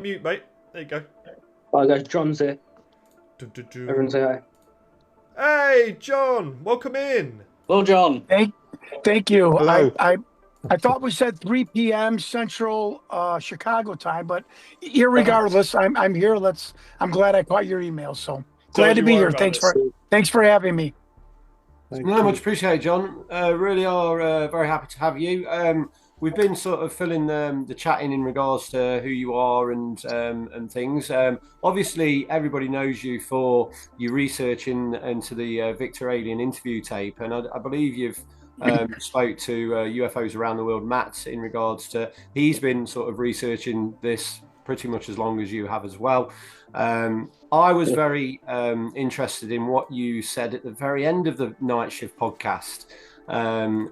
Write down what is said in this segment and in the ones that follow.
Mute, mate. There you go. Hi guys, John's here. Everyone Do-do-do. say hi. Hey, John, welcome in. Well, John, Thank, thank you. Hello. I thought we said 3 p.m. Central Chicago time, but irregardless, I'm here. I'm glad I caught your email. So Don't glad to you be worry here. about it. Thanks for having me. Thank No, you. much appreciated, John. Really are very happy to have you. We've been sort of filling the chatting in regards to who you are and things. Obviously, everybody knows you for your research into the Victor Alien interview tape, and I believe you've spoke to UFOs around the world, Matt, in regards to he's been sort of researching this pretty much as long as you have as well. I was very interested in what you said at the very end of the Night Shift podcast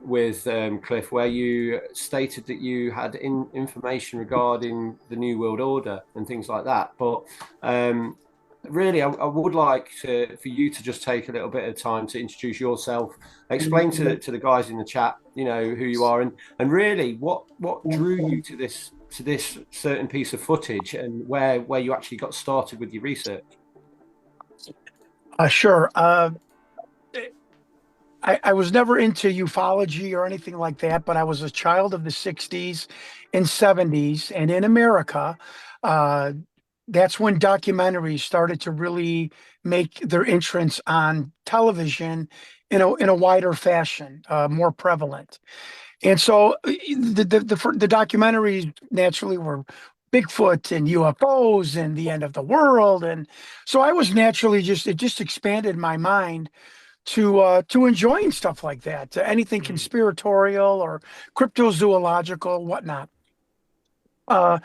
with Cliff, where you stated that you had information regarding the New World Order and things like that. But really, I would like for you to just take a little bit of time to introduce yourself, explain to the guys in the chat, you know, who you are, and really what drew you to this certain piece of footage and where you actually got started with your research. Sure. I was never into ufology or anything like that, but I was a child of the 60s and 70s. And in America, uh, that's when documentaries started to really make their entrance on television in a wider fashion, more prevalent. And so the documentaries naturally were Bigfoot and UFOs and the end of the world. And so I was naturally it just expanded my mind to enjoying stuff like that, to anything conspiratorial or cryptozoological, whatnot. Uh,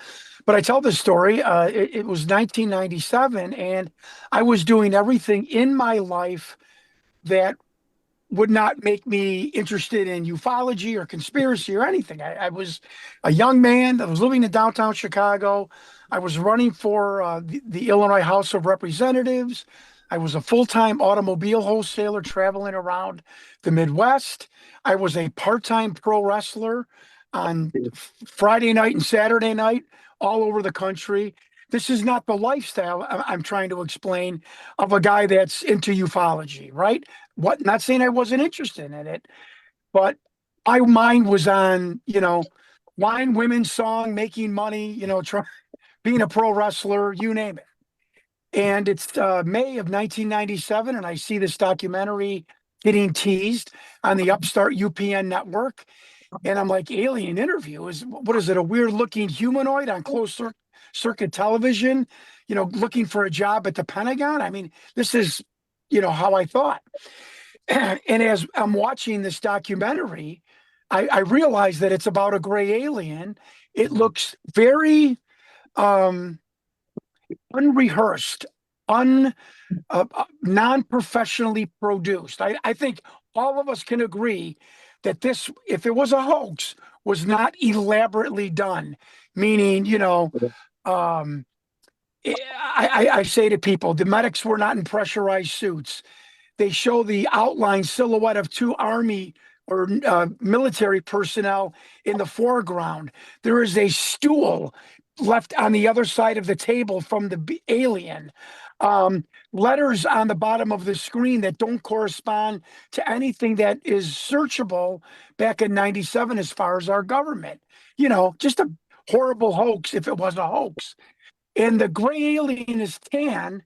but I tell this story. It was 1997, and I was doing everything in my life that would not make me interested in ufology or conspiracy or anything. I was a young man that was living in downtown Chicago. I was running for the Illinois House of Representatives. I was a full-time automobile wholesaler traveling around the Midwest. I was a part-time pro wrestler on Friday night and Saturday night all over the country. This is not the lifestyle I'm trying to explain of a guy that's into ufology, right? What, not saying I wasn't interested in it, but my mind was on, wine, women, song, making money, being a pro wrestler, you name it. And it's May of 1997, and I see this documentary getting teased on the upstart UPN network. And I'm like, alien interview is what is it? A weird looking humanoid on circuit television, looking for a job at the Pentagon. I mean, this is, how I thought. And as I'm watching this documentary, I realize that it's about a gray alien. It looks very unrehearsed, non-professionally produced. I think all of us can agree that this, if it was a hoax, was not elaborately done. Meaning, I say to people, the medics were not in pressurized suits. They show the outline silhouette of two Army or military personnel in the foreground. There is a stool left on the other side of the table from the alien. Letters on the bottom of the screen that don't correspond to anything that is searchable back in 97 as far as our government. Just a horrible hoax if it was a hoax. And the gray alien is tan,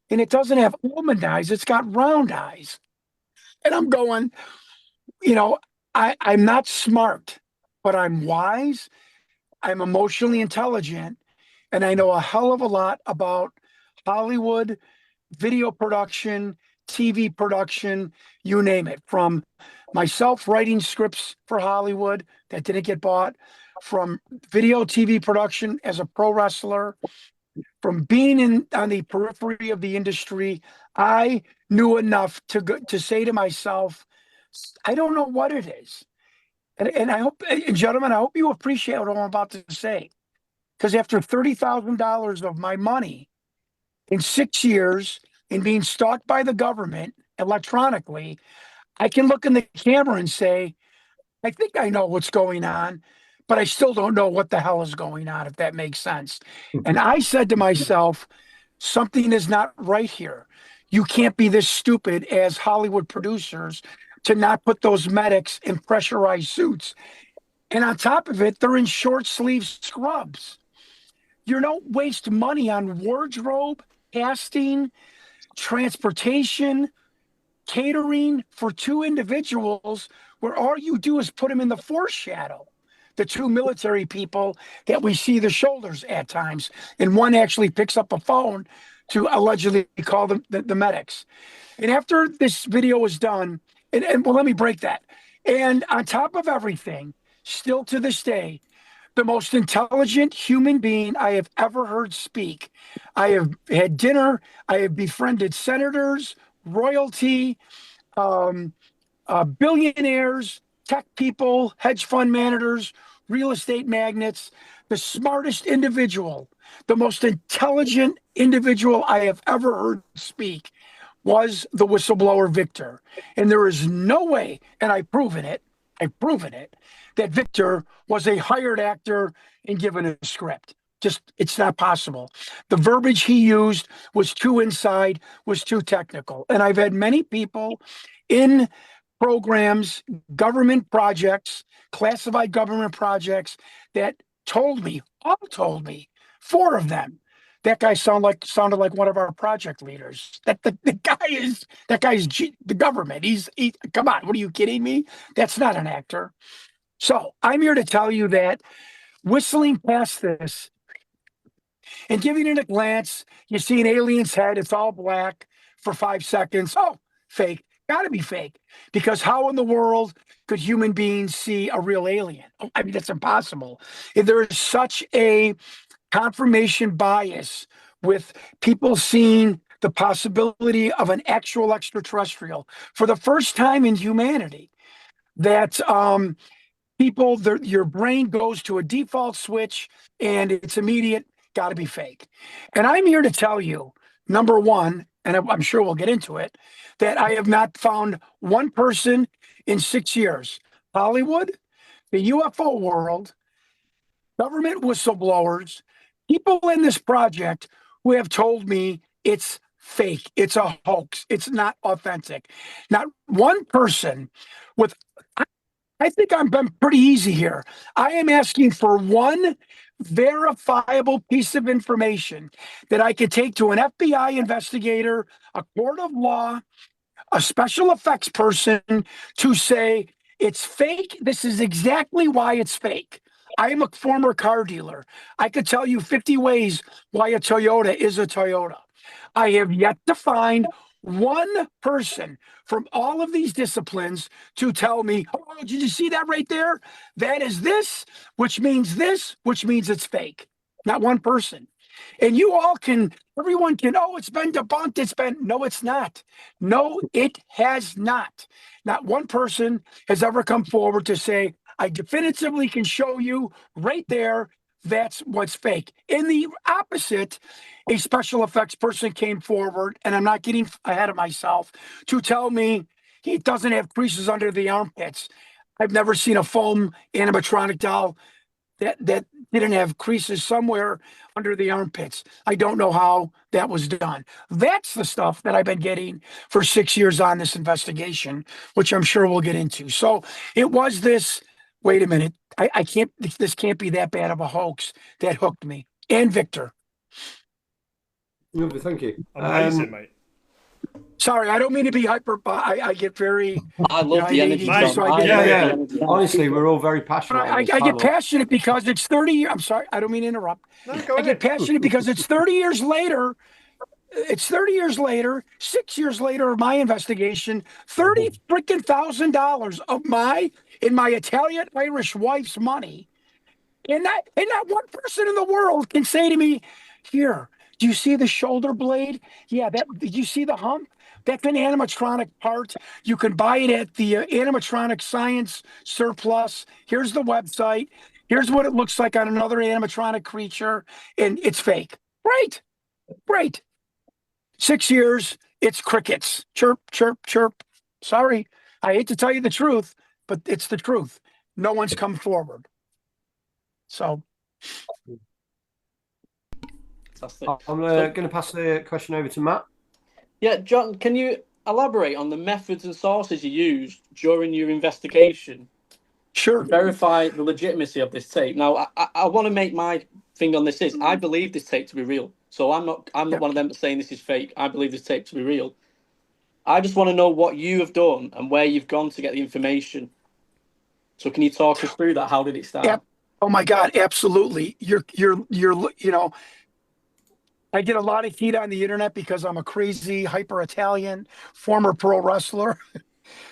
and it doesn't have almond eyes, it's got round eyes. And I'm going, I'm not smart, but I'm wise, I'm emotionally intelligent, and I know a hell of a lot about Hollywood, video production, TV production, you name it, from myself writing scripts for Hollywood that didn't get bought, from video TV production as a pro wrestler, from being on the periphery of the industry. I knew enough to say to myself, I don't know what it is. And I hope, and gentlemen, I hope you appreciate what I'm about to say. Because after $30,000 of my money in 6 years and being stalked by the government electronically, I can look in the camera and say, I think I know what's going on, but I still don't know what the hell is going on, if that makes sense. And I said to myself, something is not right here. You can't be this stupid as Hollywood producers to not put those medics in pressurized suits. And on top of it, they're in short sleeve scrubs. You don't waste money on wardrobe, casting, transportation, catering for two individuals where all you do is put them in the foreshadow. The two military people that we see the shoulders at times, and one actually picks up a phone to allegedly call the medics. And after this video was done, and well, let me break that. And on top of everything, still to this day, the most intelligent human being I have ever heard speak. I have had dinner. I have befriended senators, royalty, billionaires, tech people, hedge fund managers, real estate magnates. The smartest individual, the most intelligent individual I have ever heard speak was the whistleblower Victor. And there is no way, and I've proven it, that Victor was a hired actor and given a script. Just, it's not possible. The verbiage he used was too inside, was too technical. And I've had many people in programs, government projects, classified government projects that all told me, four of them, that guy sounded like one of our project leaders. That guy's the government. Come on, what are you kidding me? That's not an actor. So I'm here to tell you that whistling past this and giving it a glance, you see an alien's head, it's all black for 5 seconds. Oh, fake. Gotta be fake. Because how in the world could human beings see a real alien? I mean, that's impossible. If there is such a confirmation bias with people seeing the possibility of an actual extraterrestrial for the first time in humanity, that your brain goes to a default switch and it's immediate, got to be fake. And I'm here to tell you, number one, and I'm sure we'll get into it, that I have not found one person in 6 years. Hollywood, the UFO world, government whistleblowers, people in this project who have told me it's fake, it's a hoax, it's not authentic. Not one person with, I think I'm been pretty easy here. I am asking for one verifiable piece of information that I could take to an FBI investigator, a court of law, a special effects person to say it's fake. This is exactly why it's fake. I am a former car dealer. I could tell you 50 ways why a Toyota is a Toyota. I have yet to find one person from all of these disciplines to tell me, oh, did you see that right there? That is this, which means it's fake. Not one person. And everyone can, oh, it's been debunked. No, it's not. No, it has not. Not one person has ever come forward to say, I definitively can show you right there, that's what's fake. In the opposite, a special effects person came forward, and I'm not getting ahead of myself, to tell me he doesn't have creases under the armpits. I've never seen a foam animatronic doll that didn't have creases somewhere under the armpits. I don't know how that was done. That's the stuff that I've been getting for 6 years on this investigation, which I'm sure we'll get into. So it was this, wait a minute, this can't be that bad of a hoax that hooked me. And Victor. Lovely, thank you. Amazing, mate. Sorry, I don't mean to be hyper, but I get very. I love the energy. Mate, So I get yeah. Honestly, we're all very passionate. I get passionate because it's 30 years. I'm sorry, I don't mean to interrupt. No, go I ahead. get passionate because it's 30 years later. It's 30 years later, 6 years later of my investigation, $30,000 of my Italian Irish wife's money. And not one person in the world can say to me, here, do you see the shoulder blade? Yeah, did you see the hump? That's an animatronic part. You can buy it at the animatronic science surplus. Here's the website. Here's what it looks like on another animatronic creature. And it's fake. Right. 6 years, it's crickets. Chirp, chirp, chirp. Sorry, I hate to tell you the truth, but it's the truth. No one's come forward. So Fantastic. I'm going to pass the question over to Matt. Yeah, John, can you elaborate on the methods and sources you used during your investigation sure. to verify the legitimacy of this tape? Now, I want to make my thing on this is I believe this tape to be real. So I'm not one of them that's saying this is fake. I believe this tape to be real. I just want to know what you have done and where you've gone to get the information. So can you talk us through that? How did it start? Yeah. Oh my God, absolutely. You're I get a lot of heat on the internet because I'm a crazy hyper Italian former pro wrestler.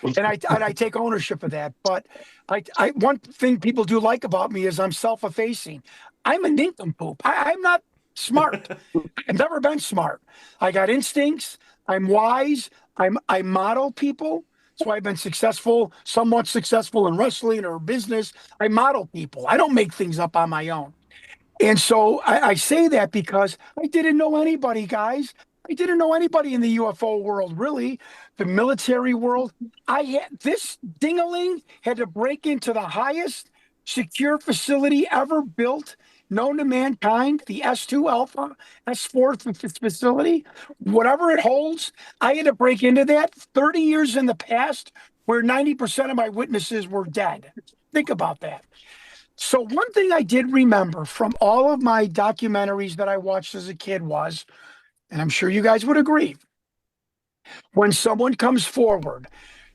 And I take ownership of that. But I one thing people do like about me is I'm self-effacing. I'm a nincompoop. I'm not smart. I've never been smart. I got instincts. I'm wise. I model people. That's why I've been successful, somewhat successful in wrestling or business. I model people. I don't make things up on my own. And so I say that because I didn't know anybody, guys. I didn't know anybody in the UFO world, really, the military world. This dingaling had to break into the highest secure facility ever built, known to mankind, the S2 Alpha, S4 facility, whatever it holds. I had to break into that 30 years in the past where 90% of my witnesses were dead. Think about that. So one thing I did remember from all of my documentaries that I watched as a kid was, and I'm sure you guys would agree, when someone comes forward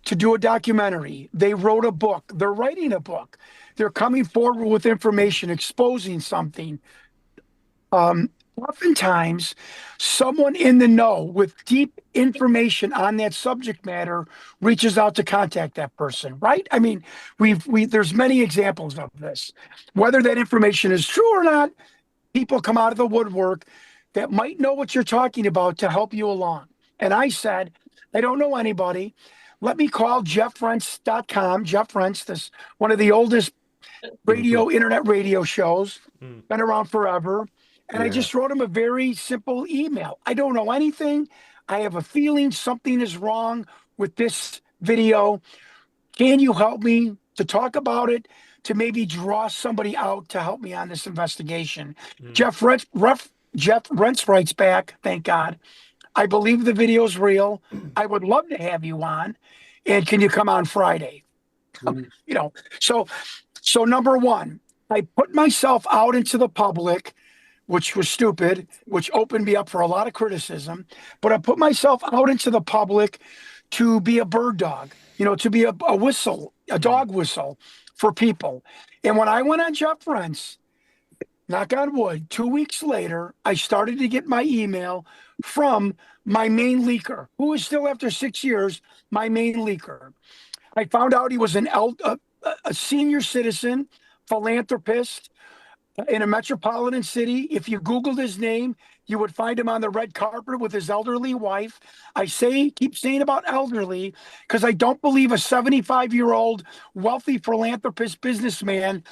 to do a documentary, they wrote a book, they're writing a book, they're coming forward with information, exposing something. Oftentimes, someone in the know with deep information on that subject matter reaches out to contact that person, right? I mean, there's many examples of this. Whether that information is true or not, people come out of the woodwork that might know what you're talking about to help you along. And I said, I don't know anybody. Let me call jeffrentz.com. Jeff Rentz, this one of the oldest internet radio shows, been around forever. And I just wrote him a very simple email. I don't know anything. I have a feeling something is wrong with this video. Can you help me to talk about it, to maybe draw somebody out to help me on this investigation? Jeff Rentz writes back, thank God. I believe the video is real. I would love to have you on. And can you come on Friday? So number one, I put myself out into the public, which was stupid, which opened me up for a lot of criticism. But I put myself out into the public to be a bird dog, to be a whistle, a dog whistle for people. And when I went on Jeff Rentz, knock on wood, 2 weeks later, I started to get my email from my main leaker, who is still, after 6 years, my main leaker. I found out he was a senior citizen, philanthropist in a metropolitan city. If you Googled his name, you would find him on the red carpet with his elderly wife. Keep saying about elderly, because I don't believe a 75-year-old wealthy philanthropist businessman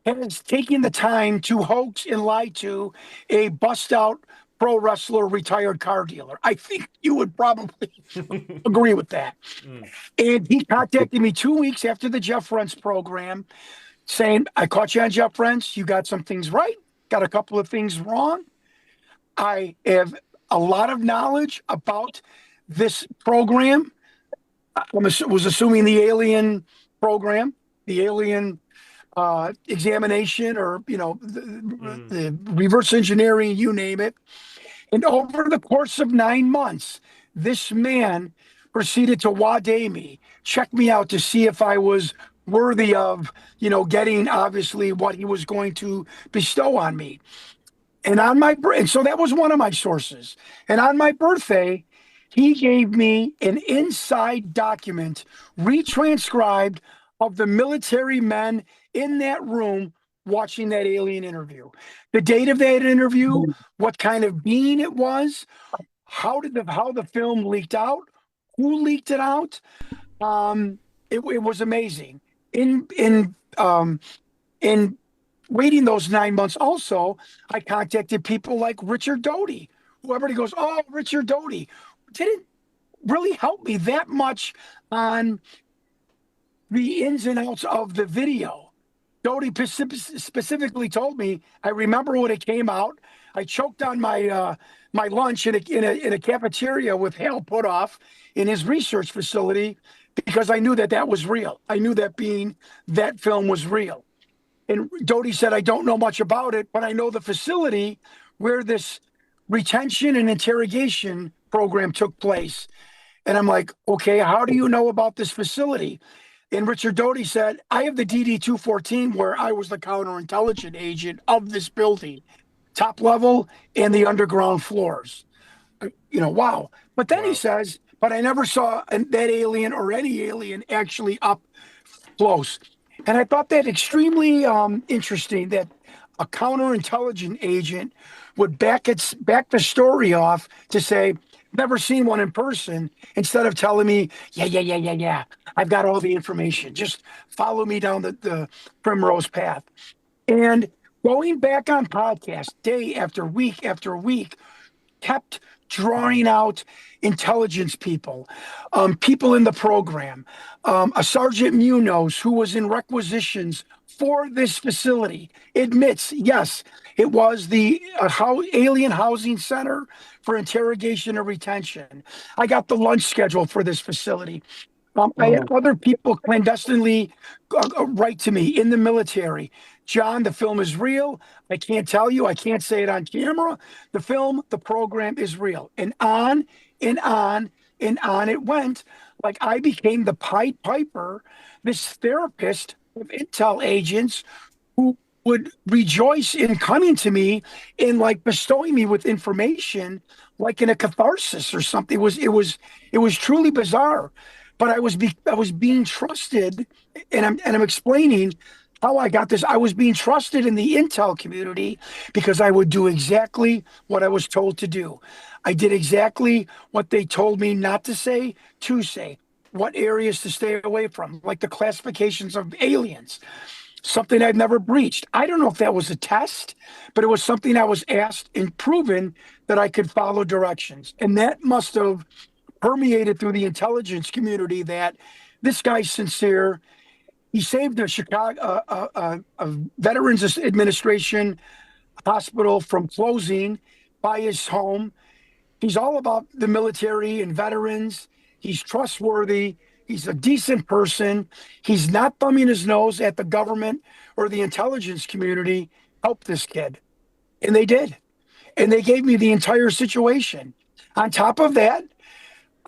has taken the time to hoax and lie to a bust-out pro wrestler, retired car dealer. I think you would probably agree with that. And he contacted me 2 weeks after the Jeff Rentz program saying, I caught you on Jeff Rentz. You got some things right, got a couple of things wrong. I have a lot of knowledge about this program. I was assuming the alien program, the alien examination, or the reverse engineering, you name it. And over the course of 9 months, this man proceeded to wade me, check me out to see if I was worthy of getting obviously what he was going to bestow on me. And so that was one of my sources. And on my birthday, he gave me an inside document retranscribed of the military men in that room watching that alien interview. The date of that interview, what kind of being it was, how the film leaked out, who leaked it out. It was amazing. In waiting those 9 months, also, I contacted people like Richard Doty, who everybody goes, oh, Richard Doty. Didn't really help me that much on the ins and outs of the video. Doty specifically told me, I remember when it came out, I choked on my my lunch in a cafeteria with Hal Putoff in his research facility because I knew that that was real. I knew that film was real. And Doty said, I don't know much about it, but I know the facility where this retention and interrogation program took place. And I'm like, okay, how do you know about this facility? And Richard Doty said, I have the DD-214 where I was the counterintelligence agent of this building, top level and the underground floors. Wow. But then he says, but I never saw that alien or any alien actually up close. And I thought that extremely interesting that a counterintelligence agent would back the story off to say, never seen one in person, instead of telling me, yeah, I've got all the information. Just follow me down the primrose path. And going back on podcast day after week, kept drawing out intelligence people, people in the program. A Sergeant Munoz, who was in requisitions for this facility, admits, yes, it was the alien housing center for interrogation and retention. I got the lunch schedule for this facility. I had other people clandestinely write to me in the military. John, the film is real. I can't tell you. I can't say it on camera. The program is real. And on and on and on it went. Like I became the Pied Piper, this therapist of intel agents who would rejoice in coming to me and like bestowing me with information, like in a catharsis or something. It was truly bizarre. But I was being trusted, and I'm explaining how I got this. I was being trusted in the intel community because I would do exactly what I was told to do. I did exactly what they told me not to say, what areas to stay away from, like the classifications of aliens, something I've never breached. I don't know if that was a test, but it was something I was asked and proven that I could follow directions. And that must have permeated through the intelligence community that this guy's sincere. He saved a Chicago a Veterans Administration hospital from closing by his home. He's all about the military and veterans. He's trustworthy. He's a decent person. He's not thumbing his nose at the government or the intelligence community. Help this kid. And they did. And they gave me the entire situation. On top of that,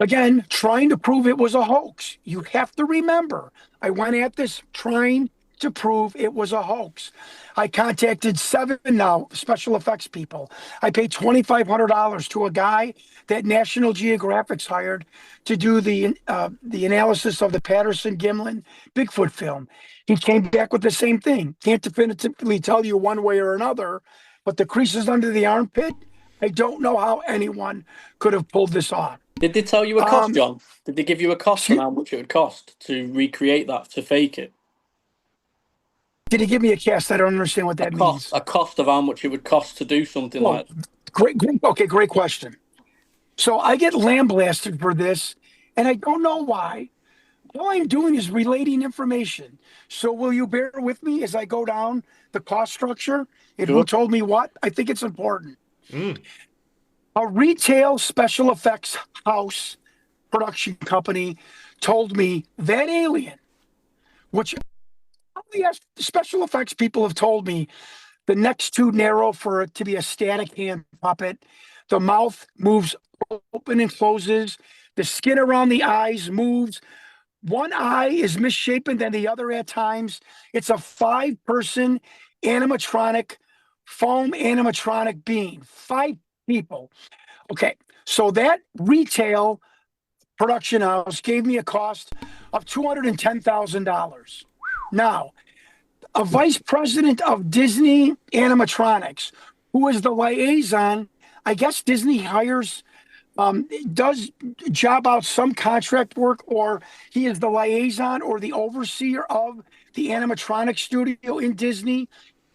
again, trying to prove it was a hoax. You have to remember, I went at this trying to prove it was a hoax. I contacted 7 now special effects people. I paid $2,500 to a guy that National Geographic's hired to do the analysis of the Patterson-Gimlin Bigfoot film. He came back with the same thing. Can't definitively tell you one way or another, but the creases under the armpit, I don't know how anyone could have pulled this off. Did they tell you a cost, John? Did they give you a cost on how much it would cost to recreate that, to fake it? Did he give me a cast? I don't understand what that means. A cost of how much it would cost to do something like that. Great question. So I get lambasted for this, and I don't know why. All I'm doing is relating information. So will you bear with me as I go down the cost structure and who told me what? I think it's important. A retail special effects house production company told me that alien, which the special effects people have told me the neck's too narrow for it to be a static hand puppet. The mouth moves open and closes. The skin around the eyes moves. One eye is misshapen than the other at times. It's a 5-person animatronic, foam animatronic being. 5 people. Okay, so that retail production house gave me a cost of $210,000. Now, a vice president of Disney Animatronics, who is the liaison, I guess Disney hires, does job out some contract work, or he is the liaison or the overseer of the animatronic studio in Disney.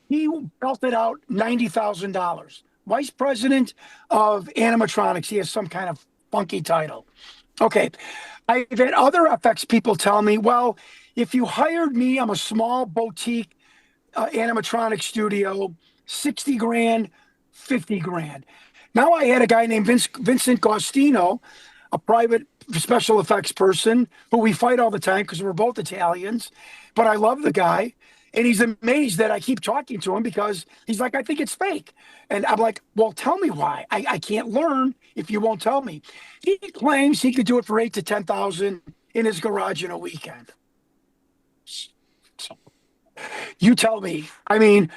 He belted out $90,000. Vice president of animatronics. He has some kind of funky title. Okay. I've had other effects people tell me, well, if you hired me, I'm a small boutique animatronic studio, 60 grand, 50 grand. Now I had a guy named Vincent Gostino, a private special effects person who we fight all the time because we're both Italians, but I love the guy. And he's amazed that I keep talking to him because he's like, I think it's fake. And I'm like, well, tell me why. I can't learn if you won't tell me. He claims he could do it for 8 to 10,000 in his garage in a weekend. So, you tell me. I mean,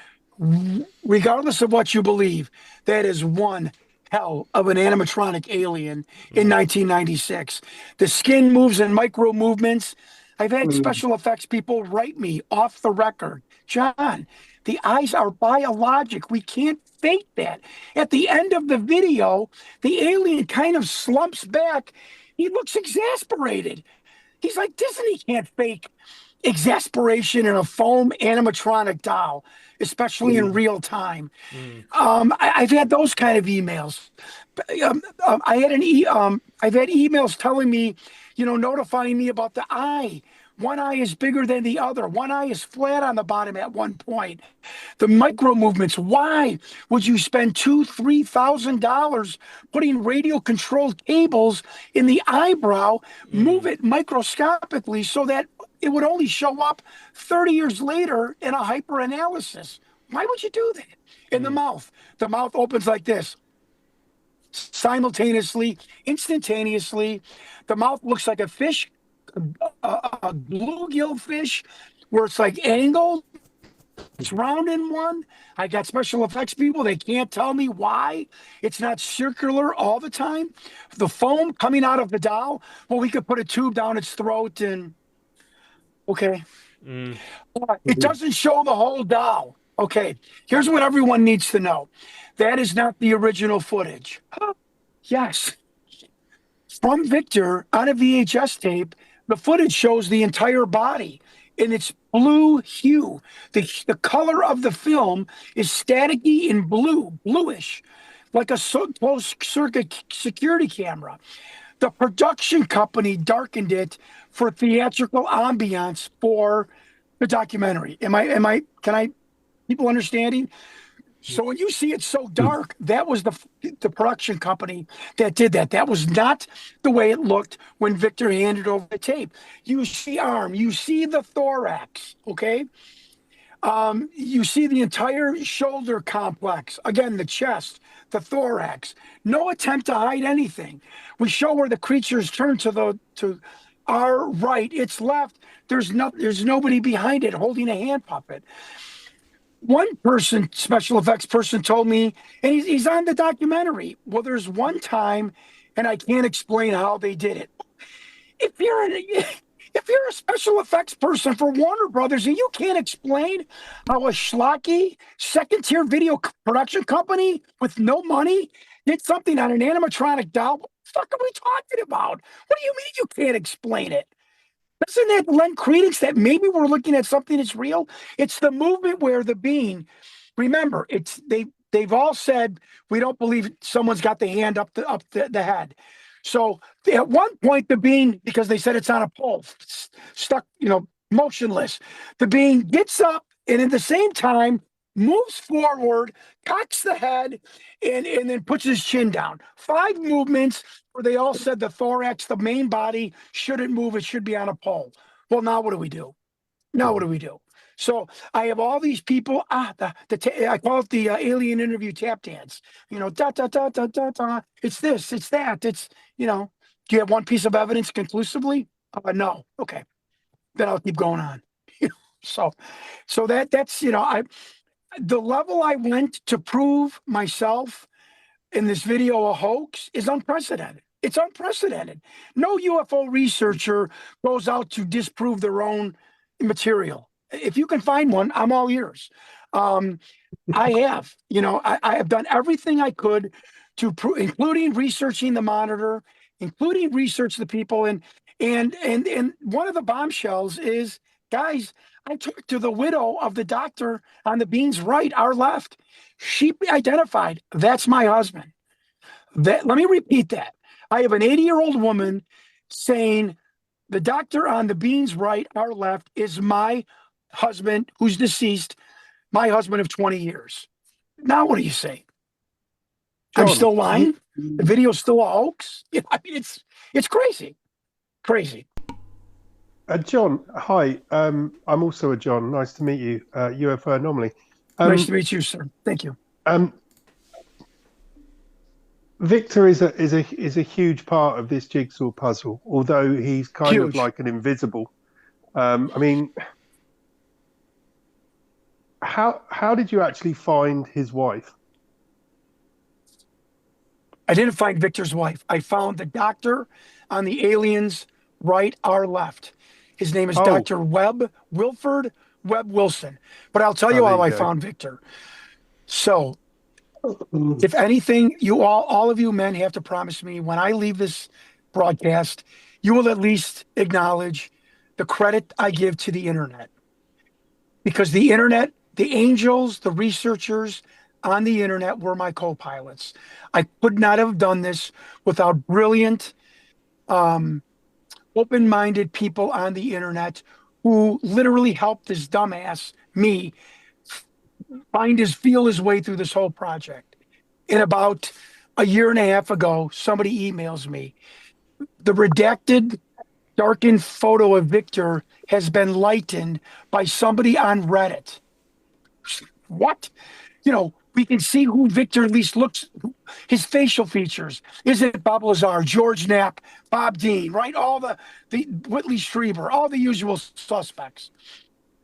regardless of what you believe, that is one hell of an animatronic alien in 1996. The skin moves in micro movements. I've had special effects people write me off the record. John, the eyes are biologic. We can't fake that. At the end of the video, the alien kind of slumps back. He looks exasperated. He's like, Disney can't fake exasperation in a foam animatronic doll, especially in real time. I've had those kind of emails. I've had emails telling me, notifying me about the eye. One eye is bigger than the other. One eye is flat on the bottom at one point. The micro movements. Why would you spend $2,000-3,000 putting radio controlled cables in the eyebrow, move it microscopically so that it would only show up 30 years later in a hyperanalysis? Why would you do that? In the mouth opens like this. Simultaneously, instantaneously. The mouth looks like a fish, a bluegill fish, where it's like angled. It's round in one. I got special effects people. They can't tell me why it's not circular all the time. The foam coming out of the doll. Well, we could put a tube down its throat and okay. It doesn't show the whole doll. Okay, here's what everyone needs to know. That is not the original footage. Yes. From Victor on a VHS tape, the footage shows the entire body in its blue hue. The color of the film is staticky and bluish, like a closed circuit security camera. The production company darkened it for theatrical ambiance for the documentary. People understanding? So when you see it so dark, that was the production company that did that. That was not the way it looked when Victor handed over the tape. You see arm, you see the thorax, okay? You see the entire shoulder complex. Again, the chest, the thorax. No attempt to hide anything. We show where the creatures turn to our right, its left. There's nobody behind it holding a hand puppet. One person, special effects person, told me, and he's on the documentary. Well, there's one time, and I can't explain how they did it. If you're a special effects person for Warner Brothers and you can't explain how a schlocky second-tier video production company with no money did something on an animatronic doll, what the fuck are we talking about? What do you mean you can't explain it? Doesn't that lend credence that maybe we're looking at something that's real? It's the movement where the being, remember, they've all said we don't believe someone's got the hand up the head. So at one point, the being, because they said it's on a pole, stuck, motionless, the being gets up and at the same time moves forward, cocks the head, and then puts his chin down. 5 movements where they all said the thorax, the main body, shouldn't move. It should be on a pole. Well, now what do we do? So I have all these people. I call it the alien interview tap dance. It's this, it's that. It's do you have one piece of evidence conclusively? No. Okay, then I'll keep going on. So that's the level I went to prove myself in this video a hoax is unprecedented. It's unprecedented. No UFO researcher goes out to disprove their own material. If you can find one, I'm all ears. I have, I have done everything I could to prove, including researching the monitor, including research the people. And one of the bombshells is, guys, I talked to the widow of the doctor on the bean's right, our left. She identified, that's my husband. Let me repeat that. I have an 80-year-old woman saying the doctor on the bean's right, our left, is my husband who's deceased. my husband of 20 years. Now, what do you say? I'm John, still lying. The video's still a hoax. I mean, it's crazy, crazy. John, hi. I'm also a John. Nice to meet you. UFO Anomaly. Nice to meet you, sir. Thank you. Victor is a huge part of this jigsaw puzzle, although he's kind of like an invisible. I mean, how did you actually find his wife? I didn't find Victor's wife. I found the doctor on the aliens right, our left. His name is Dr. Wilford Webb Wilson. But I'll tell you how I found Victor. So, if anything, you all of you men have to promise me when I leave this broadcast, you will at least acknowledge the credit I give to the internet. Because the internet, the angels, the researchers on the internet were my co-pilots. I could not have done this without brilliant, open-minded people on the internet who literally helped this dumbass, me, feel his way through this whole project. And about a year and a half ago, somebody emails me. The redacted, darkened photo of Victor has been lightened by somebody on Reddit. What? You know, we can see who Victor at least looks, his facial features. Is it Bob Lazar, George Knapp, Bob Dean, right? All the Whitley Strieber, all the usual suspects.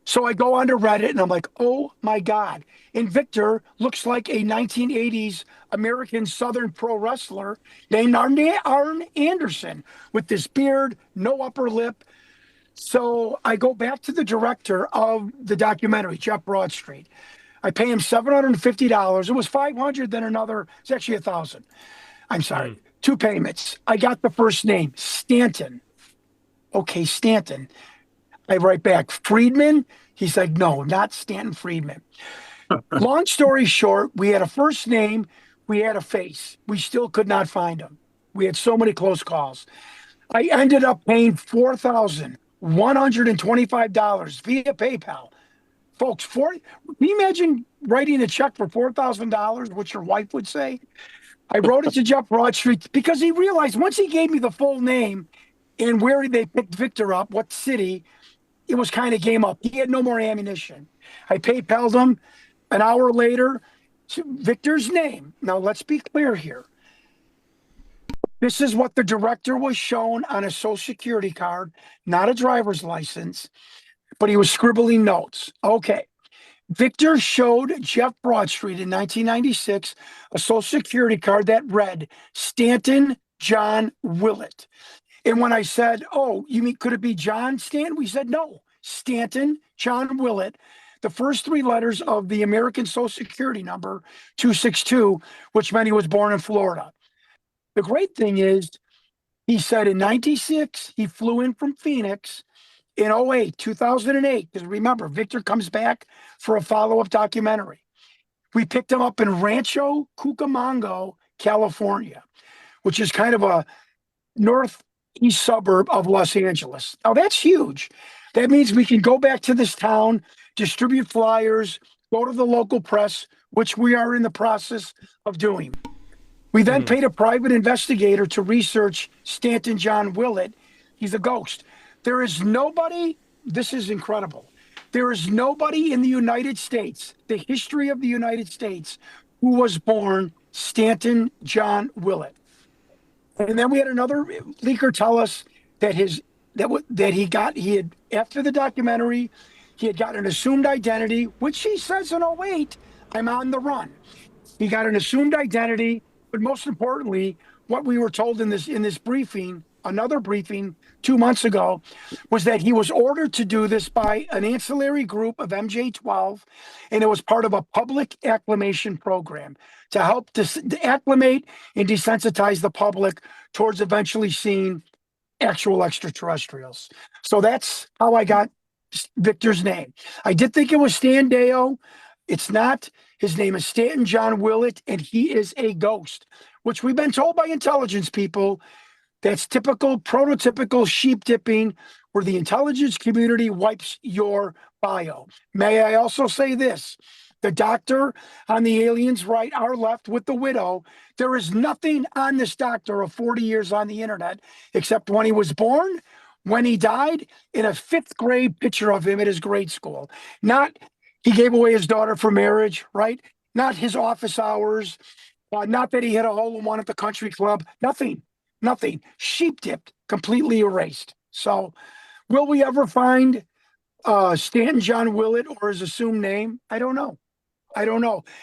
So I go onto Reddit and I'm like, oh my God. And Victor looks like a 1980s American Southern pro wrestler named Arn Anderson with this beard, no upper lip. So I go back to the director of the documentary, Jeff Broadstreet. I pay him $750. It was $500, then another, it's actually $1,000. I'm sorry, 2 payments. I got the first name, Stanton. Okay, Stanton. I write back, Friedman? He's like, no, not Stanton Friedman. Long story short, we had a first name, we had a face. We still could not find him. We had so many close calls. I ended up paying $4,125 via PayPal. Folks, can you imagine writing a check for $4,000, which your wife would say? I wrote it to Jeff Broadstreet because he realized once he gave me the full name and where they picked Victor up, what city, it was kind of game up. He had no more ammunition. I PayPal'd him an hour later, Victor's name. Now, let's be clear here. This is what the director was shown on a Social Security card, not a driver's license, but he was scribbling notes. Okay. Victor showed Jeff Broadstreet in 1996 a Social Security card that read Stanton John Willett. And when I said, oh, you mean, could it be John Stanton? We said, no, Stanton John Willett, the first 3 letters of the American Social Security number, 262, which meant he was born in Florida. The great thing is, he said in 96, he flew in from Phoenix in 2008, because remember, Victor comes back for a follow-up documentary. We picked him up in Rancho Cucamonga, California, which is kind of a northeast suburb of Los Angeles. Now, that's huge. That means we can go back to this town, distribute flyers, go to the local press, which we are in the process of doing. We then paid a private investigator to research Stanton John Willett. He's a ghost. There is nobody, this is incredible. There is nobody in the United States, the history of the United States, who was born Stanton John Willett. And then we had another leaker tell us that he had after the documentary, he had got an assumed identity, which he says in 08, I'm on the run. He got an assumed identity, but most importantly, what we were told in this briefing, another briefing 2 months ago, was that he was ordered to do this by an ancillary group of MJ-12, and it was part of a public acclimation program to help acclimate and desensitize the public towards eventually seeing actual extraterrestrials. So that's how I got Victor's name. I did think it was Stan Deo. It's not. His name is Stanton John Willett, and he is a ghost, which we've been told by intelligence people. That's typical, prototypical sheep dipping where the intelligence community wipes your bio. May I also say this? The doctor on the aliens right, our left with the widow. There is nothing on this doctor of 40 years on the internet except when he was born, when he died, in a 5th grade picture of him at his grade school. Not he gave away his daughter for marriage, right? Not his office hours. Not that he hit a hole in one at the country club. Nothing. Sheep dipped, completely erased. So will we ever find Stanton John Willett or his assumed name? I don't know.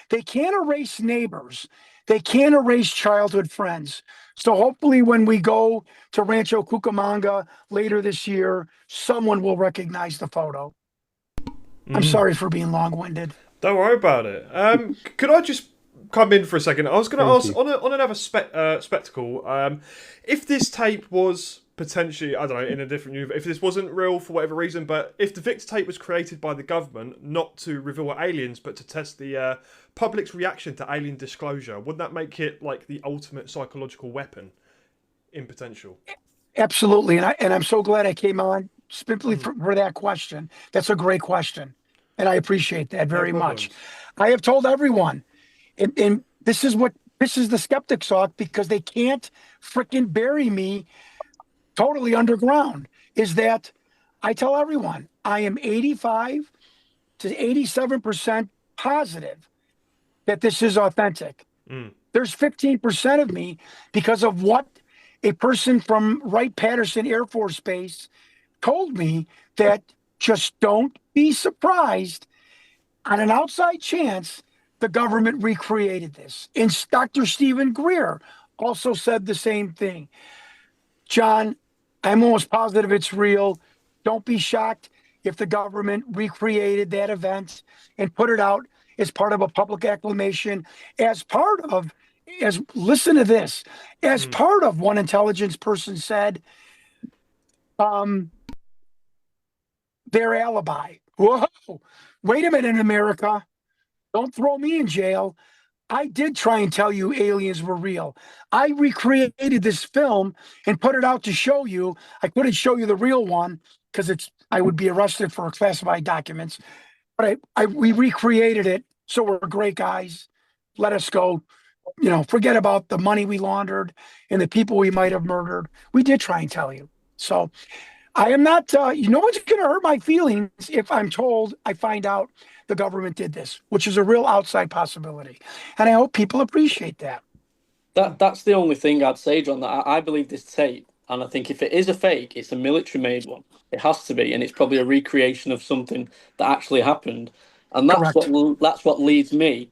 They can't erase neighbors. They can't erase childhood friends. So hopefully when we go to Rancho Cucamonga later this year, someone will recognize the photo. I'm sorry for being long-winded. Don't worry about it. Could I just come in for a second? I was going to ask on another spectacle. If this tape was potentially, I don't know, in a different universe, if this wasn't real for whatever reason, but if the Victor tape was created by the government not to reveal aliens, but to test the public's reaction to alien disclosure, wouldn't that make it like the ultimate psychological weapon in potential? Absolutely, and I'm so glad I came on simply for that question. That's a great question, and I appreciate that very much. I have told everyone, and this is the skeptic talk, because they can't freaking bury me totally underground, is that I tell everyone I am 85 to 87% positive that this is authentic. There's 15% of me, because of what a person from Wright-Patterson Air Force Base told me, that just don't be surprised on an outside chance the government recreated this. And Dr. Stephen Greer also said the same thing. John, I'm almost positive it's real. Don't be shocked if the government recreated that event and put it out as part of a public acclamation, listen to this, as part of, one intelligence person said, their alibi. Whoa, wait a minute, America. Don't throw me in jail. I did try and tell you aliens were real. I recreated this film and put it out to show you. I couldn't show you the real one because I would be arrested for classified documents. But we recreated it, so we're great guys. Let us go. Forget about the money we laundered and the people we might have murdered. We did try and tell you. So I am not, no one's going to hurt my feelings if I'm told I find out the government did this, which is a real outside possibility. And I hope people appreciate that. That's the only thing I'd say, John, that I believe this tape, and I think if it is a fake, it's a military-made one. It has to be, and it's probably a recreation of something that actually happened. And that's what leads me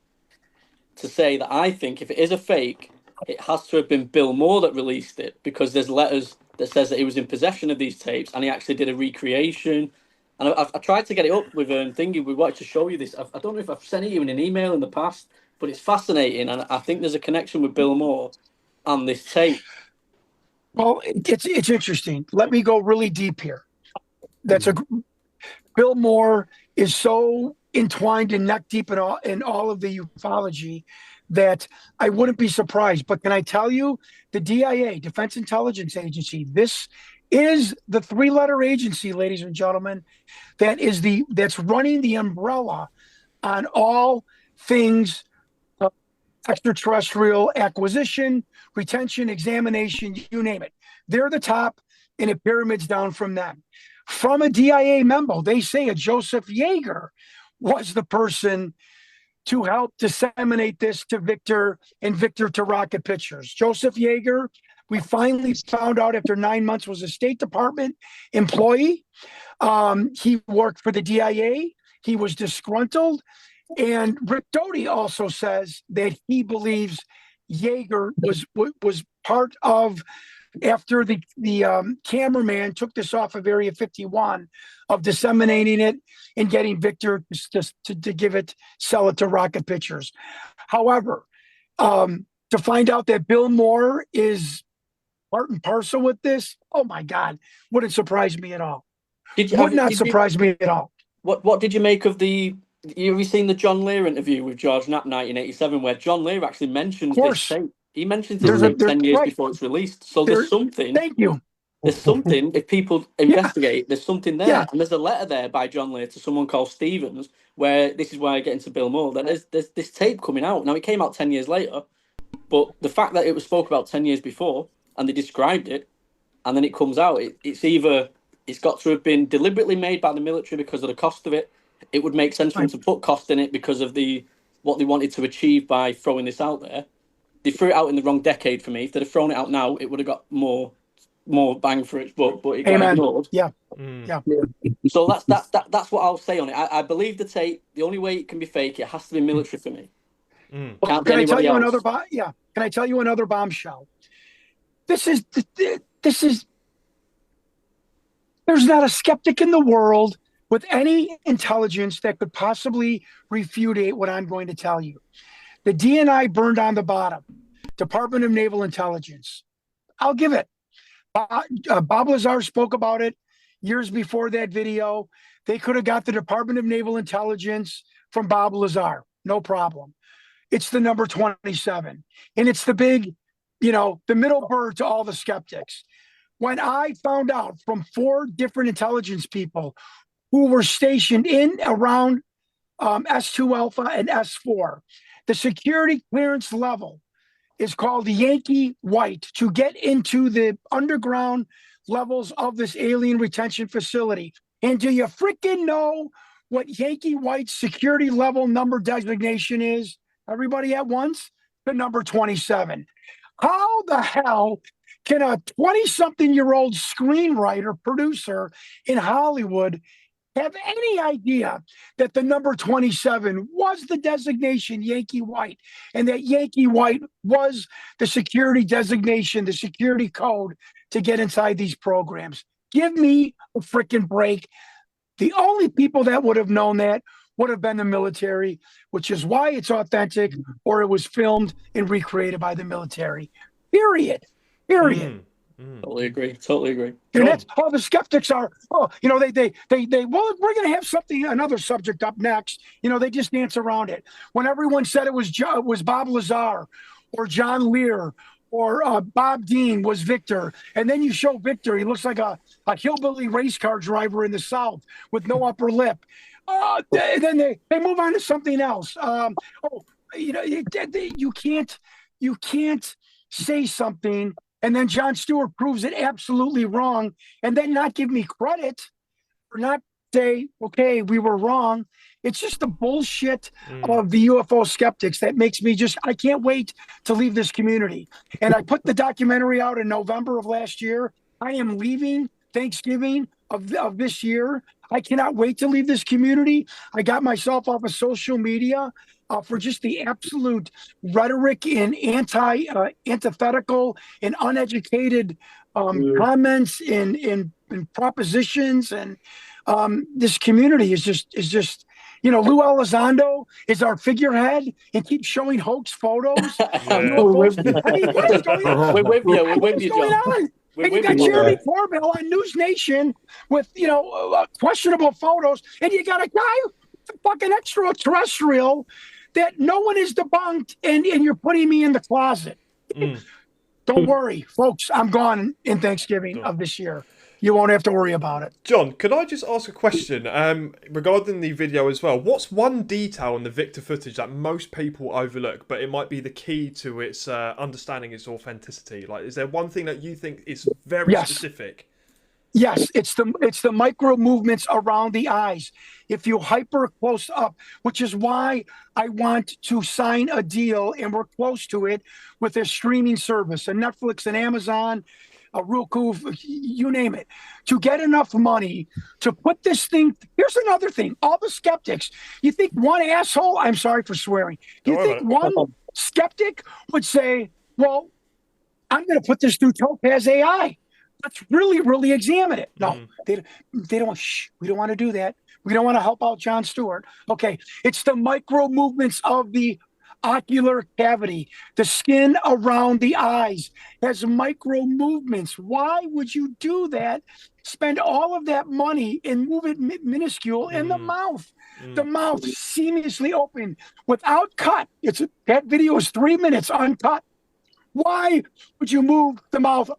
to say that I think if it is a fake, it has to have been Bill Moore that released it, because there's letters that says that he was in possession of these tapes and he actually did a recreation. And I tried to get it up with Thingy. We wanted to show you this. I don't know if I've sent it you in an email in the past, but it's fascinating. And I think there's a connection with Bill Moore and this tape. Well, it's interesting. Let me go really deep here. Bill Moore is so entwined and neck deep in all of the ufology that I wouldn't be surprised. But can I tell you, the DIA, Defense Intelligence Agency, this is the 3-letter agency, ladies and gentlemen, that's running the umbrella on all things extraterrestrial acquisition, retention, examination, you name it. They're the top, and it pyramids down from them. From a DIA memo, they say a Joseph Yeager was the person to help disseminate this to Victor and Victor to rocket pictures. Joseph Yeager, we finally found out after 9 months, was a State Department employee. He worked for the DIA. He was disgruntled. And Rick Doty also says that he believes Yeager was part of, after the cameraman took this off of Area 51, of disseminating it and getting Victor to sell it to Rocket Pictures. However, to find out that Bill Moore is part and parcel with this, oh my God, wouldn't surprise me at all. Would not surprise me at all. What did you make of have you seen the John Lear interview with George Knapp 1987, where John Lear actually mentions this tape? He mentions this tape 10 years before it's released. So there's something. Thank you. there's something, if people investigate, there's something there. Yeah. And there's a letter there by John Lear to someone called Stevens, where this is why I get into Bill Moore, that there's this tape coming out. Now, it came out 10 years later, but the fact that it was spoke about 10 years before, and they described it, and then it comes out, it's got to have been deliberately made by the military because of the cost of it. It would make sense for them to put cost in it because of what they wanted to achieve by throwing this out there. They threw it out in the wrong decade for me. If they'd have thrown it out now, it would have got more bang for it, but it got ignored. Yeah. So that's what I'll say on it. I believe the tape. The only way it can be fake, it has to be military for me. Can't be Can I tell you else. another Can I tell you another bombshell? This is there's not a skeptic in the world with any intelligence that could possibly refute what I'm going to tell you. The DNI burned on the bottom. Department of Naval Intelligence. I'll give it. Bob Lazar spoke about it years before that video. They could have got the Department of Naval Intelligence from Bob Lazar. No problem. It's the number 27. And it's the big, the middle bird to all the skeptics. When I found out from 4 different intelligence people who were stationed in around S2 Alpha and S4, the security clearance level is called the Yankee White to get into the underground levels of this alien retention facility. And do you freaking know what Yankee White's security level number designation is? Everybody at once? The number 27. How the hell can a 20-something-year-old screenwriter, producer in Hollywood have any idea that the number 27 was the designation Yankee White, and that Yankee White was the security designation, the security code to get inside these programs? Give me a freaking break. The only people that would have known that would have been the military, which is why it's authentic, or it was filmed and recreated by the military. Period. Totally agree. And that's how the skeptics are. Well, we're going to have another subject up next. They just dance around it. When everyone said it was Bob Lazar or John Lear or Bob Dean was Victor, and then you show Victor, he looks like a hillbilly race car driver in the South with no upper lip. Then they move on to something else. You can't say something and then Jon Stewart proves it absolutely wrong, and then not give me credit or not say, okay, we were wrong. It's just the bullshit of the UFO skeptics that makes me I can't wait to leave this community. And I put the documentary out in November of last year. I am leaving Thanksgiving of this year. I cannot wait to leave this community. I got myself off of social media for just the absolute rhetoric and antithetical and uneducated comments and propositions. And this community is just Lou Elizondo is our figurehead and keeps showing hoax photos. We're with you, John. And you got Jeremy Corbell on News Nation with, questionable photos. And you got a guy, fucking extraterrestrial, that no one is debunked. And you're putting me in the closet. Don't worry, folks. I'm gone in Thanksgiving of this year. You won't have to worry about it. John, can I just ask a question regarding the video as well? What's one detail in the Victor footage that most people overlook, but it might be the key to its understanding its authenticity? Like, is there one thing that you think is very specific? Yes, it's the micro movements around the eyes. If you hyper close up, which is why I want to sign a deal, and we're close to it, with a streaming service, a Netflix, an Amazon, a Roku, you name it, to get enough money to put this thing. Here's another thing. All the skeptics, you think one asshole, I'm sorry for swearing, you think one skeptic would say, well, I'm going to put this through Topaz AI. Let's really examine it. No, they don't. We don't want to do that. We don't want to help out Jon Stewart. Okay, it's the micro movements of the ocular cavity. The skin around the eyes has micro movements. Why would you do that? Spend all of that money and move it minuscule in the mouth. The mouth seamlessly open without cut. That video is 3 minutes uncut. Why would you move the mouth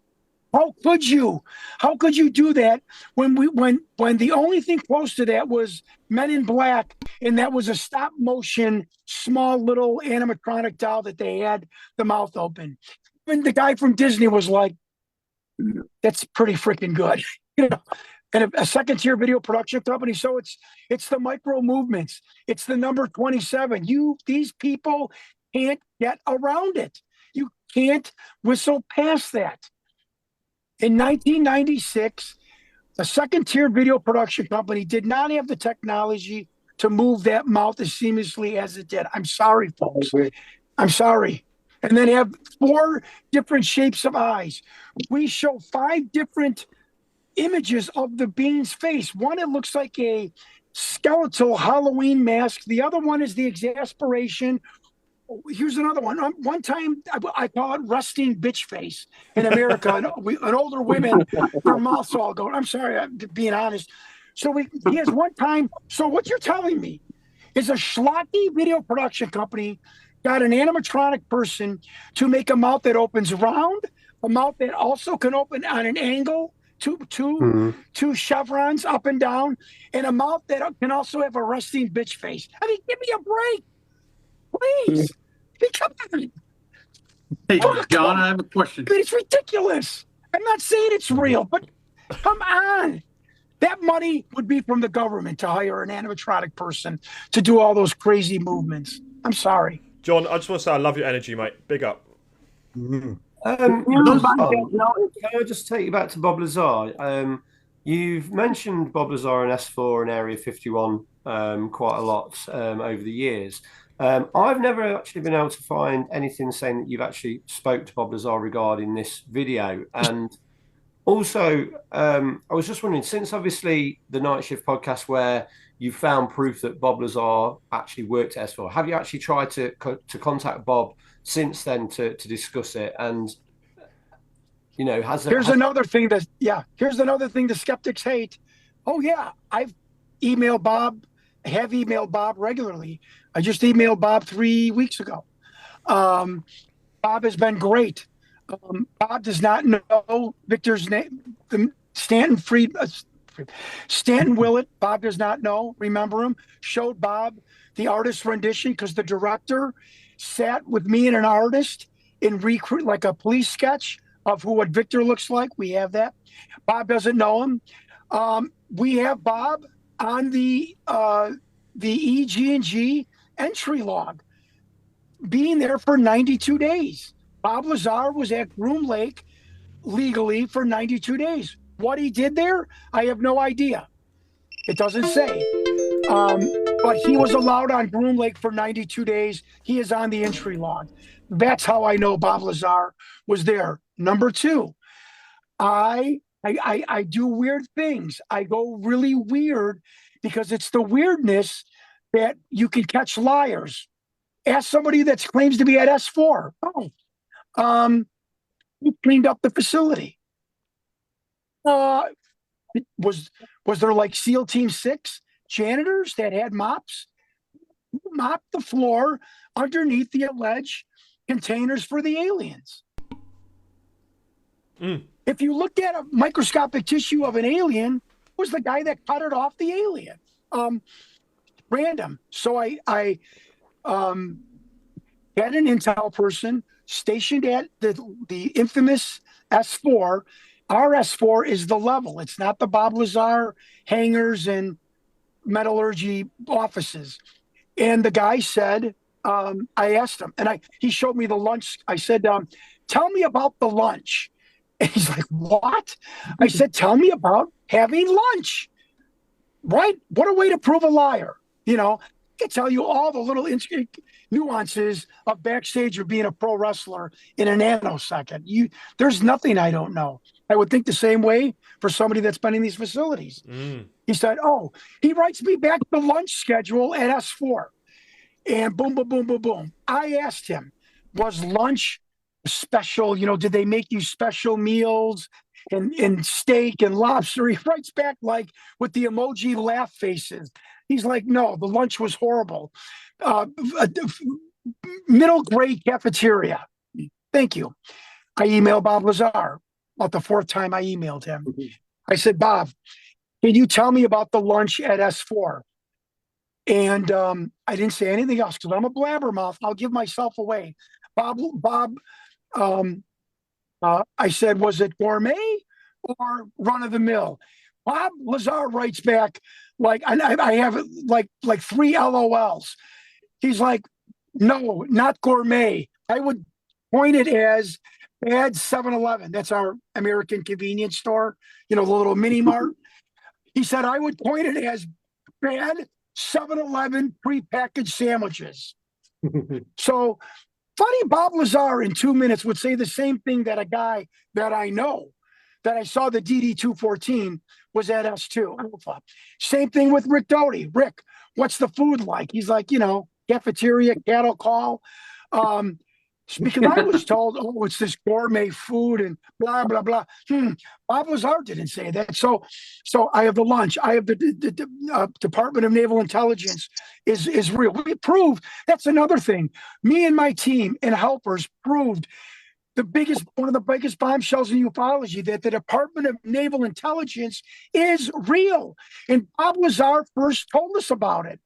How could you? How could you do that when the only thing close to that was Men in Black, and that was a stop motion, small little animatronic doll that they had the mouth open. And the guy from Disney was like, "That's pretty freaking good," you know. And a second tier video production company. So it's the micro movements. It's the number 27. These people can't get around it. You can't whistle past that. In 1996, a second tier video production company did not have the technology to move that mouth as seamlessly as it did. I'm sorry, folks. I'm sorry. And then have 4 different shapes of eyes. We show 5 different images of the being's face. One, it looks like a skeletal Halloween mask. The other one is the exasperation. Here's another one. One time, I call it resting bitch face in America. and older women, their mouths all going. I'm sorry, I'm being honest. So he has one time. So what you're telling me is a schlocky video production company got an animatronic person to make a mouth that opens round, a mouth that also can open on an angle, two chevrons up and down, and a mouth that can also have a resting bitch face. I mean, give me a break. Please. Come on. Hey, John, I have a question. I mean, it's ridiculous. I'm not saying it's real, but come on. That money would be from the government to hire an animatronic person to do all those crazy movements. I'm sorry. John, I just want to say I love your energy, mate. Big up. Can I just take you back to Bob Lazar? You've mentioned Bob Lazar and S4 and Area 51 quite a lot over the years. I've never actually been able to find anything saying that you've actually spoke to Bob Lazar regarding this video. And also, I was just wondering, since obviously the Night Shift podcast where you found proof that Bob Lazar actually worked at S4, have you actually tried to contact Bob since then to discuss it? And, you know, here's another thing the skeptics hate. Oh, yeah, I've emailed Bob, have emailed Bob regularly. I just emailed Bob 3 weeks ago. Bob has been great. Bob does not know Victor's name. Stanton Willett, Bob does not know. Remember him? Showed Bob the artist rendition because the director sat with me and an artist in like a police sketch of what Victor looks like. We have that. Bob doesn't know him. We have Bob on the EG&G entry log, being there for 92 days. Bob Lazar was at Groom Lake legally for 92 days. What he did there, I have no idea. It doesn't say. But he was allowed on Groom Lake for 92 days. He is on the entry log. That's how I know Bob Lazar was there. Number 2, I do weird things. I go really weird because it's the weirdness that you can catch liars. Ask somebody that claims to be at S4. Who cleaned up the facility? Was there like SEAL Team 6 janitors that had mops? Who mopped the floor underneath the alleged containers for the aliens? If you look at a microscopic tissue of an alien, it was the guy that cut it off the alien. Random. So I had an intel person stationed at the infamous S4. Our S4 is the level. It's not the Bob Lazar hangars and metallurgy offices. And the guy said, I asked him, and he showed me the lunch. I said, tell me about the lunch. And he's like, what? I said, tell me about having lunch. Right? What a way to prove a liar. You know, I can tell you all the little nuances of backstage of being a pro wrestler in a nanosecond. There's nothing I don't know. I would think the same way for somebody that's been in these facilities. He said, he writes me back the lunch schedule at S4. And boom, boom, boom, boom, boom. I asked him, was lunch special? You know, did they make you special meals and steak and lobster? He writes back like with the emoji laugh faces. He's like, no, the lunch was horrible. Middle grade cafeteria. Thank you. I emailed Bob Lazar. about the fourth time I emailed him. I said, Bob, can you tell me about the lunch at S4? And I didn't say anything else because I'm a blabbermouth. I'll give myself away. Bob, I said, was it gourmet or run of the mill? Bob Lazar writes back like, and I have like 3 LOLs. He's like, no, not gourmet. I would point it as bad 7-Eleven. That's our American convenience store, you know, the little mini mart. He said, I would point it as bad 7-Eleven prepackaged sandwiches. So funny, Bob Lazar in 2 minutes would say the same thing that a guy that I know, that I saw the DD-214 was at S2 Alpha. Same thing with Rick Doty. Rick, what's the food like? He's like, you know, cafeteria, cattle call. Because I was told, oh, it's this gourmet food and blah, blah, blah. Bob Lazar didn't say that. So I have the lunch. I have the Department of Naval Intelligence is real. We proved, that's another thing. Me and my team and helpers proved one of the biggest bombshells in ufology, that the Department of Naval Intelligence is real. And Bob Lazar first told us about it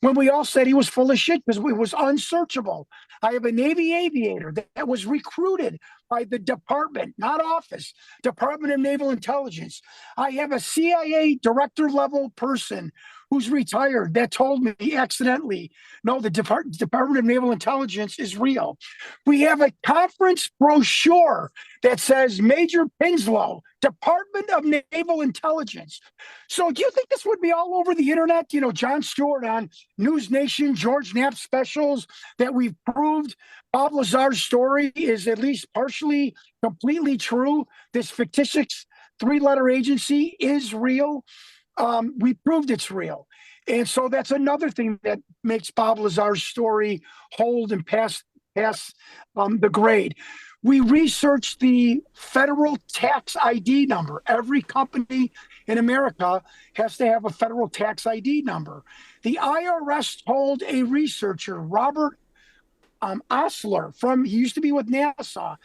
when we all said he was full of shit because it was unsearchable. I have a Navy aviator that was recruited by the department, not office, Department of Naval Intelligence. I have a CIA director level person who's retired that told me accidentally, no, the Department of Naval Intelligence is real. We have a conference brochure that says Major Pinslow, Department of Naval Intelligence. So do you think this would be all over the internet? You know, Jon Stewart on News Nation, George Knapp specials, that we've proved Bob Lazar's story is at least partially, completely true. This fictitious 3-letter agency is real. We proved it's real. And so that's another thing that makes Bob Lazar's story hold and pass the grade. We researched the federal tax ID number. Every company in America has to have a federal tax ID number. The IRS told a researcher, Robert Osler, he used to be with NASA,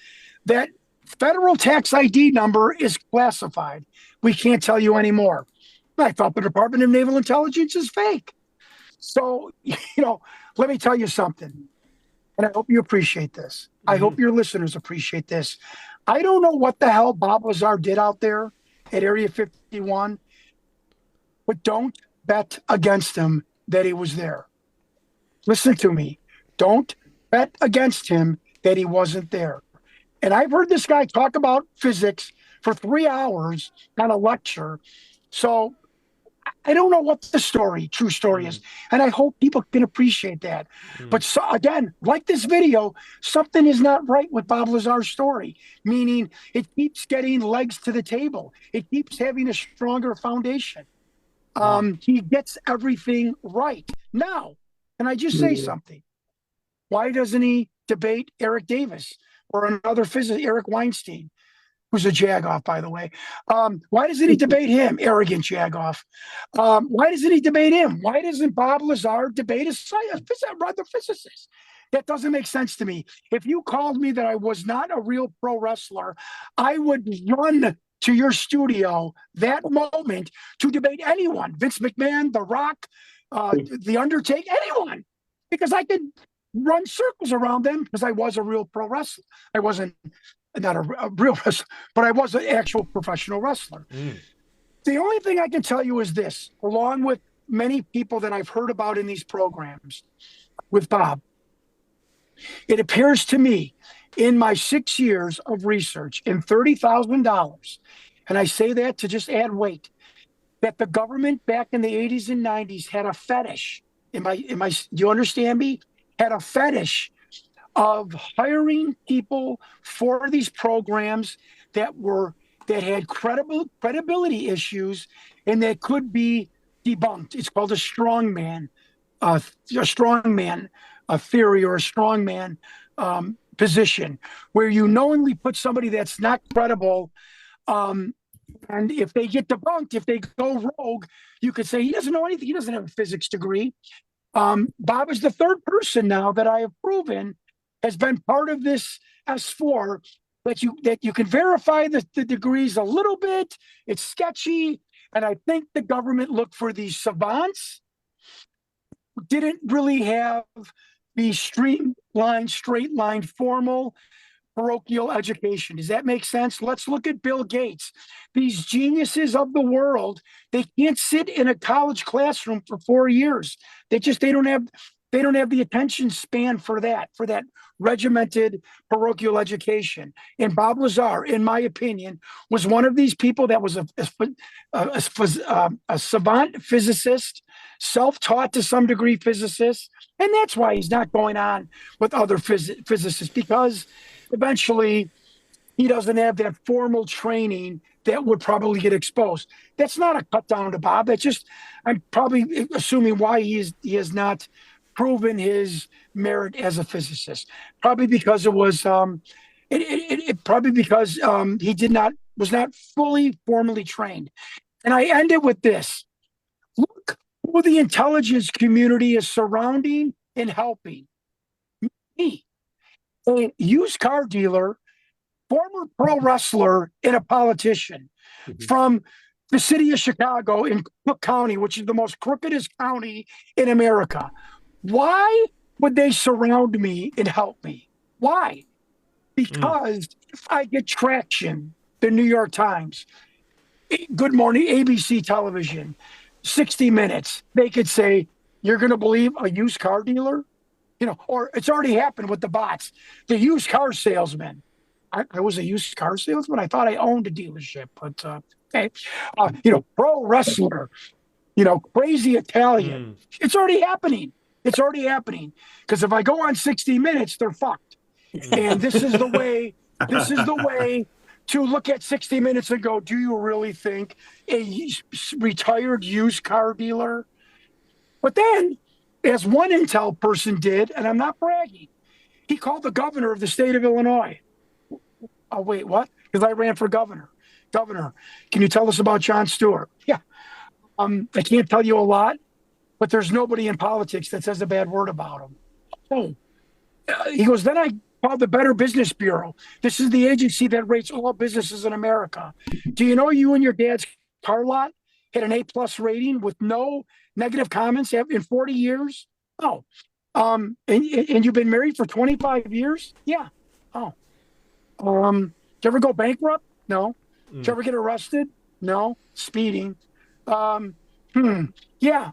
that federal tax ID number is classified. We can't tell you anymore. I thought the Department of Naval Intelligence is fake. So, you know, let me tell you something. And I hope you appreciate this. I hope your listeners appreciate this. I don't know what the hell Bob Lazar did out there at Area 51, but don't bet against him that he was there. Listen to me. Don't bet against him that he wasn't there. And I've heard this guy talk about physics for 3 hours on a lecture. So I don't know what the true story is. And I hope people can appreciate that. But so, again, like this video, something is not right with Bob Lazar's story, meaning it keeps getting legs to the table. It keeps having a stronger foundation. He gets everything right. Now, can I just say something? Why doesn't he debate Eric Davis or another physicist, Eric Weinstein, who's a jagoff, by the way? Why doesn't he debate him, arrogant jagoff? Why doesn't he debate him? Why doesn't Bob Lazar debate a physicist? That doesn't make sense to me. If you called me that I was not a real pro wrestler, I would run to your studio that moment to debate anyone, Vince McMahon, The Rock, The Undertaker, anyone, because I could run circles around them because I was a real pro wrestler. I wasn't not a real wrestler, but I was an actual professional wrestler. The only thing I can tell you is this, along with many people that I've heard about in these programs with Bob, it appears to me in my 6 years of research and $30,000, and I say that to just add weight, that the government back in the 80s and 90s had a fetish. Do you understand me? Had a fetish of hiring people for these programs that had credibility issues and that could be debunked. It's called a strongman theory or a strongman position, where you knowingly put somebody that's not credible, and if they get debunked, if they go rogue, you could say he doesn't know anything. He doesn't have a physics degree. Bob is the third person now that I have proven has been part of this S4 that you can verify the degrees a little bit. It's sketchy, and I think the government looked for these savants who didn't really have the straight line, formal parochial education. Does that make sense? Let's look at Bill Gates. These geniuses of the world, they can't sit in a college classroom for 4 years. They don't have the attention span for that regimented parochial education. And Bob Lazar, in my opinion, was one of these people that was a savant physicist, self-taught to some degree physicist. And that's why he's not going on with other physicists, because eventually he doesn't have that formal training that would probably get exposed. That's not a cut down to Bob. That's just, I'm probably assuming why he has not proven his merit as a physicist. Probably because it was, probably because he was not fully formally trained. And I ended with this. Look who the intelligence community is surrounding and helping. Me. A used car dealer, former pro wrestler, and a politician from the city of Chicago in Cook County, which is the most crookedest county in America. Why would they surround me and help me? Why? Because if I get traction, the New York Times, Good Morning, ABC television, 60 Minutes, they could say, you're going to believe a used car dealer? You know, or it's already happened with the bots. The used car salesman. I was a used car salesman. I thought I owned a dealership, but okay. Pro wrestler. Crazy Italian. It's already happening. It's already happening. Because if I go on 60 Minutes, they're fucked. And this is the way. This is the way to look at 60 Minutes and go, do you really think a retired used car dealer? But then, as one intel person did, and I'm not bragging, he called the governor of the state of Illinois. Oh, wait, what? Because I ran for governor. Governor, can you tell us about Jon Stewart? Yeah. I can't tell you a lot, but there's nobody in politics that says a bad word about him. Oh. He goes, then I called the Better Business Bureau. This is the agency that rates all businesses in America. Do you know you and your dad's car lot had an A+ rating with no negative comments in 40 years? Oh. And you've been married for 25 years? Yeah. Oh. Did you ever go bankrupt? No. Did you ever get arrested? No. Speeding. Yeah.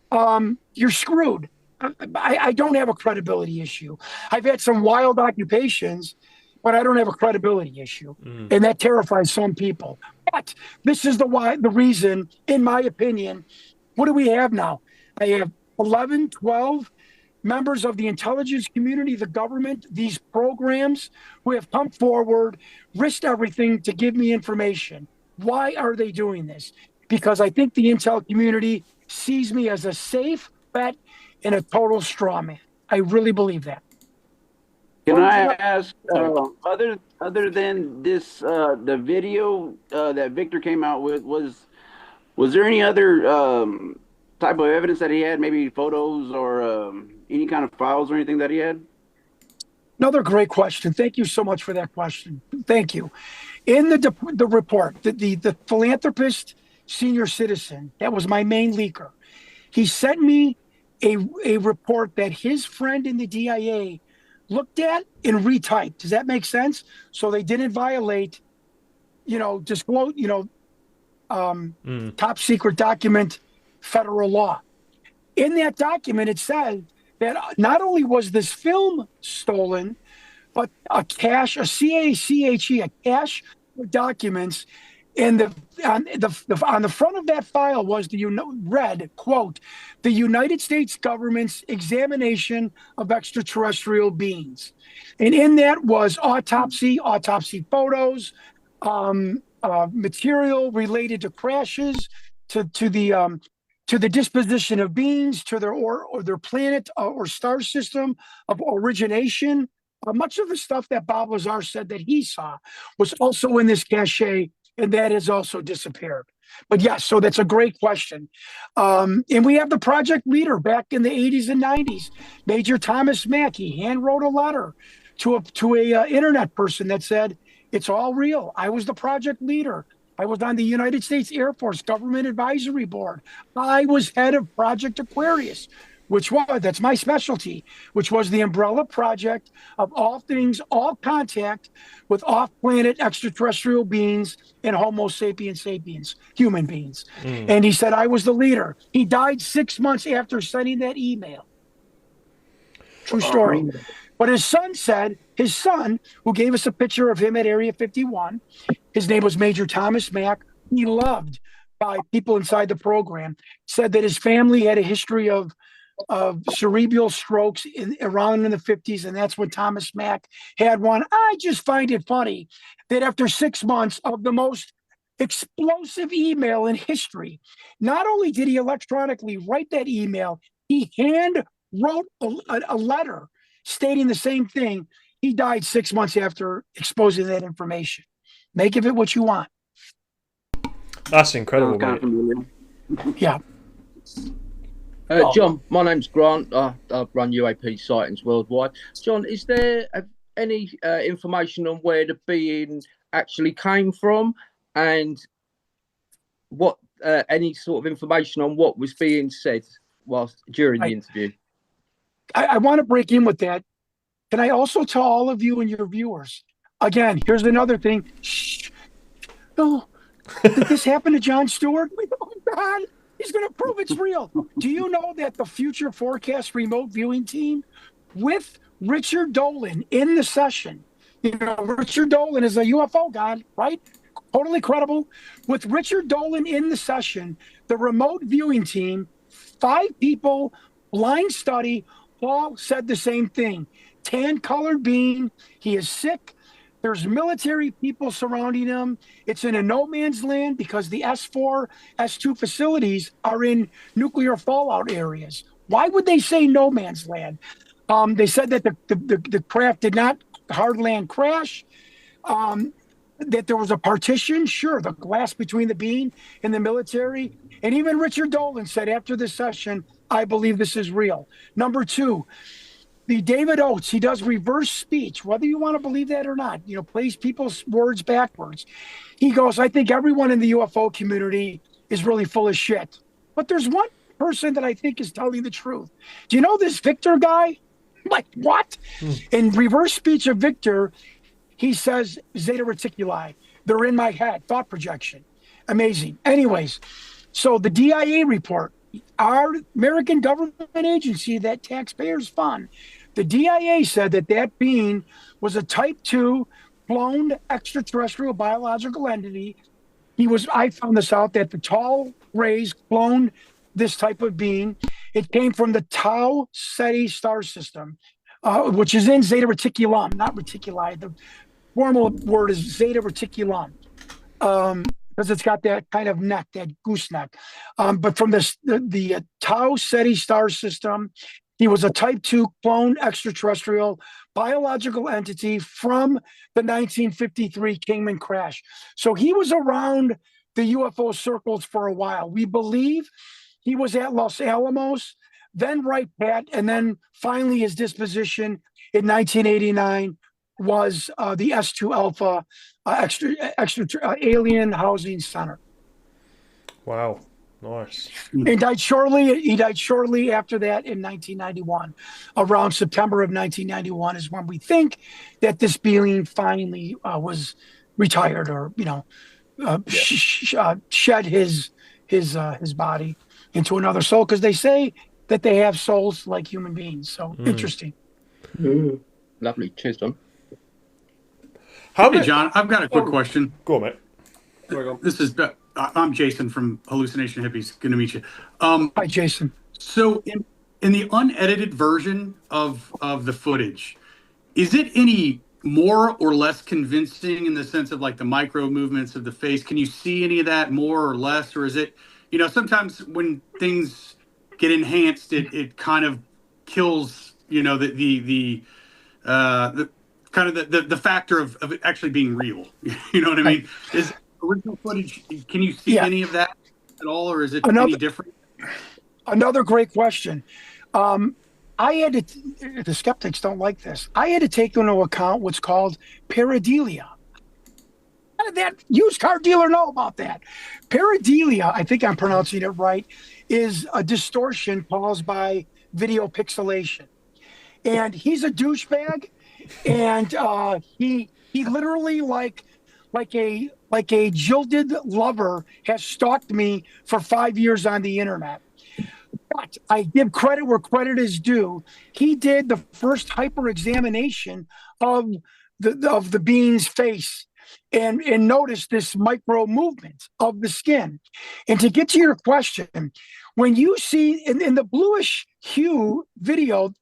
You're screwed. I don't have a credibility issue. I've had some wild occupations, but I don't have a credibility issue. And that terrifies some people. But this is the reason, in my opinion, what do we have now? I have 11, 12 members of the intelligence community, the government, these programs who have come forward, risked everything to give me information. Why are they doing this? Because I think the intel community sees me as a safe bet and a total straw man. I really believe that. Can I ask, other than this, the video that Victor came out with, was there any other type of evidence that he had, maybe photos or any kind of files or anything that he had? Another great question. Thank you so much for that question. Thank you. In the report, the philanthropist senior citizen, that was my main leaker. He sent me a report that his friend in the DIA looked at and retyped. Does that make sense? So they didn't violate, disclose, top secret document federal law. In that document, it said that not only was this film stolen, but a cache of documents, and on the front of that file was read, quote, the United States government's examination of extraterrestrial beings. And in that was autopsy photos, material related to crashes, to the disposition of beings, to their planet or star system of origination. Much of the stuff that Bob Lazar said that he saw was also in this cache, and that has also disappeared. But yes, so that's a great question. And we have the project leader back in the 80s and 90s, Major Thomas Mackey, hand wrote a letter to a internet person that said, It's all real. I was the project leader. I was on the United States Air Force Government Advisory Board. I was head of Project Aquarius, that's my specialty, which was the umbrella project of all things, all contact with off-planet extraterrestrial beings and Homo sapiens sapiens, human beings. And he said I was the leader. He died 6 months after sending that email. True story. But his son, who gave us a picture of him at Area 51, his name was Major Thomas Mack. He loved by people inside the program, said that his family had a history of cerebral strokes around in the 50s, and that's when Thomas Mack had one. I just find it funny that after 6 months of the most explosive email in history, not only did he electronically write that email, he hand wrote a letter stating the same thing. He died 6 months after exposing that information. Make of it what you want. That's incredible, mate. Yeah. John, my name's Grant. I run UAP sightings worldwide. John, is there any information on where the being actually came from, and what any sort of information on what was being said during the interview? I want to break in with that. Can I also tell all of you and your viewers, again, here's another thing. Shh. No. Did this happen to Jon Stewart? Oh, God. He's going to prove it's real. Do you know that the Future Forecast remote viewing team with Richard Dolan in the session, Richard Dolan is a UFO god, right? Totally credible. With Richard Dolan in the session, the remote viewing team, 5 people, blind study, all said the same thing. Tan-colored being, he is sick. There's military people surrounding him. It's in a no man's land because the S4, S2 facilities are in nuclear fallout areas. Why would they say no man's land? They said that the craft did not hard land crash, that there was a partition, sure, the glass between the being and the military. And even Richard Dolan said after this session, I believe this is real. Number 2, the David Oates, he does reverse speech, whether you want to believe that or not, plays people's words backwards. He goes, I think everyone in the UFO community is really full of shit. But there's one person that I think is telling the truth. Do you know this Victor guy? Like, what? In reverse speech of Victor, he says, Zeta Reticuli, they're in my head, thought projection. Amazing. Anyways, so the DIA report, our American government agency that taxpayers fund, the DIA said that being was a type 2 cloned extraterrestrial biological entity. I found this out, that the Tau rays cloned this type of being. It came from the Tau Ceti star system, which is in Zeta Reticulum, not Reticuli. The formal word is Zeta Reticulum. Because it's got that kind of neck, that gooseneck. But from the Tau Ceti star system, he was a type 2 cloned extraterrestrial biological entity from the 1953 Kingman crash. So he was around the UFO circles for a while. We believe he was at Los Alamos, then Wright Pat, and then finally his disposition in 1989 was the S2 Alpha Alien Housing Center. Wow, nice. He died shortly after that in 1991. Around September of 1991 is when we think that this being finally was retired, or shed his body into another soul, because they say that they have souls like human beings. So interesting. Lovely. Cheers, John. Hey, John, I've got a quick question. Go on, mate. I'm Jason from Hallucination Hippies. Good to meet you. Hi, Jason. So in the unedited version of the footage, is it any more or less convincing in the sense of like the micro movements of the face? Can you see any of that more or less? Or is it, sometimes when things get enhanced, it kind of kills, the kind of the factor of it actually being real. You know what I mean? Is original footage, can you see any of that at all, or is it any different? Another great question. I had to, the skeptics don't like this. I had to take into account what's called pareidolia. How did that used car dealer know about that? Pareidolia, I think I'm pronouncing it right, is a distortion caused by video pixelation. And he's a douchebag, and he literally like a jilted lover has stalked me for 5 years on the internet. But I give credit where credit is due. He did the first hyper examination of the being's face and notice this micro movement of the skin. And to get to your question, when you see in the bluish hue video,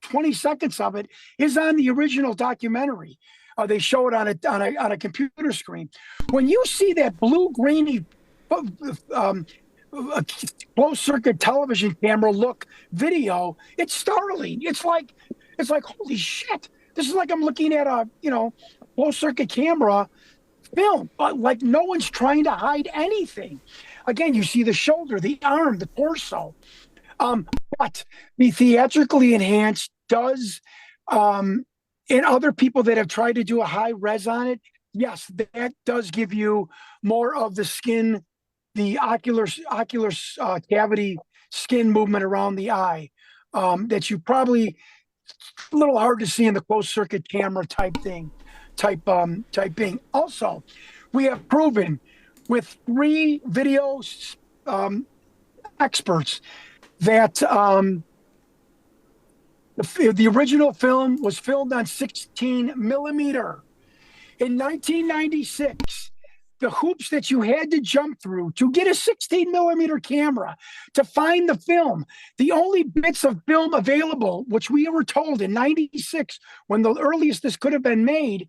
20 seconds of it is on the original documentary. They show it on a computer screen. When you see that blue grainy closed circuit television camera look video, it's startling. It's like holy shit. This is like I'm looking at a closed circuit camera film, but like no one's trying to hide anything. Again, you see the shoulder, the arm, the torso. But the theatrically enhanced does, and other people that have tried to do a high res on it, yes, that does give you more of the skin, the ocular cavity skin movement around the eye, that you probably a little hard to see in the closed circuit camera type thing. Also, we have proven with 3 video experts that the original film was filmed on 16 millimeter. In 1996, the hoops that you had to jump through to get a 16 millimeter camera to find the film, the only bits of film available, which we were told in 96, when the earliest this could have been made,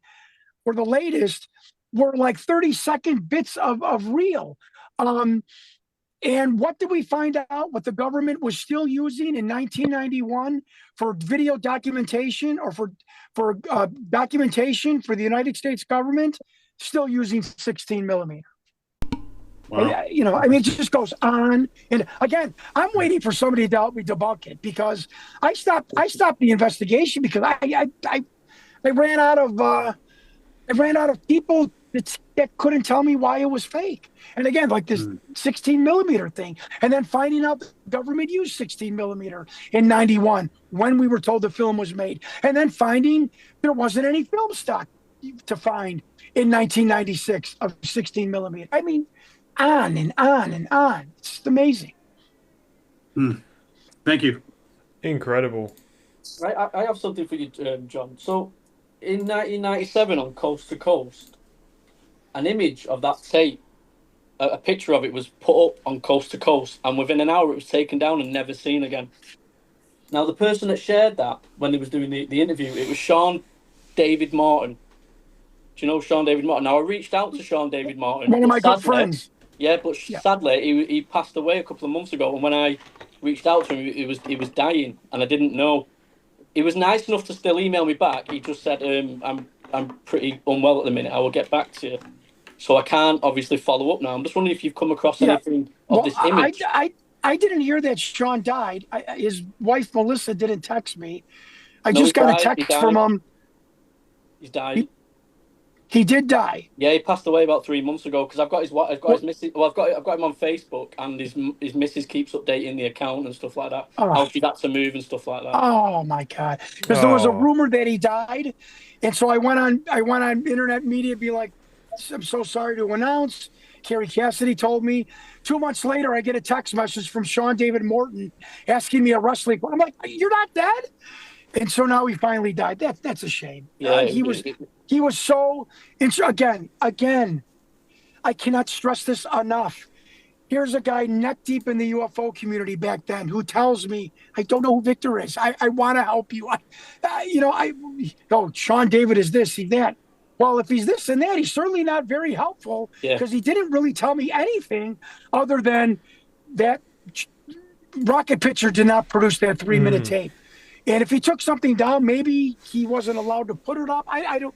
or the latest, were like 30-second bits of reel. And what did we find out? What the government was still using in 1991 for video documentation, or for documentation for the United States government, still using 16 millimeter. Wow. It just goes on. And again, I'm waiting for somebody to help me debunk it, because I stopped the investigation because I ran out of people that couldn't tell me why it was fake. And again, like this 16 millimeter thing, and then finding out the government used 16 millimeter in 91 when we were told the film was made, and then finding there wasn't any film stock to find in 1996 of 16 millimeter. I mean, on and on and on. It's just amazing. Thank you. Incredible. I have something for you, John. So, in 1997 on Coast to Coast, an image of that tape, a picture of it was put up on Coast to Coast, and within an hour it was taken down and never seen again. Now, the person that shared that when he was doing the interview, it was Sean David Martin. Do you know Sean David Martin? Now, I reached out to Sean David Martin. One of my good friends. Yeah, but sadly, he passed away a couple of months ago, and when I reached out to him, he was dying, and I didn't know. He was nice enough to still email me back. He just said, I'm pretty unwell at the minute. I will get back to you. So I can't obviously follow up now. I'm just wondering if you've come across anything of this image. I didn't hear that Sean died. His wife, Melissa, didn't text me. I just got a text from him. He's died. He did die. Yeah, he passed away about 3 months ago, because I've got his missus. Well, I've got him on Facebook, and his missus keeps updating the account and stuff like that. How she had to move and stuff like that. Oh my God! Because there was a rumor that he died, and so I went on internet media to be like, I'm so sorry to announce. Carrie Cassidy told me. 2 months later, I get a text message from Sean David Morton asking me a wrestling. I'm like, you're not dead? And so now he finally died. That's a shame. Yeah, he was so. Again, I cannot stress this enough. Here's a guy neck deep in the UFO community back then who tells me, I don't know who Victor is. I want to help you. Sean David is this, he's that. Well, if he's this and that, he's certainly not very helpful, because he didn't really tell me anything other than that rocket picture did not produce that 3-minute tape. And if he took something down, maybe he wasn't allowed to put it up. I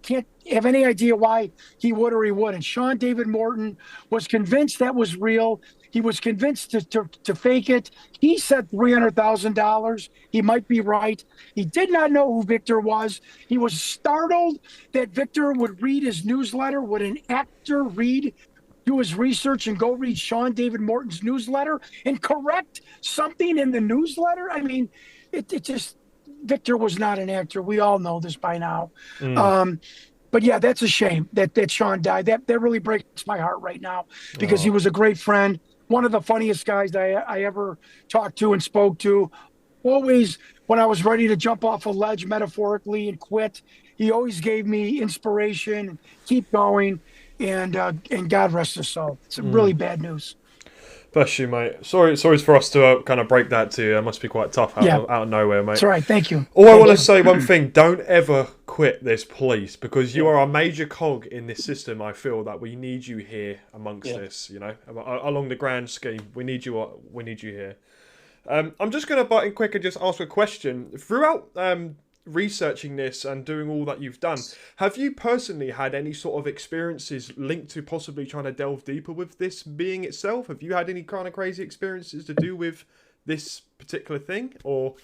can't have any idea why he would or he wouldn't. Sean David Morton was convinced that was real. He was convinced to fake it. He said $300,000. He might be right. He did not know who Victor was. He was startled that Victor would read his newsletter. Would an actor do his research and go read Sean David Morton's newsletter and correct something in the newsletter? I mean, it just, Victor was not an actor. We all know this by now. But yeah, that's a shame that Sean died. That really breaks my heart right now, because he was a great friend, one of the funniest guys I ever talked to and spoke to. Always, when I was ready to jump off a ledge metaphorically and quit, he always gave me inspiration, keep going, and God rest his soul. It's really bad news. Bless you, mate. Sorry for us to kind of break that to you. It must be quite tough out of nowhere, mate. That's all right. Thank you. I want to say one thing. Don't ever quit this, please, because you are a major cog in this system. I feel that we need you here amongst this, you know, along the grand scheme. We need you here. I'm just going to butt in quick and just ask a question. Throughout researching this and doing all that you've done, have you personally had any sort of experiences linked to possibly trying to delve deeper with this being itself? Have you had any kind of crazy experiences to do with this particular thing, or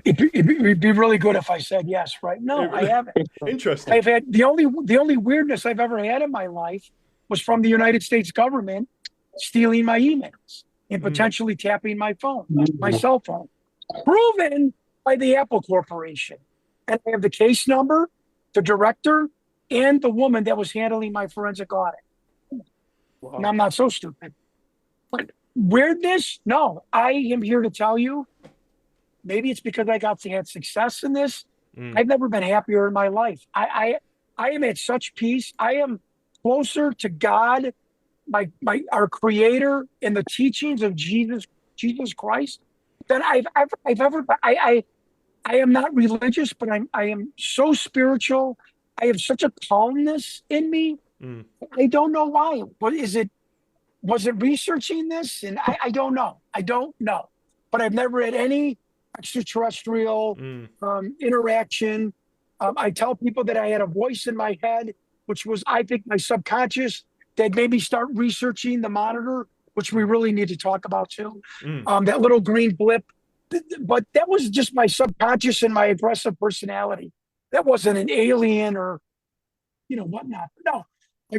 it'd be really good if I said yes, right? No, I haven't. Interesting. I've had the only weirdness I've ever had in my life was from the United States government stealing my emails and potentially tapping my phone, my cell phone, proven by the Apple Corporation. And I have the case number, the director, and the woman that was handling my forensic audit. Wow. And I'm not so stupid. But weirdness? No, I am here to tell you, maybe it's because I had success in this. I've never been happier in my life. I am at such peace. I am closer to God, our Creator, and the teachings of Jesus Christ than I've ever. I am not religious, but I am so spiritual. I have such a calmness in me. I don't know why. Was it researching this? And I don't know. I don't know. But I've never had any extraterrestrial interaction. I tell people that I had a voice in my head, which was, I think, my subconscious, that made me start researching the monitor, which we really need to talk about too. That little green blip. But that was just my subconscious and my aggressive personality. That wasn't an alien or, whatnot. No,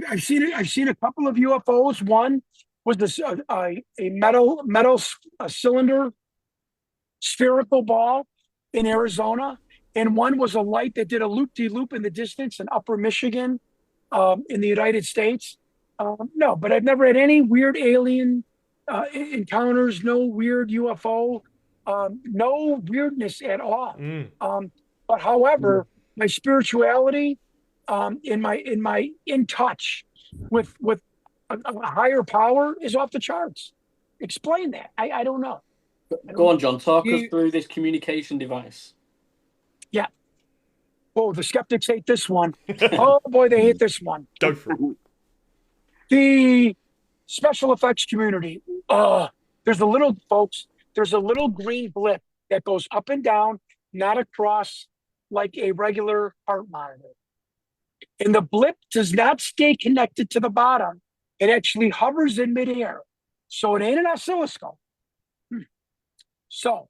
I've seen it. I've seen a couple of UFOs. One was a metal cylinder, spherical ball in Arizona, and one was a light that did a loop-de-loop in the distance in Upper Michigan, in the United States. No, but I've never had any weird alien encounters. No weird UFO. No weirdness at all. But however, my spirituality, in touch with a higher power is off the charts. Explain that. I don't know. Go on, John. Talk us through this communication device. Yeah. Oh, the skeptics hate this one. Oh boy, they hate this one. Go for it. The special effects community. There's a little green blip that goes up and down, not across like a regular heart monitor. And the blip does not stay connected to the bottom. It actually hovers in midair. So it ain't an oscilloscope. So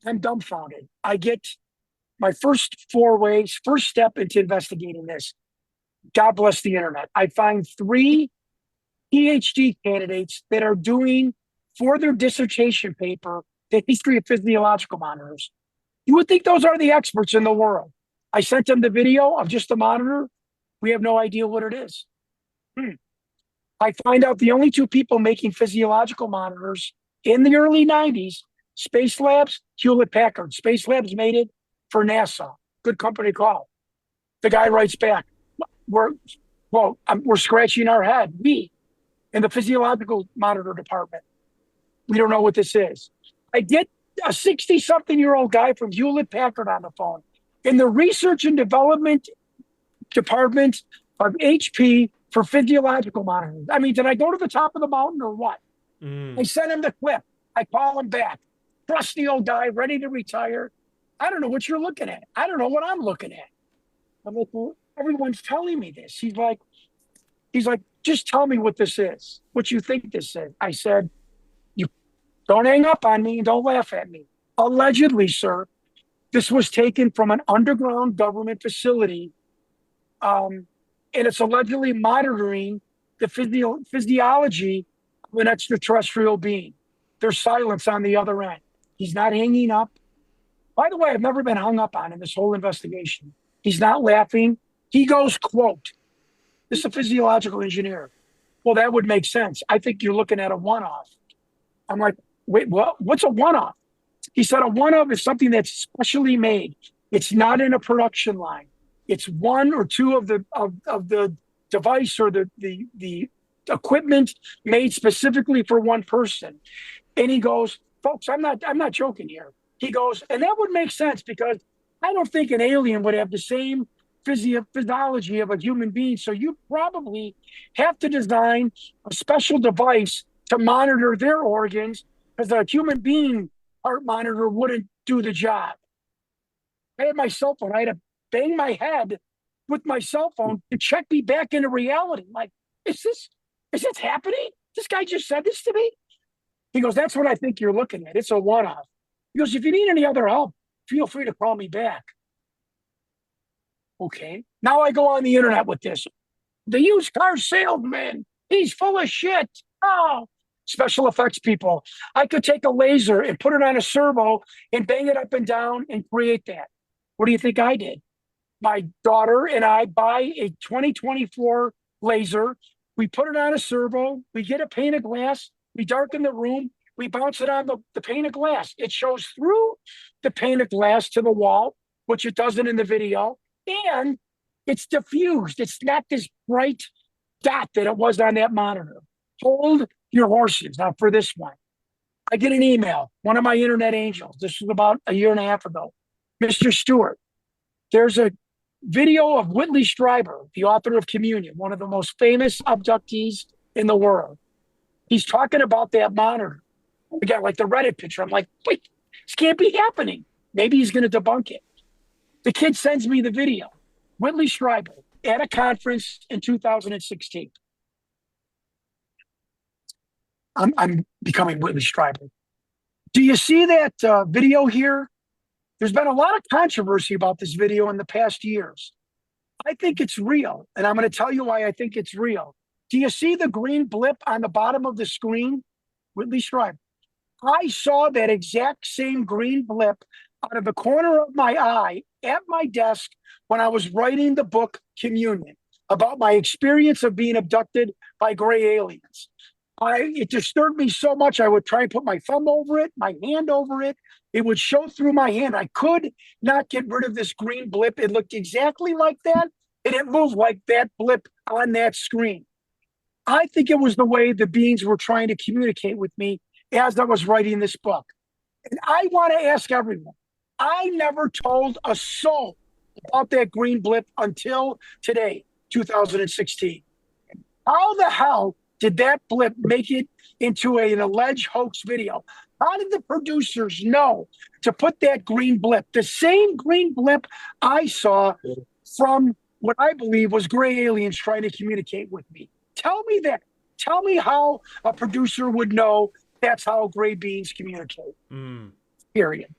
I'm dumbfounded. I get my first step into investigating this. God bless the internet. I find 3 PhD candidates that are doing, for their dissertation paper, the history of physiological monitors. You would think those are the experts in the world. I sent them the video of just the monitor. We have no idea what it is. I find out the only 2 people making physiological monitors in the early 90s, Space Labs, Hewlett-Packard. Space Labs made it for NASA. Good company call. The guy writes back, we're scratching our head. We, in the physiological monitor department, we don't know what this is. I get a 60-something-year-old guy from Hewlett-Packard on the phone. In the research and development department of HP for physiological monitors. I mean, did I go to the top of the mountain or what? I sent him the clip. I call him back. crusty old guy ready to retire. I don't know what you're looking at. I don't know what I'm looking at. I'm like, well, everyone's telling me this. He's like, just tell me what this is, what you think this is. I said, you don't hang up on me and don't laugh at me. Allegedly, sir, this was taken from an underground government facility, and it's allegedly monitoring the physiology of an extraterrestrial being. There's silence on the other end. He's not hanging up. By the way, I've never been hung up on in this whole investigation. He's not laughing. He goes, quote, this is a physiological engineer. Well, that would make sense. I think you're looking at a one-off. I'm like, wait, what's a one-off? He said a one-off is something that's specially made. It's not in a production line. It's one or two of the device or the equipment made specifically for one person. And he goes, folks, I'm not joking here. He goes, and that would make sense because I don't think an alien would have the same physiology of a human being. So you probably have to design a special device to monitor their organs because a human being heart monitor wouldn't do the job. I had my cell phone. I had to bang my head with my cell phone to check me back into reality. I'm like, is this happening? This guy just said this to me? He goes, that's what I think you're looking at. It's a one-off. He goes, if you need any other help, feel free to call me back. Okay. Now I go on the internet with this. The used car salesman, he's full of shit. Oh, special effects people. I could take a laser and put it on a servo and bang it up and down and create that. What do you think I did? My daughter and I buy a 2024 laser. We put it on a servo. We get a pane of glass. We darken the room. We bounce it on the pane of glass. It shows through the pane of glass to the wall, which it doesn't in the video. And it's diffused. It's not this bright dot that it was on that monitor. Hold your horses. Now for this one, I get an email, one of my internet angels. This was about a year and a half ago. Mr. Stewart, there's a video of Whitley Strieber, the author of Communion, one of the most famous abductees in the world. He's talking about that monitor. We got like the Reddit picture. I'm like, wait, this can't be happening. Maybe he's going to debunk it. The kid sends me the video. Whitley Strieber at a conference in 2016. I'm becoming Whitley Strieber. Do you see that video here? There's been a lot of controversy about this video in the past years. I think it's real, and I'm going to tell you why I think it's real. Do you see the green blip on the bottom of the screen? Whitley Strieber. I saw that exact same green blip out of the corner of my eye at my desk when I was writing the book Communion about my experience of being abducted by gray aliens. It disturbed me so much, I would try and put my thumb over it, my hand over it. It would show through my hand. I could not get rid of this green blip. It looked exactly like that, and it moved like that blip on that screen. I think it was the way the beings were trying to communicate with me as I was writing this book. And I want to ask everyone, I never told a soul about that green blip until today, 2016. How the hell did that blip make it into an alleged hoax video? How did the producers know to put that green blip, the same green blip I saw from what I believe was gray aliens trying to communicate with me? Tell me that. Tell me how a producer would know that's how gray beings communicate. Period.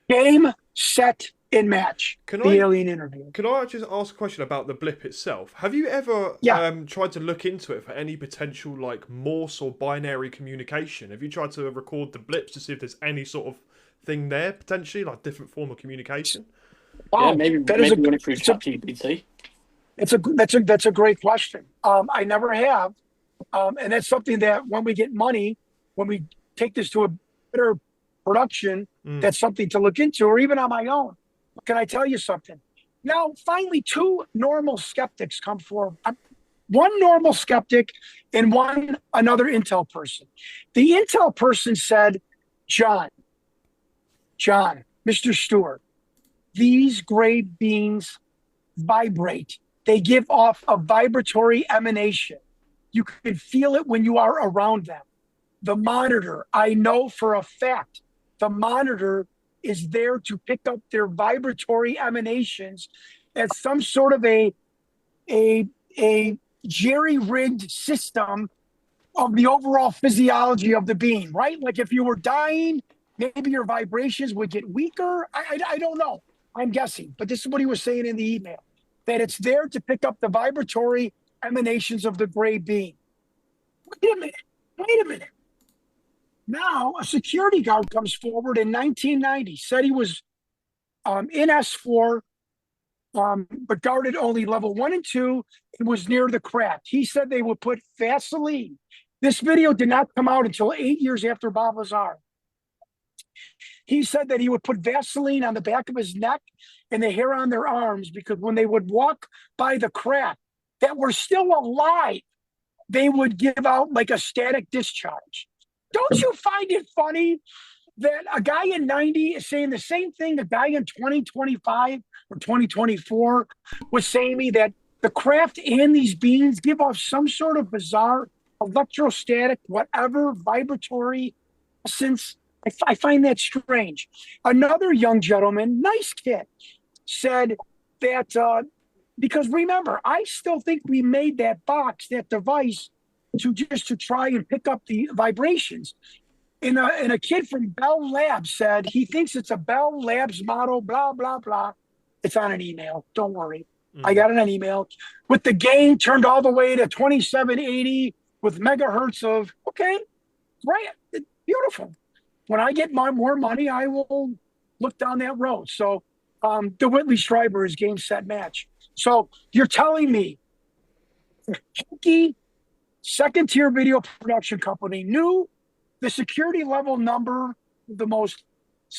Game, set, and match. Alien interview. Can I just ask a question about the blip itself? Have you ever tried to look into it for any potential like Morse or binary communication? Have you tried to record the blips to see if there's any sort of thing there potentially, like different form of communication? Yeah, maybe run it through ChatGPT. That's a great question. I never have, and that's something that when we get money, when we take this to a better production, that's something to look into, or even on my own. Can I tell you something? Now, finally, two normal skeptics come forward. One normal skeptic and another intel person. The intel person said, John, Mr. Stewart, these gray beings vibrate. They give off a vibratory emanation. You can feel it when you are around them. The monitor, I know for a fact, the monitor is there to pick up their vibratory emanations as some sort of a jerry-rigged system of the overall physiology of the being, right? Like if you were dying, maybe your vibrations would get weaker. I don't know. I'm guessing, but this is what he was saying in the email, that it's there to pick up the vibratory emanations of the gray being. Wait a minute. Now, a security guard comes forward in 1990, said he was in S4, but guarded only level 1 and 2 and was near the craft. He said they would put Vaseline. This video did not come out until 8 years after Bob Lazar. He said that he would put Vaseline on the back of his neck and the hair on their arms, because when they would walk by the craft that were still alive, they would give out like a static discharge. Don't you find it funny that a guy in 90 is saying the same thing a guy in 2025 or 2024 was saying to me, that the craft and these beings give off some sort of bizarre electrostatic, whatever, vibratory essence? I find that strange. Another young gentleman, nice kid, said that because remember, I still think we made that box, that device, to try and pick up the vibrations. And a kid from Bell Labs said he thinks it's a Bell Labs model, blah, blah, blah. It's on an email. Don't worry. I got it on an email with the gain turned all the way to 2780 with megahertz of, okay, right, beautiful. When I get more money, I will look down that road. So the Whitley Schreiber is game, set, match. So you're telling me second tier video production company knew the security level number, the most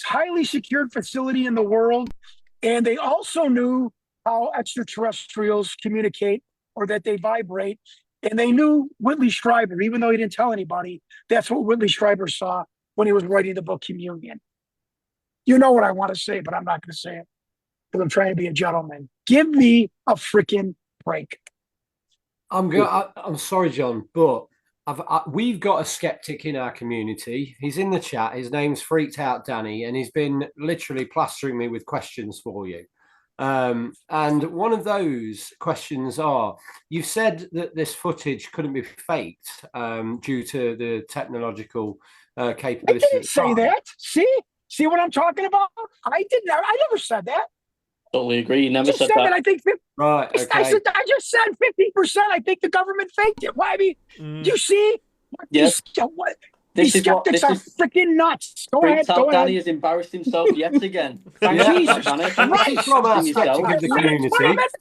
highly secured facility in the world, and they also knew how extraterrestrials communicate or that they vibrate, and they knew Whitley Schreiber, even though he didn't tell anybody. That's what Whitley Schreiber saw when he was writing the book Communion. You know what I want to say, but I'm not going to say it because I'm trying to be a gentleman. Give me a freaking break. I'm sorry, John, but we've got a skeptic in our community. He's in the chat. His name's Freaked Out Danny, and he's been literally plastering me with questions for you. And one of those questions are, you've said that this footage couldn't be faked due to the technological capability. I didn't say that. See what I'm talking about? I never said that. Totally agree. You never said that. I think right. Okay. I just said 50%. I think the government faked it. Why? I mean, you see? Yes. These skeptics are freaking nuts. Go ahead. Danny has embarrassed himself yet again. Jesus Christ. From our skeptic of the community,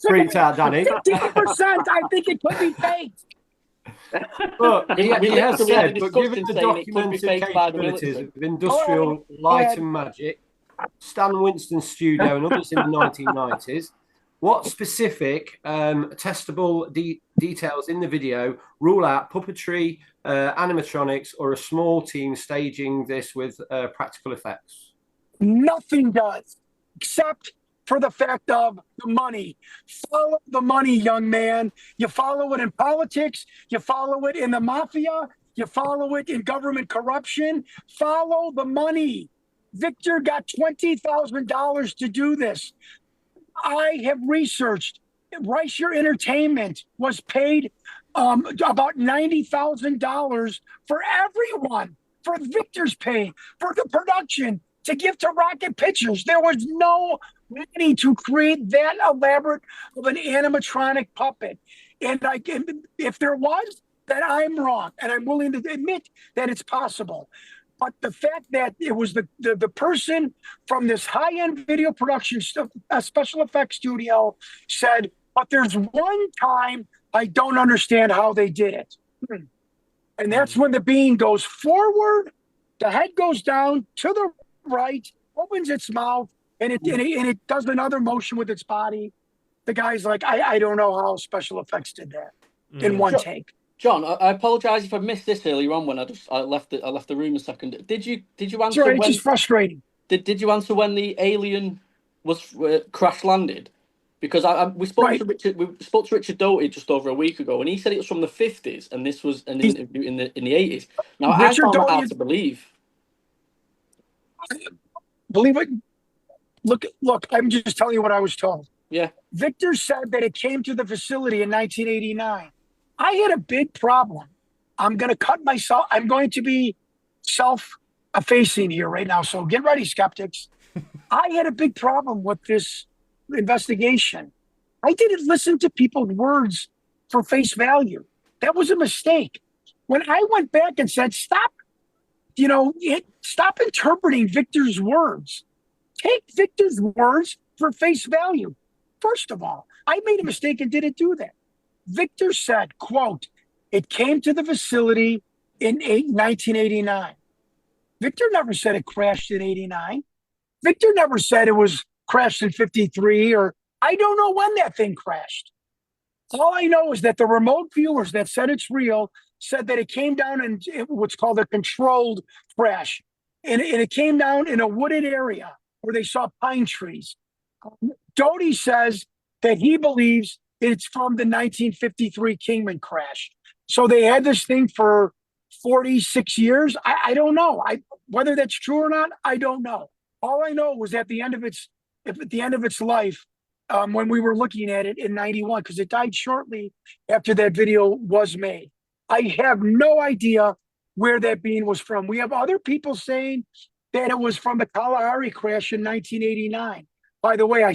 Freaked Out Danny. 50%. I think it could be faked. But he has said, but given the documented capabilities of industrial light and magic, Stan Winston's studio and others in the 1990s, what specific testable details in the video rule out puppetry, animatronics, or a small team staging this with practical effects? Nothing does, except for the fact of the money. Follow the money, young man. You follow it in politics. You follow it in the mafia. You follow it in government corruption. Follow the money. Victor got $20,000 to do this. I have researched. Reicher Entertainment was paid about $90,000 for everyone, for Victor's pay, for the production, to give to Rocket Pictures. There was no money to create that elaborate of an animatronic puppet. And if there was, then I'm wrong. And I'm willing to admit that it's possible. But the fact that it was the person from this high-end video production special effects studio said, but there's one time I don't understand how they did it. And that's when the being goes forward, the head goes down to the right, opens its mouth, and it does another motion with its body. The guy's like, I don't know how special effects did that in one take. John, I apologize if I missed this earlier on when I left the room a second. Did you answer? Sorry, it's just frustrating. Did you answer when the alien was crash landed? Because we spoke to Richard Doty just over a week ago, and he said it was from the 50s, and this was an interview in the 80s. Now I found that hard to believe. Believe it. Look, I'm just telling you what I was told. Yeah. Victor said that it came to the facility in 1989. I had a big problem. I'm going to be self-effacing here right now. So get ready, skeptics. I had a big problem with this investigation. I didn't listen to people's words for face value. That was a mistake. When I went back and said, stop interpreting Victor's words. Take Victor's words for face value. First of all, I made a mistake and didn't do that. Victor said, quote, it came to the facility in 1989. Victor never said it crashed in 89. Victor never said it was crashed in 53, or I don't know when that thing crashed. All I know is that the remote viewers that said it's real said that it came down in what's called a controlled crash. And it came down in a wooded area where they saw pine trees. Doty says that he believes it's from the 1953 Kingman crash. So they had this thing for 46 years. I don't know. Whether that's true or not, I don't know. All I know was at the end of its life, when we were looking at it in 91, because it died shortly after that video was made. I have no idea where that being was from. We have other people saying that it was from the Kalahari crash in 1989. By the way, I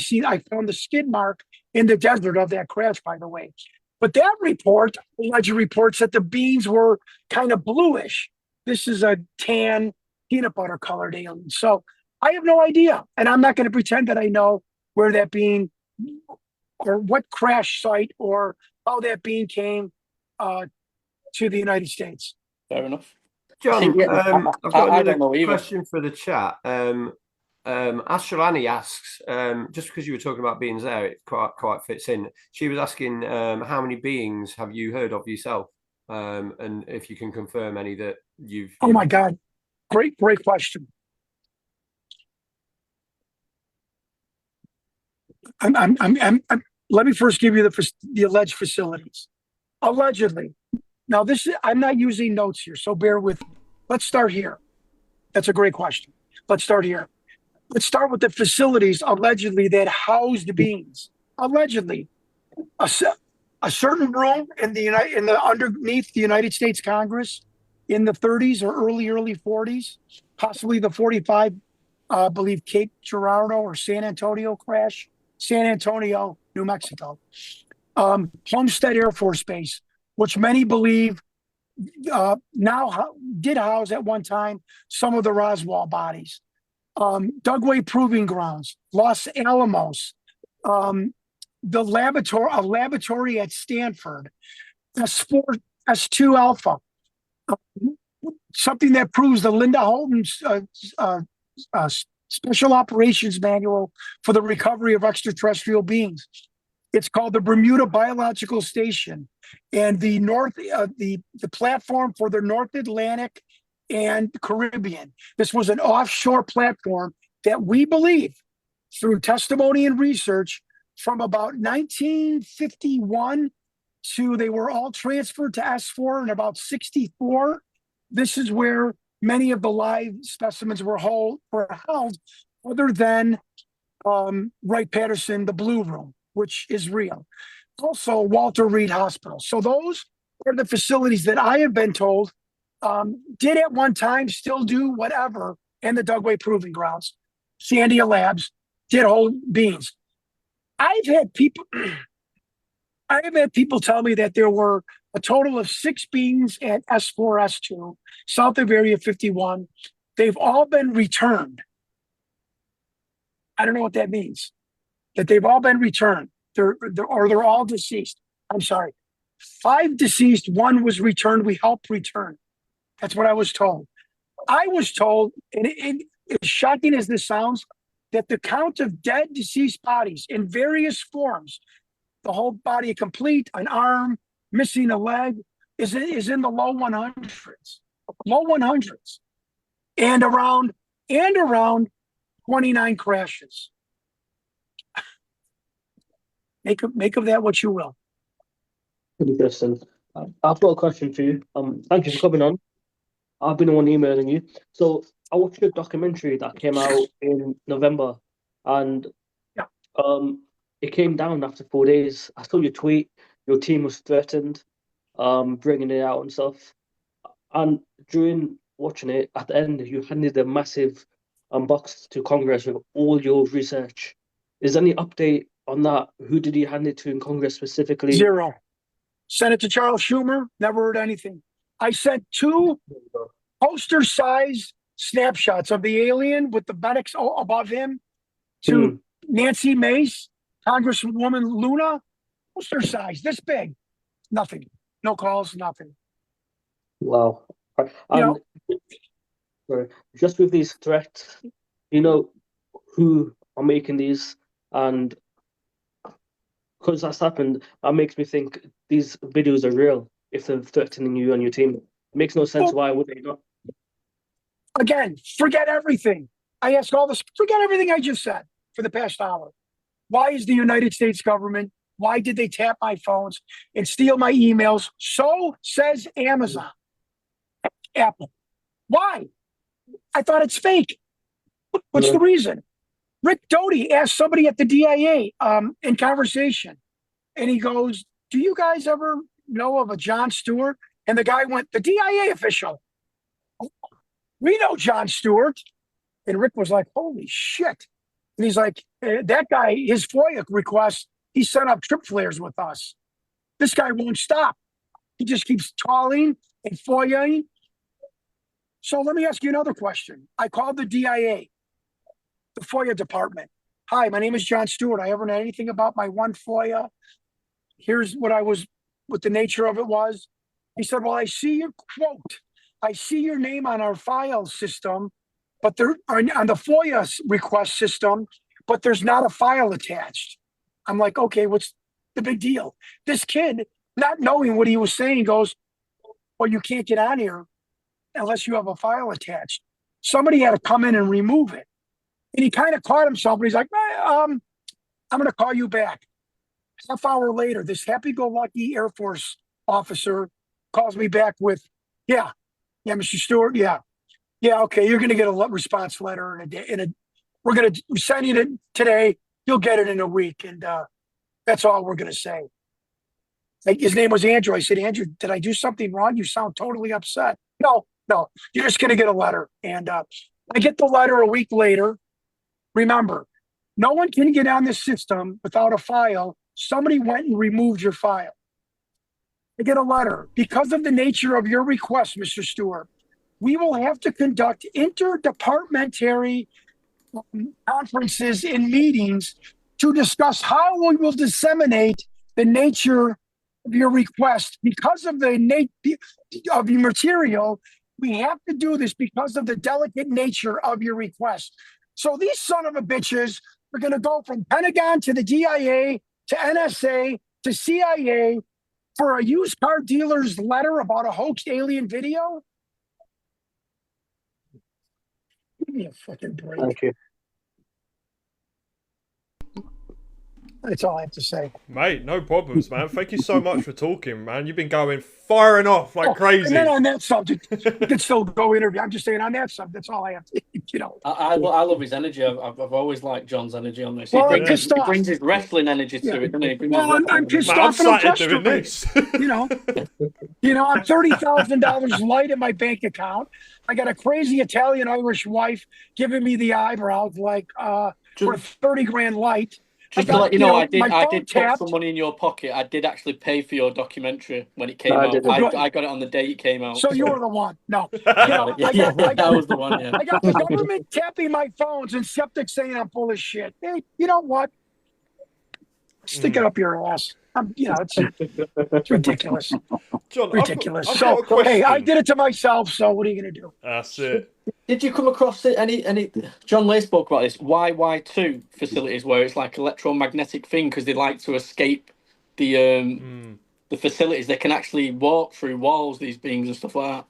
found the skid mark in the desert of that crash, by the way. But that report, alleged reports that the beans were kind of bluish. This is a tan, peanut butter colored alien. So I have no idea. And I'm not going to pretend that I know where that bean or what crash site or how that bean came to the United States. Fair enough. John, I've got another question for the chat. Astralani asks, just because you were talking about beings there, it quite fits in. She was asking, how many beings have you heard of yourself? And if you can confirm any that you've... Oh my God. Great question. Let me first give you the alleged facilities. Allegedly. Now, I'm not using notes here, so bear with me. Let's start here. That's a great question. Let's start here. Let's start with the facilities allegedly that housed beings. Allegedly, a certain room underneath the United States Congress in the 30s or early 40s, possibly the 45, I believe Cape Girardeau or San Antonio crash, San Antonio, New Mexico, Homestead Air Force Base, which many believe now did house at one time some of the Roswell bodies. Dugway Proving Grounds, Los Alamos, a laboratory at Stanford, S2 Alpha, something that proves the Linda Holton Special Operations Manual for the Recovery of Extraterrestrial Beings. It's called the Bermuda Biological Station, and the platform for the North Atlantic and Caribbean. This was an offshore platform that we believe, through testimony and research, from about 1951 to they were all transferred to S4 in about 64. This is where many of the live specimens were held, other than Wright-Patterson, the Blue Room, which is real. Also, Walter Reed Hospital. So those are the facilities that I have been told did at one time, still do whatever, and the Dugway Proving Grounds, Sandia Labs, did hold beings. I've had people tell me that there were a total of 6 beings at S4, S2, south of Area 51. They've all been returned. I don't know what that means. That they've all been returned. They're all deceased. I'm sorry. 5 deceased, 1 was returned. We helped return. That's what I was told. I was told, and as shocking as this sounds, that the count of dead deceased bodies in various forms, the whole body complete, an arm, missing a leg, is in the low 100s. Low 100s. And around 29 crashes. Make of that what you will. Interesting. I've got a question for you. Thank you for coming on. I've been the one emailing you. So I watched a documentary that came out in November, and Yeah. it came down after 4 days. I saw your tweet. Your team was threatened, bringing it out and stuff. And during watching it, at the end, you handed a massive box to Congress with all your research. Is there any update on that? Who did you hand it to in Congress specifically? Zero. Sent it to Charles Schumer. Never heard anything. I sent 2 poster-size snapshots of the alien with the buttocks above him to Nancy Mace, Congresswoman Luna. Poster-size, this big. Nothing. No calls, nothing. Wow. You And sorry, just with these threats, you know who are making these, and because that's happened, that makes me think these videos are real. If they're threatening you and your team, it makes no sense. Why would they not? Again, forget everything. I ask all this, forget everything I just said for the past hour. Why is the United States government, why did they tap my phones and steal my emails? So says Amazon. Apple. Why? I thought it's fake. What's the reason? Rick Doty asked somebody at the DIA in conversation, and he goes, do you guys ever know of a Jon Stewart? And the guy went, the DIA official. We know Jon Stewart. And Rick was like, holy shit. And he's like, that guy, his FOIA request, he set up trip flares with us. This guy won't stop. He just keeps calling and FOIAing. So let me ask you another question. I called the DIA, the FOIA department. Hi, my name is Jon Stewart. I ever know anything about my one FOIA? Here's what the nature of it was. He said, well, I see your quote. I see your name on our file system, but there on the FOIA request system, but there's not a file attached. I'm like, okay, what's the big deal? This kid, not knowing what he was saying, goes, well, you can't get on here unless you have a file attached. Somebody had to come in and remove it. And he kind of caught himself, but he's like, I'm going to call you back. Half hour later, this happy-go-lucky Air Force officer calls me back with, yeah, Mr. Stewart, yeah, okay, you're going to get a response letter in a day. We're going to send you it today. You'll get it in a week, and that's all we're going to say. Like, his name was Andrew. I said, Andrew, did I do something wrong? You sound totally upset. No, you're just going to get a letter. And I get the letter a week later. Remember, no one can get on this system without a file. Somebody went and removed your file. I get a letter. Because of the nature of your request, Mr. Stewart, we will have to conduct interdepartmentary conferences and meetings to discuss how we will disseminate the nature of your request. Because of the nature of your material, we have to do this because of the delicate nature of your request. So these son of a bitches are going to go from Pentagon to the DIA to NSA to CIA for a used car dealer's letter about a hoaxed alien video? Give me a fucking break. Thank you. That's all I have to say. Mate, no problems, man. Thank you so much for talking, man. You've been firing off like crazy. And then on that subject, we can still go interview. I'm just saying on that subject, that's all I have to, I love his energy. I've always liked John's energy on this. Well, He brings his wrestling energy to it, doesn't he? Well, I'm pissed off and I'm frustrated. I'm $30,000 light in my bank account. I got a crazy Italian Irish wife giving me the eyebrows like for 30 grand light. Just to let you know, I did put some money in your pocket. I did actually pay for your documentary when it came out. I got it on the day it came out. So you were the one. No. That was the one, yeah. I got the government tapping my phones and skeptics saying I'm full of shit. Hey, you know what? Stick it up your ass. It's ridiculous. John, ridiculous. I've got a hey, I did it to myself, so what are you going to do? That's it. Did you come across any? John Lay spoke about this YY2 facilities where it's like electromagnetic thing because they like to escape the facilities. They can actually walk through walls, these beings and stuff like that.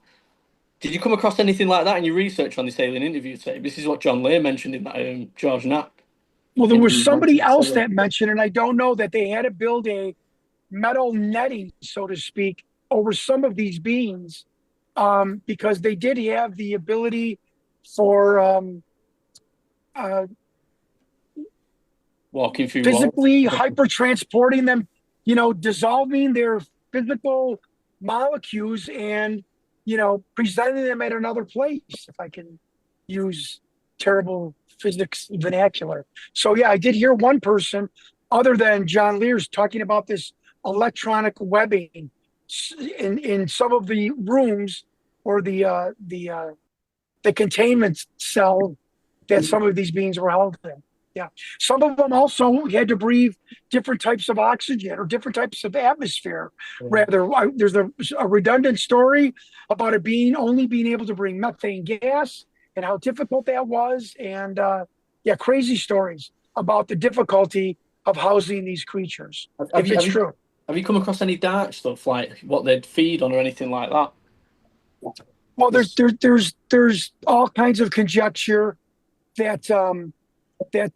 Did you come across anything like that in your research on this alien interview tape? This is what John Lay mentioned in that George Knapp. Well, there was somebody else that mentioned, and I don't know, that they had to build a metal netting, so to speak, over some of these beings because they did have the ability for walking through physically walls. hyper transporting them, dissolving their physical molecules and, presenting them at another place, if I can use terrible physics vernacular. So yeah, I did hear one person other than John Lears talking about this electronic webbing in some of the rooms or the containment cell that some of these beings were held in. Yeah. Some of them also had to breathe different types of oxygen or different types of atmosphere. Rather, there's a redundant story about a being only being able to bring methane gas and how difficult that was. And crazy stories about the difficulty of housing these creatures. If it's true. Have you come across any dark stuff, like what they'd feed on or anything like that? Well, there's all kinds of conjecture that that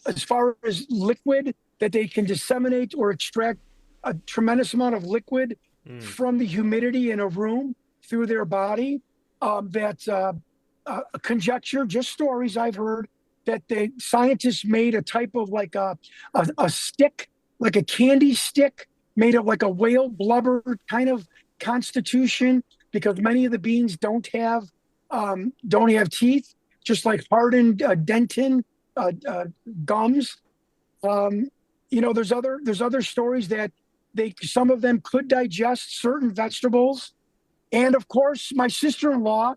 as far as liquid, that they can disseminate or extract a tremendous amount of liquid from the humidity in a room through their body. That's a conjecture, just stories I've heard, that the scientists made a type of like a stick, like a candy stick made of like a whale blubber kind of constitution, because many of the beings don't have teeth, just like hardened dentin gums. There's other stories that some of them could digest certain vegetables. And of course, my sister-in-law,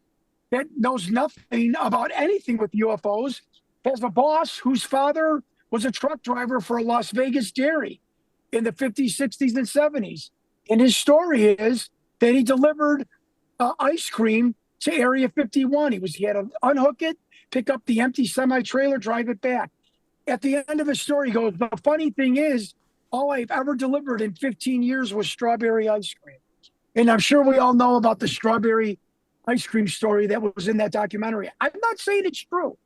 that knows nothing about anything with UFOs, has a boss whose father was a truck driver for a Las Vegas dairy in the 50s, 60s, and 70s. And his story is that he delivered ice cream to Area 51. He had to unhook it, pick up the empty semi-trailer, drive it back. At the end of his story, he goes, the funny thing is, all I've ever delivered in 15 years was strawberry ice cream. And I'm sure we all know about the strawberry ice cream story that was in that documentary. I'm not saying it's true.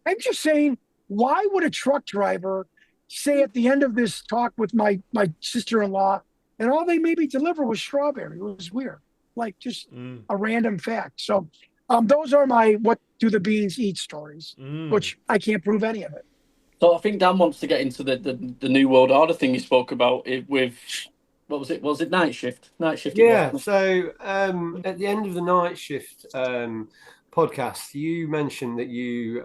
I'm just saying, why would a truck driver say at the end of this talk with my sister-in-law, and all they maybe deliver was strawberry? It was weird, like just a random fact. So those are my what do the beings eat stories, which I can't prove any of it. So I think Dan wants to get into the New World Order thing you spoke about with, what was it? Was it Night Shift? Night Shift. Yeah. So at the end of the Night Shift podcast, you mentioned that you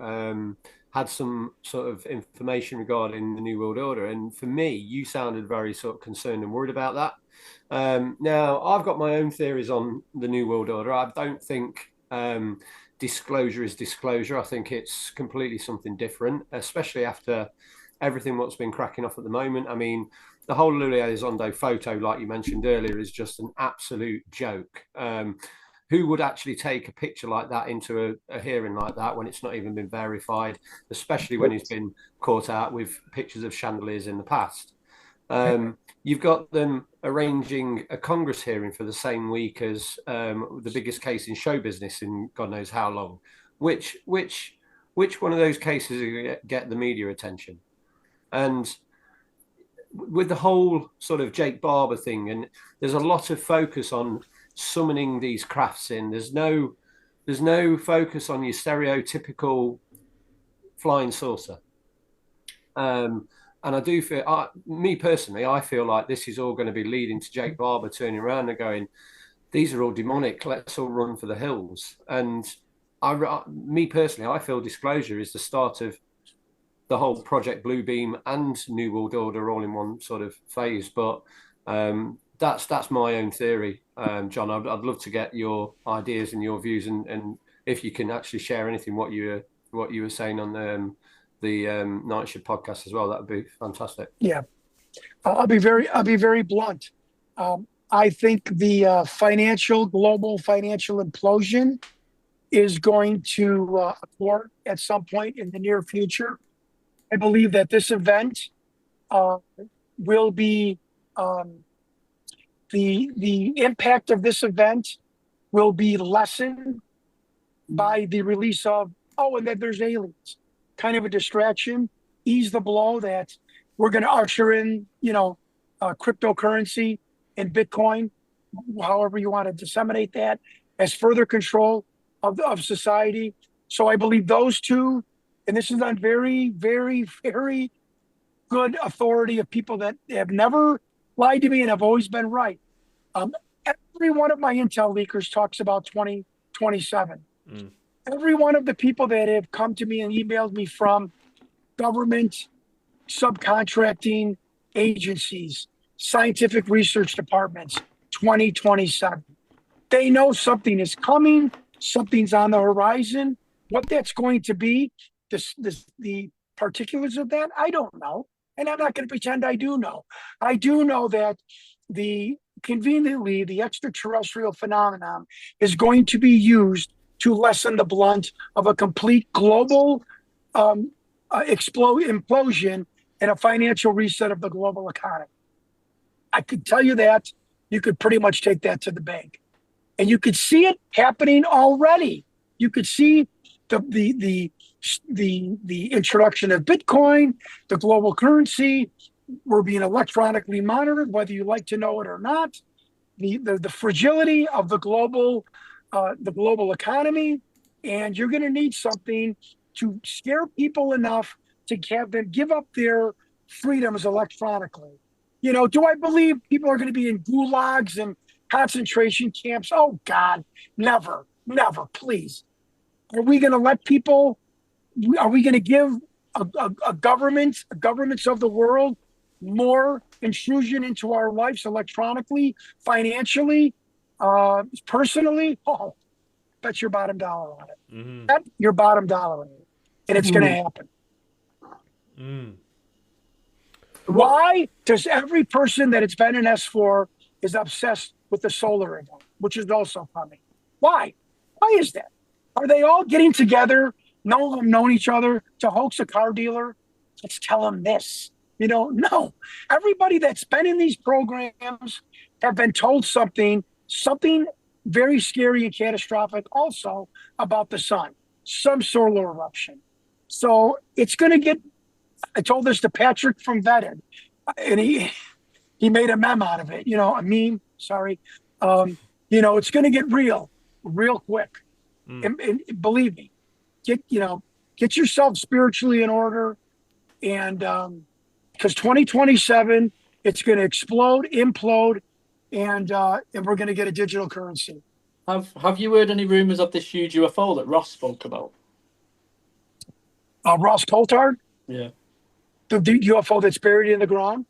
had some sort of information regarding the New World Order, and for me, you sounded very sort of concerned and worried about that. Now, I've got my own theories on the New World Order. I don't think disclosure is disclosure. I think it's completely something different, especially after everything what's been cracking off at the moment. I mean, the whole Luli Elizondo photo, like you mentioned earlier, is just an absolute joke. Who would actually take a picture like that into a hearing like that when it's not even been verified, especially when he's been caught out with pictures of chandeliers in the past? You've got them arranging a Congress hearing for the same week as the biggest case in show business in God knows how long. Which one of those cases are going to get the media attention? And with the whole sort of Jake Barber thing, and there's a lot of focus on summoning these crafts in. There's no focus on your stereotypical flying saucer. And I do feel, me personally, I feel like this is all going to be leading to Jake Barber turning around and going, these are all demonic, let's all run for the hills. And me personally, I feel disclosure is the start of the whole Project Bluebeam and New World Order all in one sort of phase. But that's my own theory, John. I'd love to get your ideas and your views, and if you can actually share anything what you were saying on the Night Shift podcast as well, that would be fantastic. Yeah, I'll be very blunt. I think the global financial implosion is going to occur at some point in the near future. I believe that this event will be the impact of this event will be lessened by the release of, and that there's aliens, kind of a distraction, ease the blow that we're going to usher in, cryptocurrency and Bitcoin, however you want to disseminate that. as further control of society. So I believe those two, and this is on very, very, very good authority of people that have never lied to me and have always been right. Every one of my intel leakers talks about 2027. Every one of the people that have come to me and emailed me from government, subcontracting agencies, scientific research departments, 2027. They know something is coming, something's on the horizon. What that's going to be, the particulars of that, I don't know. And I'm not going to pretend I do know. I do know that conveniently, the extraterrestrial phenomenon is going to be used to lessen the blunt of a complete global implosion and a financial reset of the global economy. I could tell you that. You could pretty much take that to the bank. And you could see it happening already. You could see the introduction of Bitcoin, the global currency. We're being electronically monitored, whether you like to know it or not. The fragility of the global economy, and you're going to need something to scare people enough to have them give up their freedoms electronically. You know, do I believe people are going to be in gulags and concentration camps? Oh God, never, please. Are we going to let people? Are we going to give governments of the world more intrusion into our lives electronically, financially, personally? Oh, bet your bottom dollar on it. Bet your bottom dollar on it, and it's going to happen. Why does every person that it's been an S4 is obsessed with the solar event, which is also coming? Why? Why is that? Are they all getting together, knowing each other, to hoax a car dealer? Let's tell them this. You know, no. Everybody that's been in these programs have been told something very scary and catastrophic also about the sun, some solar eruption. So it's going to get, I told this to Patrick from Vetted, and he made a meme out of it, you know, a meme, sorry. You know, it's going to get real quick. And believe me, get yourself spiritually in order. And because 2027, it's going to explode, implode, and we're going to get a digital currency. Have you heard any rumors of this huge UFO that Ross spoke about? Ross Coulthard? Yeah. The UFO that's buried in the ground?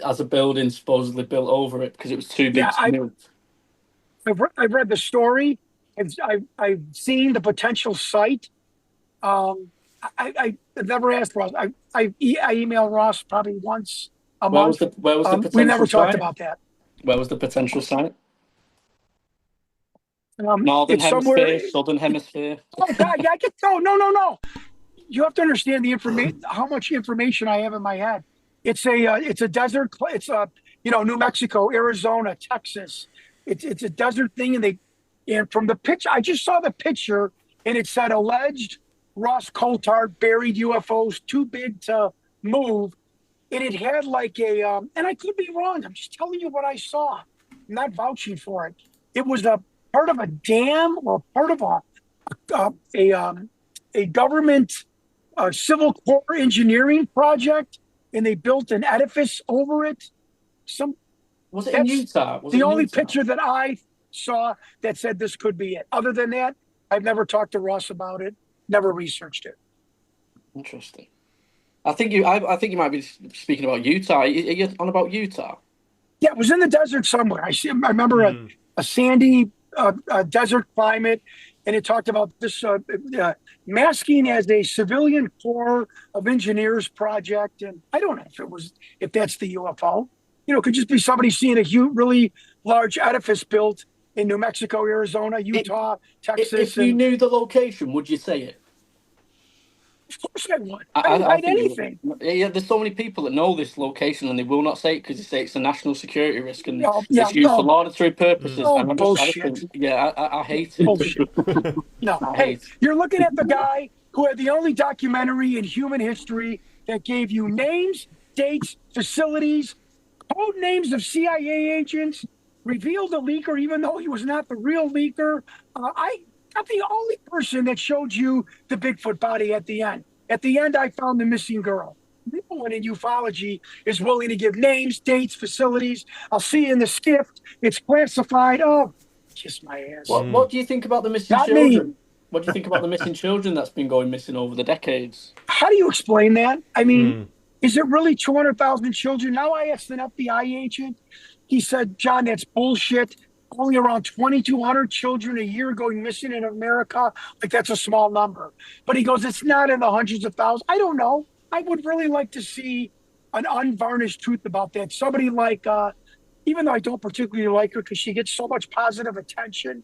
As a building supposedly built over it because it was too big to move. I've read the story. I've seen the potential site. I've never asked Ross. I emailed Ross probably once a month. Where was the potential we never talked site? about that. Where was the potential site? Northern Hemisphere, somewhere... Southern Hemisphere. Oh God, yeah, I get no. You have to understand the information. How much information I have in my head. It's a desert. It's New Mexico, Arizona, Texas. It's a desert thing, and from the picture, I just saw the picture, and it said alleged Ross Coulthard buried UFOs too big to move, and it had like and I could be wrong. I'm just telling you what I saw. I'm not vouching for it. It was a part of a dam or part of a government civil core engineering project, and they built an edifice over it. Was it in Utah? The only picture that I saw that said this could be it. Other than that, I've never talked to Ross about it. Never researched it. Interesting. I think you might be speaking about Utah. Are you on about Utah? Yeah, it was in the desert somewhere. I remember a sandy desert climate, and it talked about this masking as a civilian Corps of Engineers project. And I don't know if that's the UFO. You know, it could just be somebody seeing a really large edifice built in New Mexico, Arizona, Utah, Texas. If you knew the location, would you say it? Of course I would. I'd write anything. Yeah, there's so many people that know this location and they will not say it because they say it's a national security risk and it's used for laudatory purposes. Bullshit. I hate it. Bullshit. No, you're looking at the guy who had the only documentary in human history that gave you names, dates, facilities, code names of CIA agents, revealed the leaker, even though he was not the real leaker. I'm the only person that showed you the Bigfoot body at the end. At the end, I found the missing girl. No one in ufology is willing to give names, dates, facilities. I'll see you in the skiff. It's classified. Oh, kiss my ass. What do you think about the missing Not children? me. What do you think about the missing children that's been going missing over the decades? How do you explain that? I mean, is it really 200,000 children? Now I asked an FBI agent. He said, John, that's bullshit. Only around 2,200 children a year going missing in America. Like, that's a small number. But he goes, it's not in the hundreds of thousands. I don't know. I would really like to see an unvarnished truth about that. Somebody like, even though I don't particularly like her because she gets so much positive attention.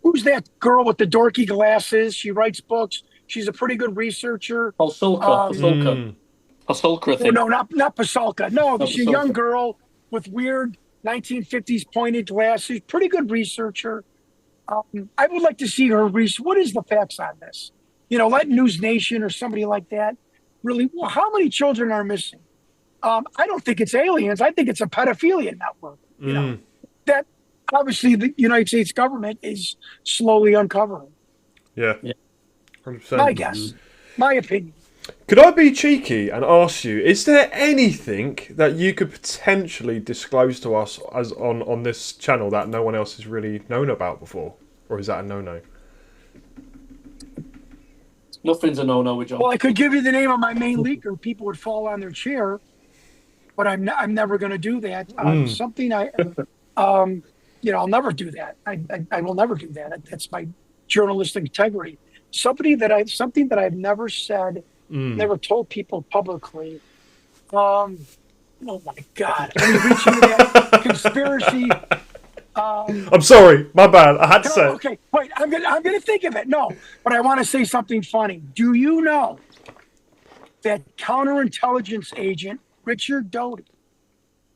Who's that girl with the dorky glasses? She writes books. She's a pretty good researcher. Pasulka, I think. No, not Pasulka. No, she's a young girl with weird 1950s pointed glasses. Pretty good researcher. I would like to see her research. What is the facts on this? Let News Nation or somebody like that really. Well, how many children are missing? I don't think it's aliens. I think it's a pedophilia network. That obviously the United States government is slowly uncovering. Yeah. 100%. My guess, my opinion. Could I be cheeky and ask you, is there anything that you could potentially disclose to us as on this channel that no one else has really known about before? Or is that a no-no? Nothing's a no-no with John. Well, I could give you the name of my main leaker. People would fall on their chair, but I'm never going to do that. Something I'll never do that. I will never do that. That's my journalistic integrity. Something that I've never said, never told people publicly. Oh my God! Are you reaching into that conspiracy? I'm sorry, my bad. I had to say. Okay, wait. I'm gonna think of it. No, but I want to say something funny. Do you know that counterintelligence agent Richard Doty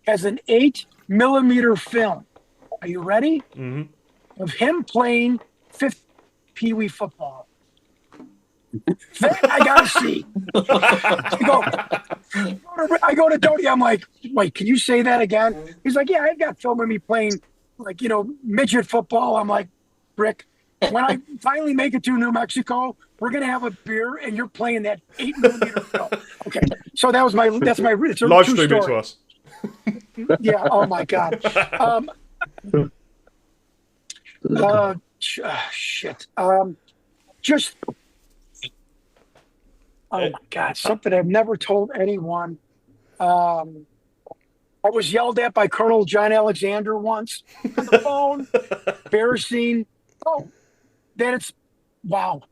has an 8mm film? Are you ready? Of him playing 5th Pee Wee football. That I gotta see. I go to Doty. I'm like, wait, can you say that again? He's like, yeah, I've got film of me playing midget football. I'm like, Rick, when I finally make it to New Mexico, we're gonna have a beer and you're playing that 8mm film. Okay, so that's my it's a live true stream it story. to us. Yeah. Oh my God. Shit. Just. Oh my God! Something I've never told anyone. I was yelled at by Colonel John Alexander once on the phone. Embarrassing. Oh, wow.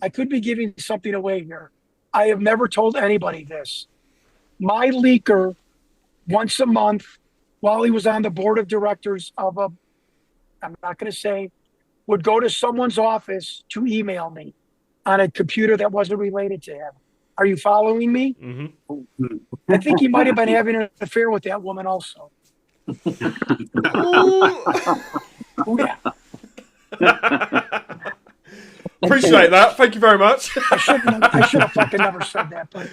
I could be giving something away here. I have never told anybody this. My leaker, once a month, while he was on the board of directors of I'm not going to say, would go to someone's office to email me on a computer that wasn't related to him. Are you following me? I think he might have been having an affair with that woman also. Yeah. Appreciate that. Thank you very much. I should have fucking never said that. But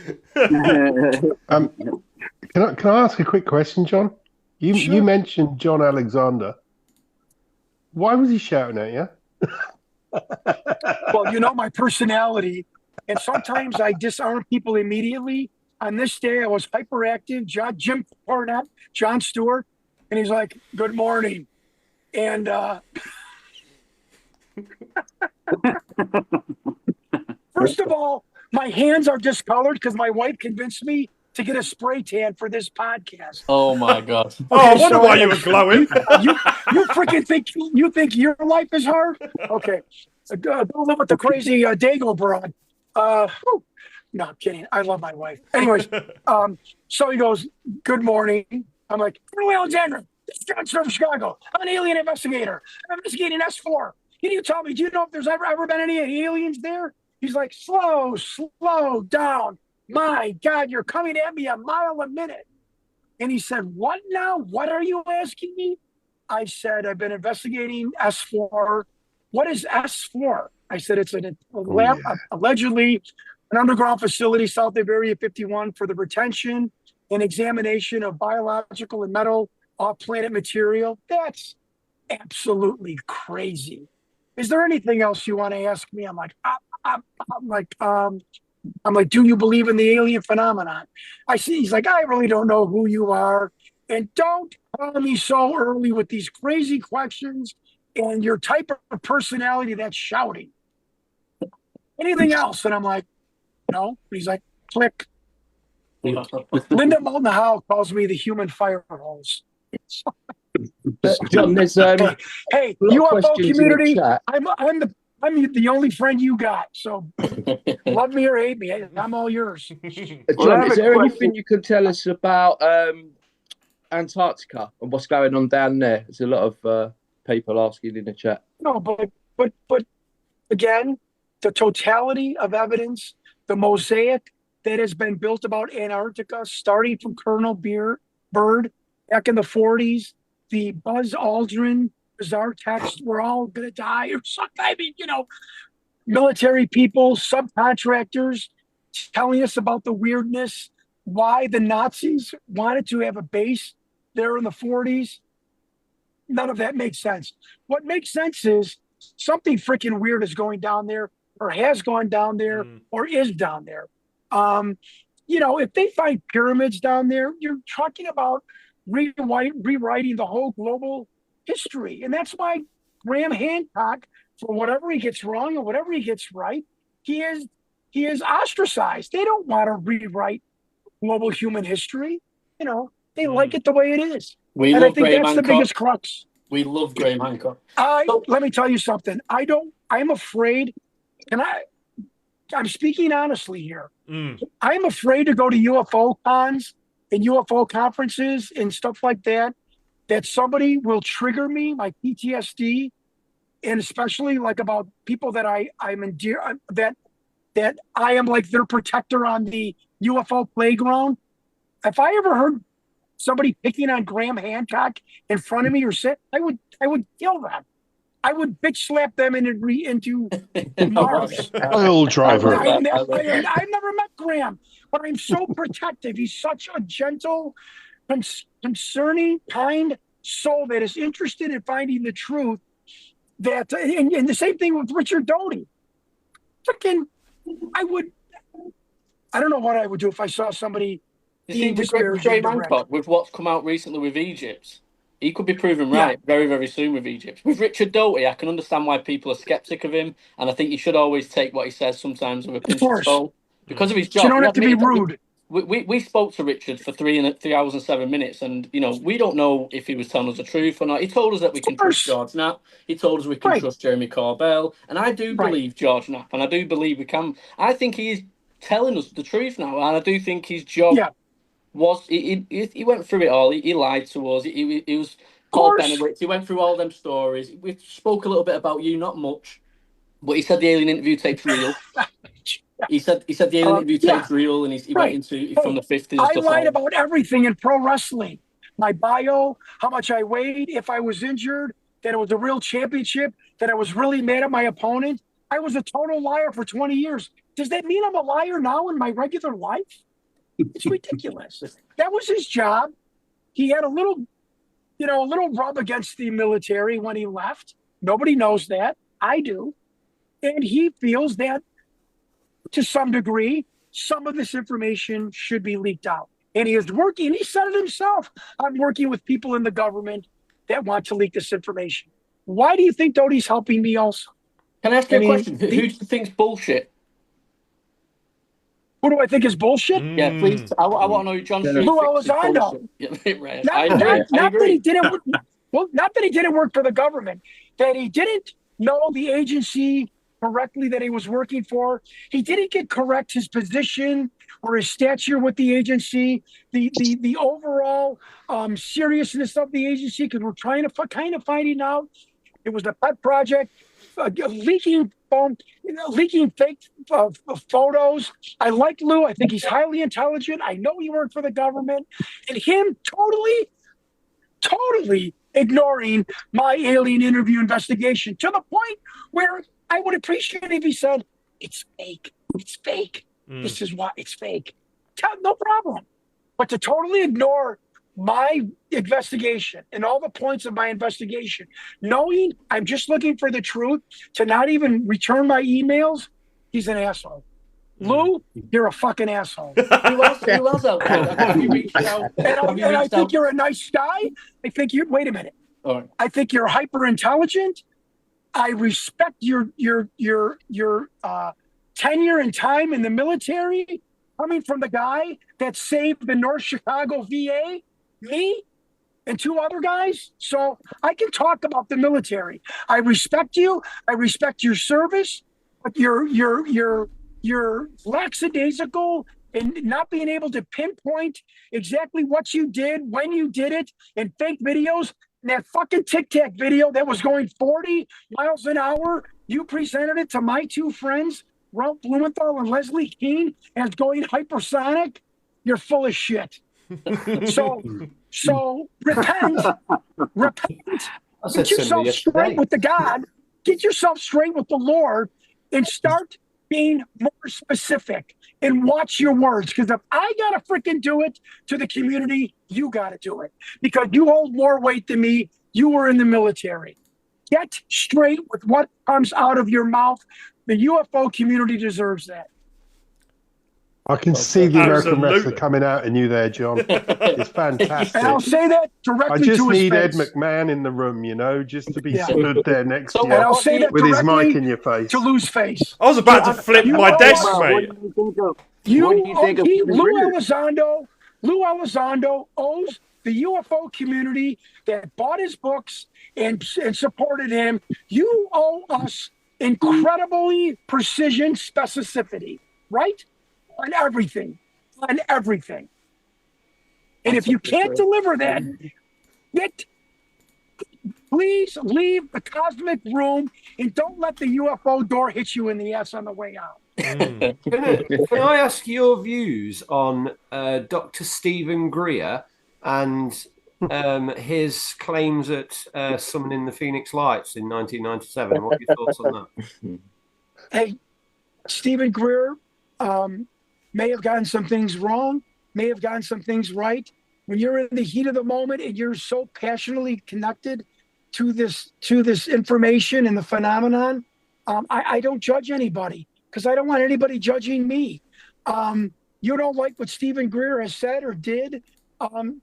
Can I ask a quick question, John? You mentioned John Alexander. Why was he shouting at you? Well, my personality, and sometimes I disarm people immediately. On this day, I was hyperactive. Jim Cornette, Jon Stewart, and he's like, "Good morning," and first of all, my hands are discolored because my wife convinced me to get a spray tan for this podcast. Oh my God! Okay, I wonder why you were glowing. You freaking think your life is hard? Okay, go live with the crazy Dago broad. No, I'm kidding. I love my wife. Anyways, so he goes, "Good morning." I'm like, "Colonel Alexander, this is Jon Stewart from Chicago. I'm an alien investigator. I'm investigating S4. Can you tell me? Do you know if there's ever been any aliens there?" He's like, "Slow down. My God, you're coming at me a mile a minute." And he said, "What now? What are you asking me?" I said, "I've been investigating S4. What is S4? I said, "It's allegedly an underground facility south of Area 51 for the retention and examination of biological and metal off-planet material. That's absolutely crazy. Is there anything else you want to ask me? I'm like, do you believe in the alien phenomenon? I see. He's like, I really don't know who you are, and don't call me so early with these crazy questions and your type of personality that's shouting. Anything else? And I'm like, no. He's like, click. Linda Moulton Howe calls me the human fire hose. John, there's hey, UFO community. I'm the only friend you got. So love me or hate me, I'm all yours. John, is there anything you can tell us about Antarctica and what's going on down there? There's a lot of people asking in the chat. No, but again, the totality of evidence, the mosaic that has been built about Antarctica, starting from Colonel Byrd back in the 40s, the Buzz Aldrin bizarre text, we're all going to die or something. I mean, military people, subcontractors telling us about the weirdness, why the Nazis wanted to have a base there in the 40s. None of that makes sense. What makes sense is something freaking weird is going down there, or has gone down there, or is down there. If they find pyramids down there, you're talking about rewriting the whole global history. And that's why Graham Hancock, for whatever he gets wrong and whatever he gets right, he is ostracized. They don't want to rewrite global human history. They like it the way it is. And I think that's the biggest crux. We love Graham Hancock. Let me tell you something. I'm afraid, I'm speaking honestly here. I'm afraid to go to UFO cons and UFO conferences and stuff like that somebody will trigger me, my PTSD, and especially like about people that I'm endear that I am like their protector on the UFO playground. If I ever heard somebody picking on Graham Hancock in front of me or sit, I would kill them. I would bitch slap them into Mars. Oil driver. I've never met Graham, but I'm so protective. He's such a gentle, concerning, kind soul that is interested in finding the truth. And the same thing with Richard Doty. Freaking, I don't know what I would do if I saw somebody. You see, Graham Hancock, with what's come out recently with Egypt, he could be proven right very, very soon with Egypt. With Richard Doty, I can understand why people are skeptic of him, and I think you should always take what he says sometimes with a pinch of salt. Because of his job. You don't have to be rude. We spoke to Richard for 3 hours and 7 minutes, and we don't know if he was telling us the truth or not. He told us that we can trust George Knapp. He told us we can trust Jeremy Corbell, and I do believe George Knapp, and I do believe we can. I think he is telling us the truth now, and I do think his job was he went through it all. He lied to us. He was Paul Benowitz. He went through all them stories. We spoke a little bit about you, not much, but he said the alien interview tape's real. He said the alien interview tape's real, and he went into from the 50s. I lied about everything in pro wrestling. My bio, how much I weighed, if I was injured, that it was a real championship, that I was really mad at my opponent. I was a total liar for 20 years. Does that mean I'm a liar now in my regular life? It's ridiculous. That was his job. He had a little rub against the military when he left. Nobody knows that. I do. And he feels that to some degree, some of this information should be leaked out. And he is working, he said it himself, I'm working with people in the government that want to leak this information. Why do you think Doty's helping me also? Can I ask you a question? Who do you think's bullshit? Who do I think is bullshit? Yeah, please. I want to know who Jon Stewart Who else I know? Not that he didn't work for the government, that he didn't know the agency correctly that he was working for. He didn't get correct his position or his stature with the agency, the overall seriousness of the agency, because we're trying to finding out it was a pet project, leaking fake photos. I like Lou. I think he's highly intelligent. I know he worked for the government, and him totally ignoring my alien interview investigation to the point where I would appreciate if he said, it's fake. It's fake. This is why it's fake. No problem. But to totally ignore my investigation and all the points of my investigation, knowing I'm just looking for the truth, to not even return my emails, he's an asshole. Lou, you're a fucking asshole. Who else out there? Have you reached out? And I think you're a nice guy. I think you're. Wait a minute. All right. I think you're hyper intelligent. I respect your tenure and time in the military, coming from the guy that saved the North Chicago VA, me, and 2 other guys. So I can talk about the military. I respect you. I respect your service, but you're lackadaisical and not being able to pinpoint exactly what you did, when you did it, and fake videos. And that fucking Tic Tac video that was going 40 miles an hour, you presented it to my 2 friends, Ralph Blumenthal and Leslie Keene, as going hypersonic. You're full of shit. So repent. Get yourself straight with the God. Get yourself straight with the Lord, and start being more specific and watch your words. Because if I got to freaking do it to the community, you got to do it. Because you hold more weight than me. You were in the military. Get straight with what comes out of your mouth. The UFO community deserves that. I can see the American wrestler coming out in you there, John. It's fantastic. And I'll say that directly to his face. I just need Ed McMahon in the room, just to be stood there next to you. And I'll say that with his mic in your face. To Lou's face. I was about to flip my desk, mate. What do you think of Lou Elizondo owes the UFO community that bought his books and supported him. You owe us incredibly precision specificity, right? On everything. And if you can't deliver that, please leave the cosmic room and don't let the UFO door hit you in the ass on the way out. Can I ask your views on Dr. Stephen Greer and his claims at summoning the Phoenix Lights in 1997? What are your thoughts on that? Hey, Stephen Greer may have gotten some things wrong, may have gotten some things right. When you're in the heat of the moment and you're so passionately connected to this information and the phenomenon, I don't judge anybody, because I don't want anybody judging me. You don't like what Stephen Greer has said or did,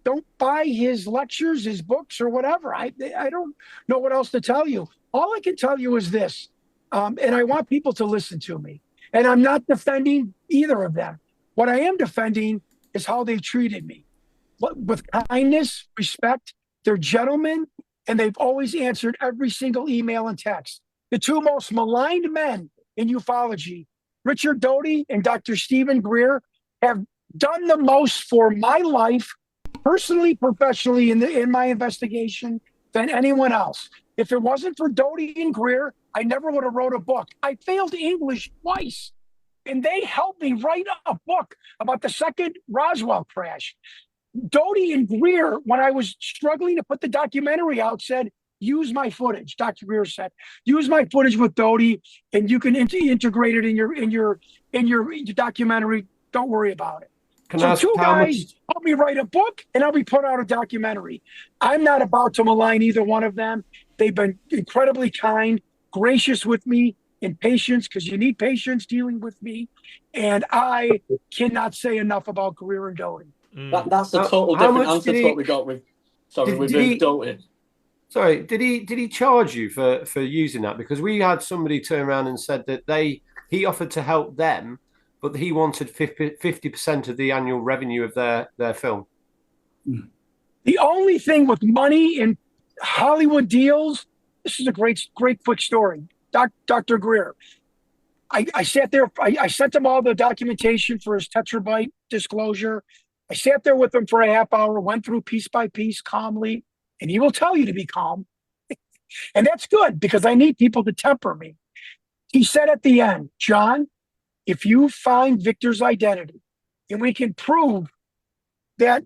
don't buy his lectures, his books, or whatever. I don't know what else to tell you. All I can tell you is this, and I want people to listen to me. And I'm not defending either of them. What I am defending is how they've treated me. With kindness, respect. They're gentlemen, and they've always answered every single email and text. The 2 most maligned men in ufology, Richard Doty and Dr. Stephen Greer, have done the most for my life, personally, professionally, in my investigation, than anyone else. If it wasn't for Doty and Greer, I never would have wrote a book. I failed English twice, and they helped me write a book about the second Roswell crash. Doty and Greer, when I was struggling to put the documentary out, said, use my footage. Dr. Greer said, use my footage with Doty, and you can integrate it in your documentary. Don't worry about it. So 2 guys helped me write a book, and I'll be put out a documentary. I'm not about to malign either one of them. They've been incredibly kind, gracious with me, and patience, because you need patience dealing with me. And I cannot say enough about Greer and Doty. That's a total different answer to what we got with. Doty. Sorry, did he charge you for using that? Because we had somebody turn around and said that he offered to help them, but he wanted 50% of the annual revenue of their film. The only thing with money in Hollywood deals, this is a great quick story. Dr. Greer, I sat there, I sent him all the documentation for his tetrabyte disclosure. I sat there with him for a half hour, went through piece by piece calmly, and he will tell you to be calm. And that's good, because I need people to temper me. He said at the end, John, if you find Victor's identity and we can prove that,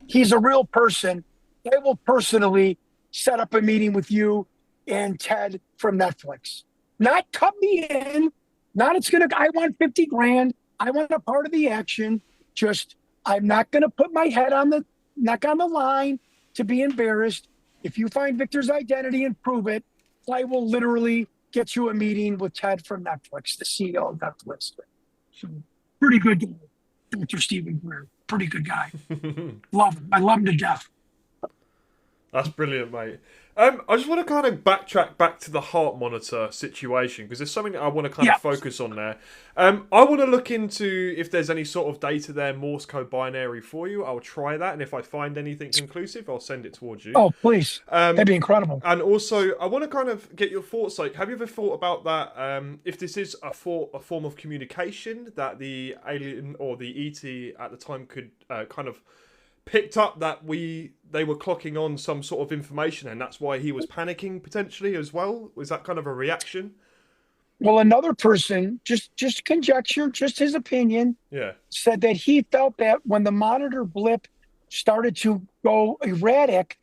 he's a real person, I will personally set up a meeting with you and Ted from Netflix. Not cut me in, not I want 50 grand. I want a part of the action. Just, I'm not going to put my head on not on the line to be embarrassed. If you find Victor's identity and prove it, I will literally get you a meeting with Ted from Netflix, the CEO of Netflix. So, pretty good guy, Dr. Stephen Greer. Pretty good guy. Love him. I love him to death. That's brilliant, mate. I just want to kind of backtrack back to the heart monitor situation because there's something that I want to kind of focus on there. I want to look into if there's any sort of data there, Morse code binary for you. I'll try that, and if I find anything conclusive, I'll send it towards you. Oh, please. That'd be incredible. And also, I want to kind of get your thoughts. Like, have you ever thought about that? If this is a form of communication that the alien or the ET at the time could kind of picked up that they were clocking on some sort of information, and that's why he was panicking potentially as well. Was that kind of a reaction? Well, another person, just conjecture, just his opinion, said that he felt that when the monitor blip started to go erratic,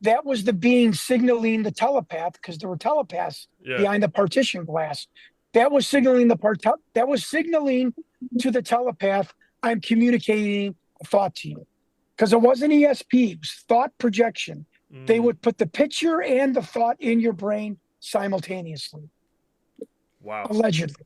that was the being signaling the telepath, because there were telepaths behind the partition glass. That was signaling to the telepath, I'm communicating a thought to you. Because it wasn't ESP, it was thought projection. They would put the picture and the thought in your brain simultaneously. Wow. Allegedly.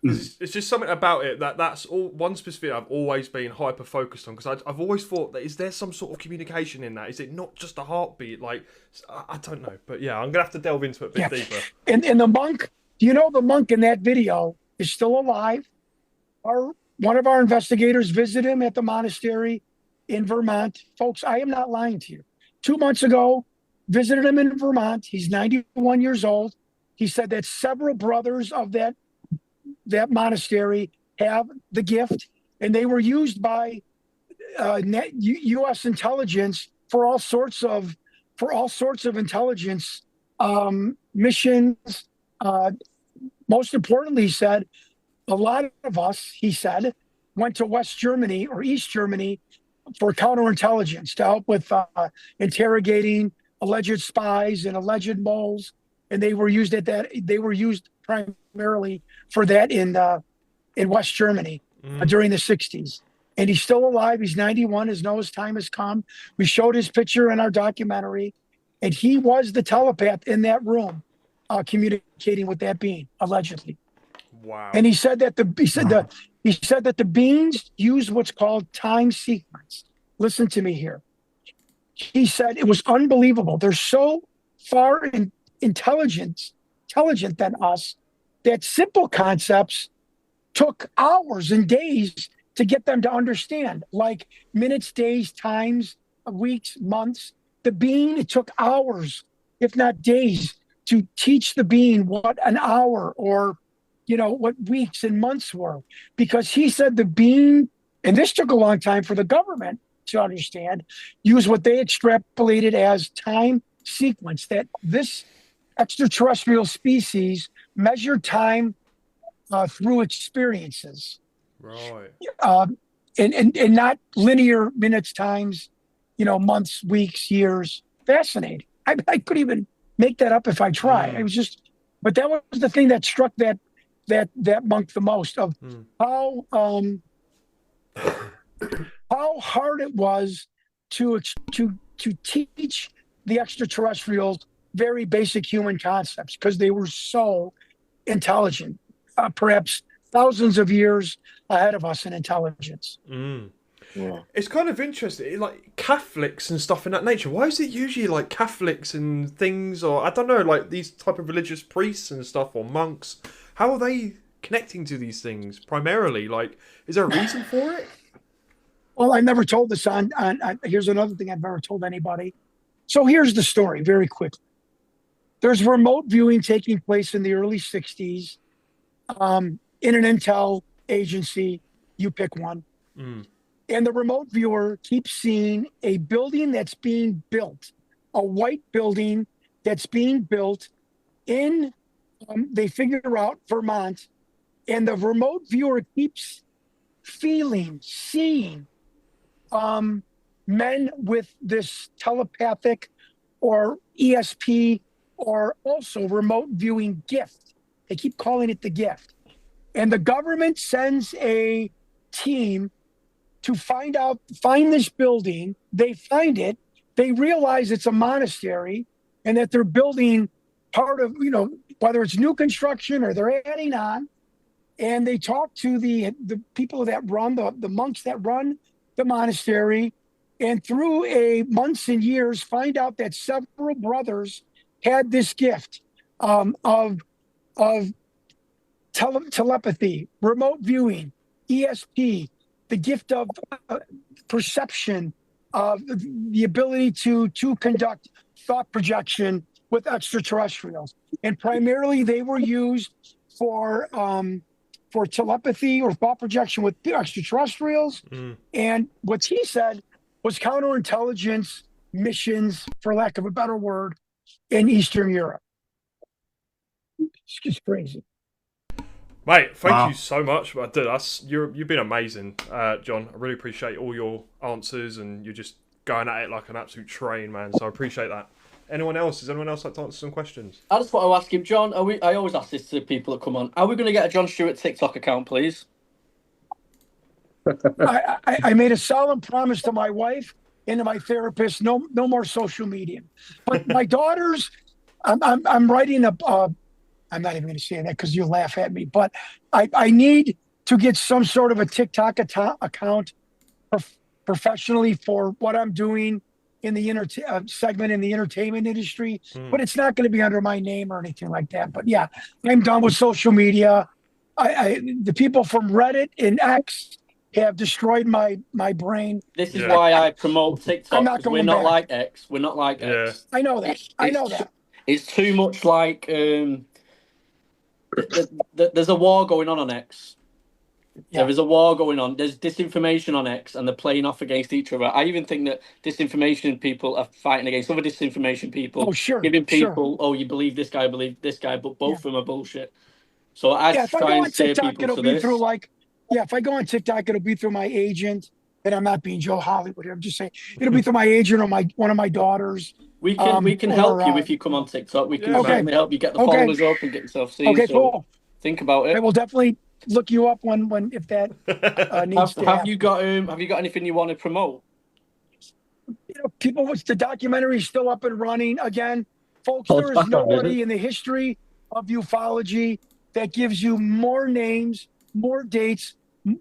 It's just something about it that's all one specific I've always been hyper focused on, because I've always thought that is there some sort of communication in that? Is it not just a heartbeat? Like, I don't know. But yeah, I'm going to have to delve into it a bit deeper. And the monk, do you know the monk in that video is still alive? One of our investigators visited him at the monastery in Vermont. Folks, I am not lying to you. 2 months ago, visited him in Vermont. He's 91 years old. He said that several brothers of that monastery have the gift, and they were used by U.S. intelligence for all sorts of intelligence missions. Most importantly, he said, a lot of us, he said, went to West Germany or East Germany for counterintelligence to help with interrogating alleged spies and alleged moles, and they were used primarily for that in West Germany during the 60s. And he's still alive. He's 91. His time has come. We showed his picture in our documentary, and he was the telepath in that room, communicating with that being, allegedly. Wow. And he said that the beings use what's called time sequence. Listen to me here. He said it was unbelievable. They're so far intelligent than us that simple concepts took hours and days to get them to understand, like minutes, days, times, weeks, months. The being, it took hours, if not days, to teach the being what an hour or what weeks and months were, because he said the being, and this took a long time for the government to understand, use what they extrapolated as time sequence, that this extraterrestrial species measured time through experiences. Right. And not linear minutes, times, months, weeks, years. Fascinating. I could even make that up if I tried. It was just, but that was the thing that struck that monk the most, of how hard it was to teach the extraterrestrials very basic human concepts, because they were so intelligent, perhaps thousands of years ahead of us in intelligence. Yeah. It's kind of interesting, like Catholics and stuff in that nature. Why is it usually like Catholics and things, or I don't know, like these type of religious priests and stuff, or monks? How are they connecting to these things primarily? Like, is there a reason for it? Well, I never told this on here's another thing I've never told anybody. So here's the story very quickly. There's remote viewing taking place in the early 60s in an intel agency. You pick one. And the remote viewer keeps seeing a building that's being built, a white building that's being built in, they figure out, Vermont. And the remote viewer keeps seeing men with this telepathic or ESP or also remote viewing gift. They keep calling it the gift. And the government sends a team to find this building. They find it. They realize it's a monastery and that they're building part of, whether it's new construction or they're adding on. And they talk to the people that run, the monks that run the monastery. And through months and years, find out that several brothers had this gift of telepathy, remote viewing, ESP, the gift of perception, the ability to conduct thought projection with extraterrestrials. And primarily they were used for telepathy or thought projection with the extraterrestrials. And what he said was counterintelligence missions, for lack of a better word, in Eastern Europe. It's just crazy. Mate, thank you so much. Dude, you've been amazing, John. I really appreciate all your answers, and you're just going at it like an absolute train, man. So I appreciate that. Anyone else? Does anyone else like to answer some questions? I just want to ask him, John. I always ask this to the people that come on. Are we going to get a Jon Stewart TikTok account, please? I made a solemn promise to my wife and to my therapist: no more social media. But my daughters, I'm writing I'm not even going to say that because you'll laugh at me, but I need to get some sort of a TikTok account professionally for what I'm doing in the segment in the entertainment industry, but it's not going to be under my name or anything like that. But yeah, I'm done with social media. The people from Reddit and X have destroyed my brain. This is why I promote TikTok, because we're not like X. We're not like X. I know that. I know that. It's too much like... there's a war going on X. Yeah. There is a war going on. There's disinformation on X, and they're playing off against each other. I even think that disinformation people are fighting against other disinformation people. Oh, sure. Giving people, oh, you believe this guy, but both of them are bullshit. So I try and steer people to this. If I go on TikTok, it'll be through my agent. And I'm not being Joe Hollywood. I'm just saying it'll be through my agent or one of my daughters. We can help you if you come on TikTok. We can certainly help you get the followers up and get yourself seen. Okay, cool. Think about it. I will definitely look you up if that needs to happen. Have you got anything you want to promote? People, the documentary is still up and running. Again, folks, there is nobody in the history of ufology that gives you more names, more dates,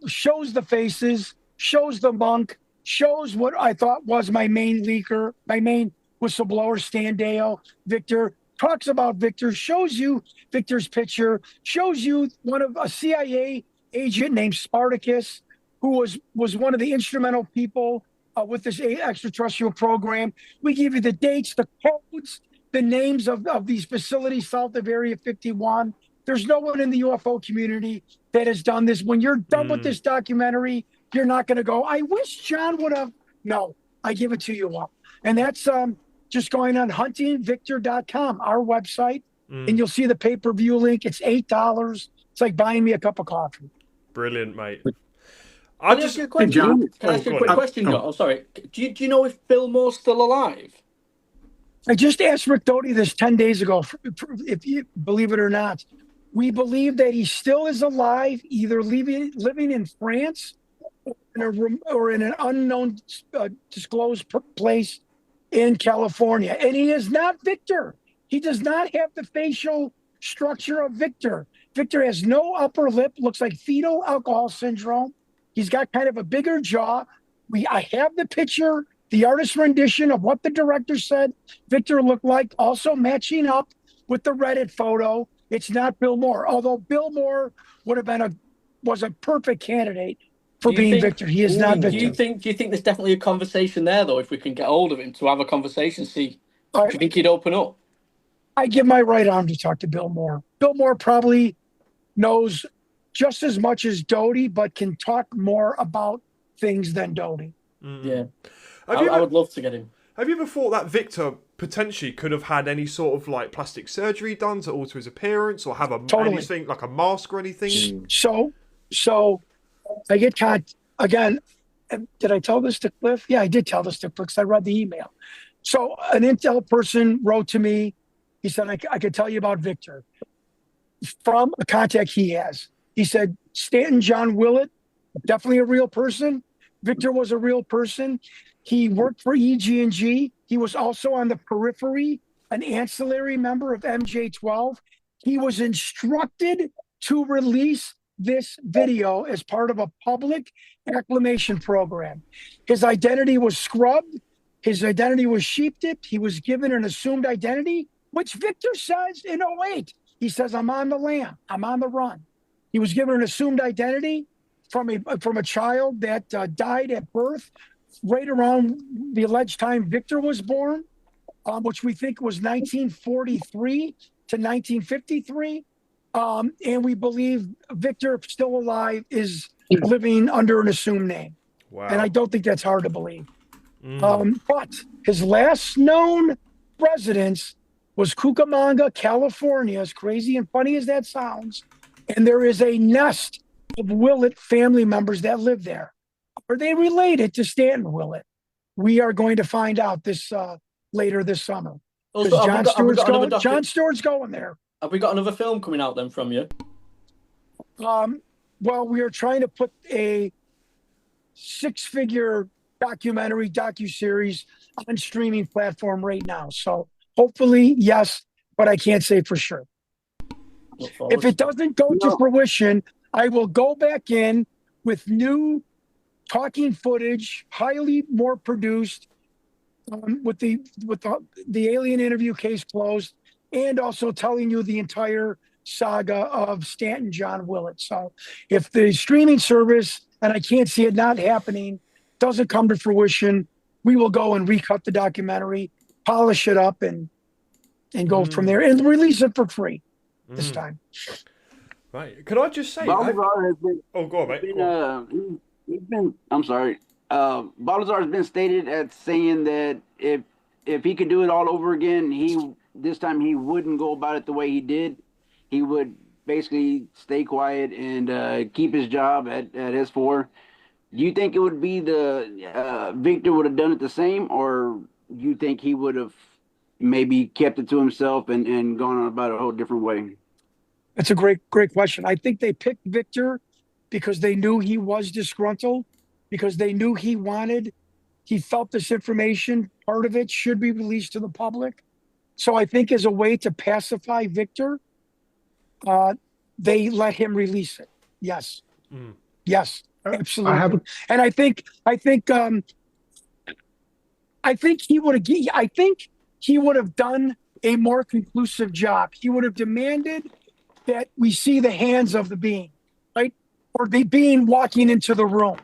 shows the faces, shows the monk, shows what I thought was my main leaker, my main whistleblower, Standale, Victor, talks about Victor, shows you Victor's picture, shows you a CIA agent named Spartacus, who was one of the instrumental people with this extraterrestrial program. We give you the dates, the codes, the names of these facilities south of Area 51. There's no one in the UFO community that has done this. When you're done with this documentary, you're not going to go, I wish John would have. No, I give it to you all. And that's just going on huntingvictor.com, our website, and you'll see the pay-per-view link. It's $8. It's like buying me a cup of coffee. Brilliant, mate. Can I ask you a question, John? Can I ask you a quick question, John? Oh, sorry. Do you know if Bill Moore's still alive? I just asked Rick Doty this 10 days ago, if you believe it or not. We believe that he still is alive, either living in France or in an unknown disclosed place in California. And he is not Victor. He does not have the facial structure of Victor. Victor has no upper lip, looks like fetal alcohol syndrome. He's got kind of a bigger jaw. I have the picture, the artist rendition of what the director said Victor looked like, also matching up with the Reddit photo. It's not Bill Moore, although Bill Moore was a perfect candidate for being Victor. He is not Victor. Do you think there's definitely a conversation there, though, if we can get hold of him to have a conversation, see? Do you think he'd open up? I give my right arm to talk to Bill Moore. Bill Moore probably knows just as much as Doty, but can talk more about things than Doty. Yeah. I would love to get him. Have you ever thought that Victor potentially could have had any sort of like plastic surgery done to alter his appearance, or have anything like a mask or anything? So I get caught again. Did I tell this to Cliff? Yeah, I did tell this to Cliff because I read the email. So an intel person wrote to me. He said, I could tell you about Victor from a contact he has. He said, Stanton John Willett, definitely a real person. Victor was a real person. He worked for EG&G. He was also on the periphery, an ancillary member of MJ12. He was instructed to release this video as part of a public acclamation program. His identity was scrubbed. His identity was sheep-dipped. He was given an assumed identity, which Victor says in '08. He says, I'm on the lam. I'm on the run. He was given an assumed identity from a child that died at birth, right around the alleged time Victor was born, which we think was 1943 to 1953. And we believe Victor, still alive, is living under an assumed name. Wow. And I don't think that's hard to believe. But his last known residence was Cucamonga, California, as crazy and funny as that sounds. And there is a nest of Willett family members that live there. Are they related to Stanton Willett? We are going to find out this later this summer. Also, Jon Stewart's going there. Have we got another film coming out then from you? Well, we are trying to put a 6-figure docuseries on streaming platform right now. So hopefully, yes, but I can't say for sure. If it doesn't go to fruition, I will go back in with new talking footage, highly more produced, with the alien interview case closed, and also telling you the entire saga of Stanton John Willett. So if the streaming service, and I can't see it not happening, doesn't come to fruition, we will go and recut the documentary, polish it up, and go from there, and release it for free this time. Right. Could I just say... Balthazar has been... Oh, go on, mate. He's been... I'm sorry. Balthazar has been stated as saying that if he could do it all over again, this time he wouldn't go about it the way he did. He would basically stay quiet and keep his job at S4. Do you think it would be Victor would have done it the same, or do you think he would have maybe kept it to himself and gone on about it a whole different way? That's a great question. I think they picked Victor because they knew he was disgruntled, because they knew he felt this information, part of it should be released to the public. So I think as a way to pacify Victor, they let him release it. Yes. Yes, absolutely. And I think he would have done a more conclusive job. He would have demanded that we see the hands of the being, right? Or the being walking into the room.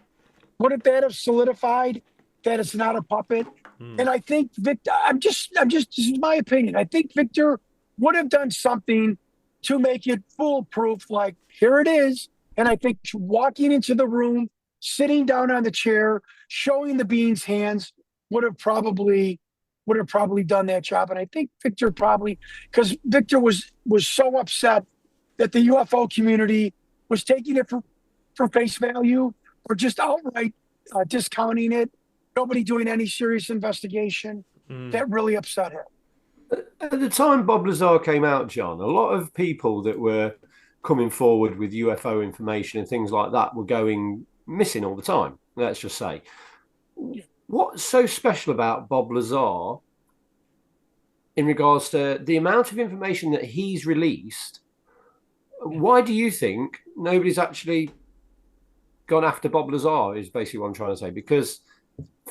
Wouldn't that have solidified that it's not a puppet? And I think Victor, this is my opinion. I think Victor would have done something to make it foolproof, like, here it is. And I think walking into the room, sitting down on the chair, showing the being's hands would have probably done that job. And I think Victor because Victor was so upset that the UFO community was taking it for face value, or just outright discounting it, nobody doing any serious investigation. That really upset him. At the time Bob Lazar came out, John, a lot of people that were coming forward with UFO information and things like that were going missing all the time, let's just say. What's so special about Bob Lazar in regards to the amount of information that he's released? Why do you think nobody's actually gone after Bob Lazar, is basically what I'm trying to say? Because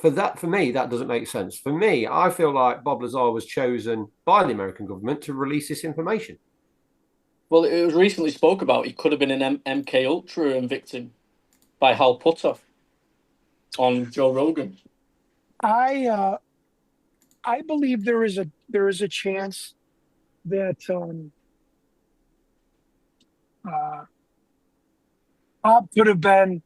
for me, that doesn't make sense. For me, I feel like Bob Lazar was chosen by the American government to release this information. Well, it was recently spoke about he could have been an MK Ultra victim by Hal Putter on Joe Rogan. I believe there is a chance that Bob could have been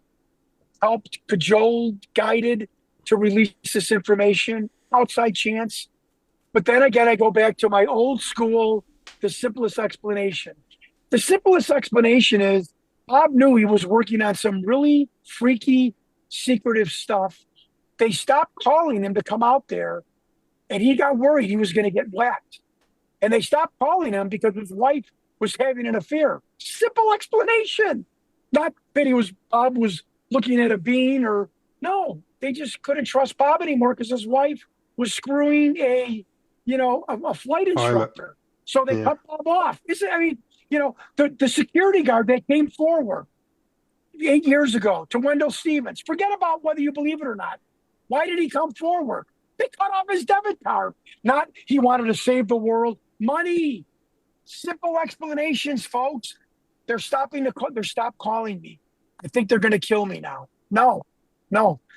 helped, cajoled, guided to release this information. Outside chance. But then again, I go back to my old school, the simplest explanation. The simplest explanation is Bob knew he was working on some really freaky, secretive stuff. They stopped calling him to come out there, and he got worried he was going to get whacked. And they stopped calling him because his wife was having an affair. Simple explanation. Not that Bob was looking at a bean or No, they just couldn't trust Bob anymore because his wife was screwing a flight instructor. So they cut Bob off. The security guard that came forward 8 years ago to Wendell Stevens, forget about whether you believe it or not. Why did he come forward? They cut off his debit card. Not he wanted to save the world. Money. Simple explanations, folks. They're stopped calling me. I think they're going to kill me now. No.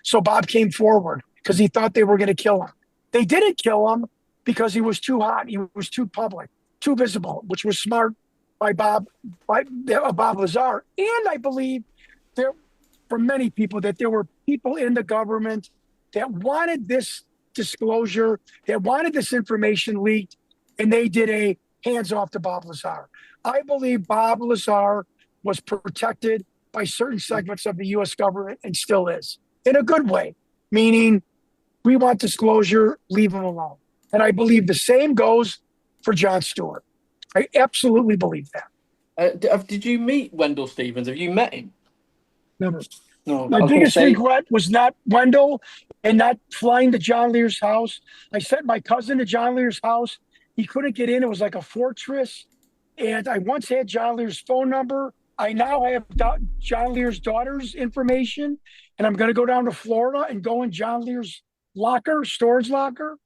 So Bob came forward because he thought they were going to kill him. They didn't kill him because he was too hot. He was too public, too visible, which was smart by Bob Lazar. And I believe for many people that there were people in the government that wanted this disclosure, that wanted this information leaked, and they did a hands off to Bob Lazar. I believe Bob Lazar was protected by certain segments of the U.S. government and still is, in a good way, meaning we want disclosure, leave him alone. And I believe the same goes for Jon Stewart. I absolutely believe that. Did you meet Wendell Stevens? Have you met him? Never. No. My biggest regret was not Wendell and not flying to John Lear's house. I sent my cousin to John Lear's house. He couldn't get in. It was like a fortress. And I once had John Lear's phone number. I now have John Lear's daughter's information. And I'm going to go down to Florida and go in John Lear's storage locker,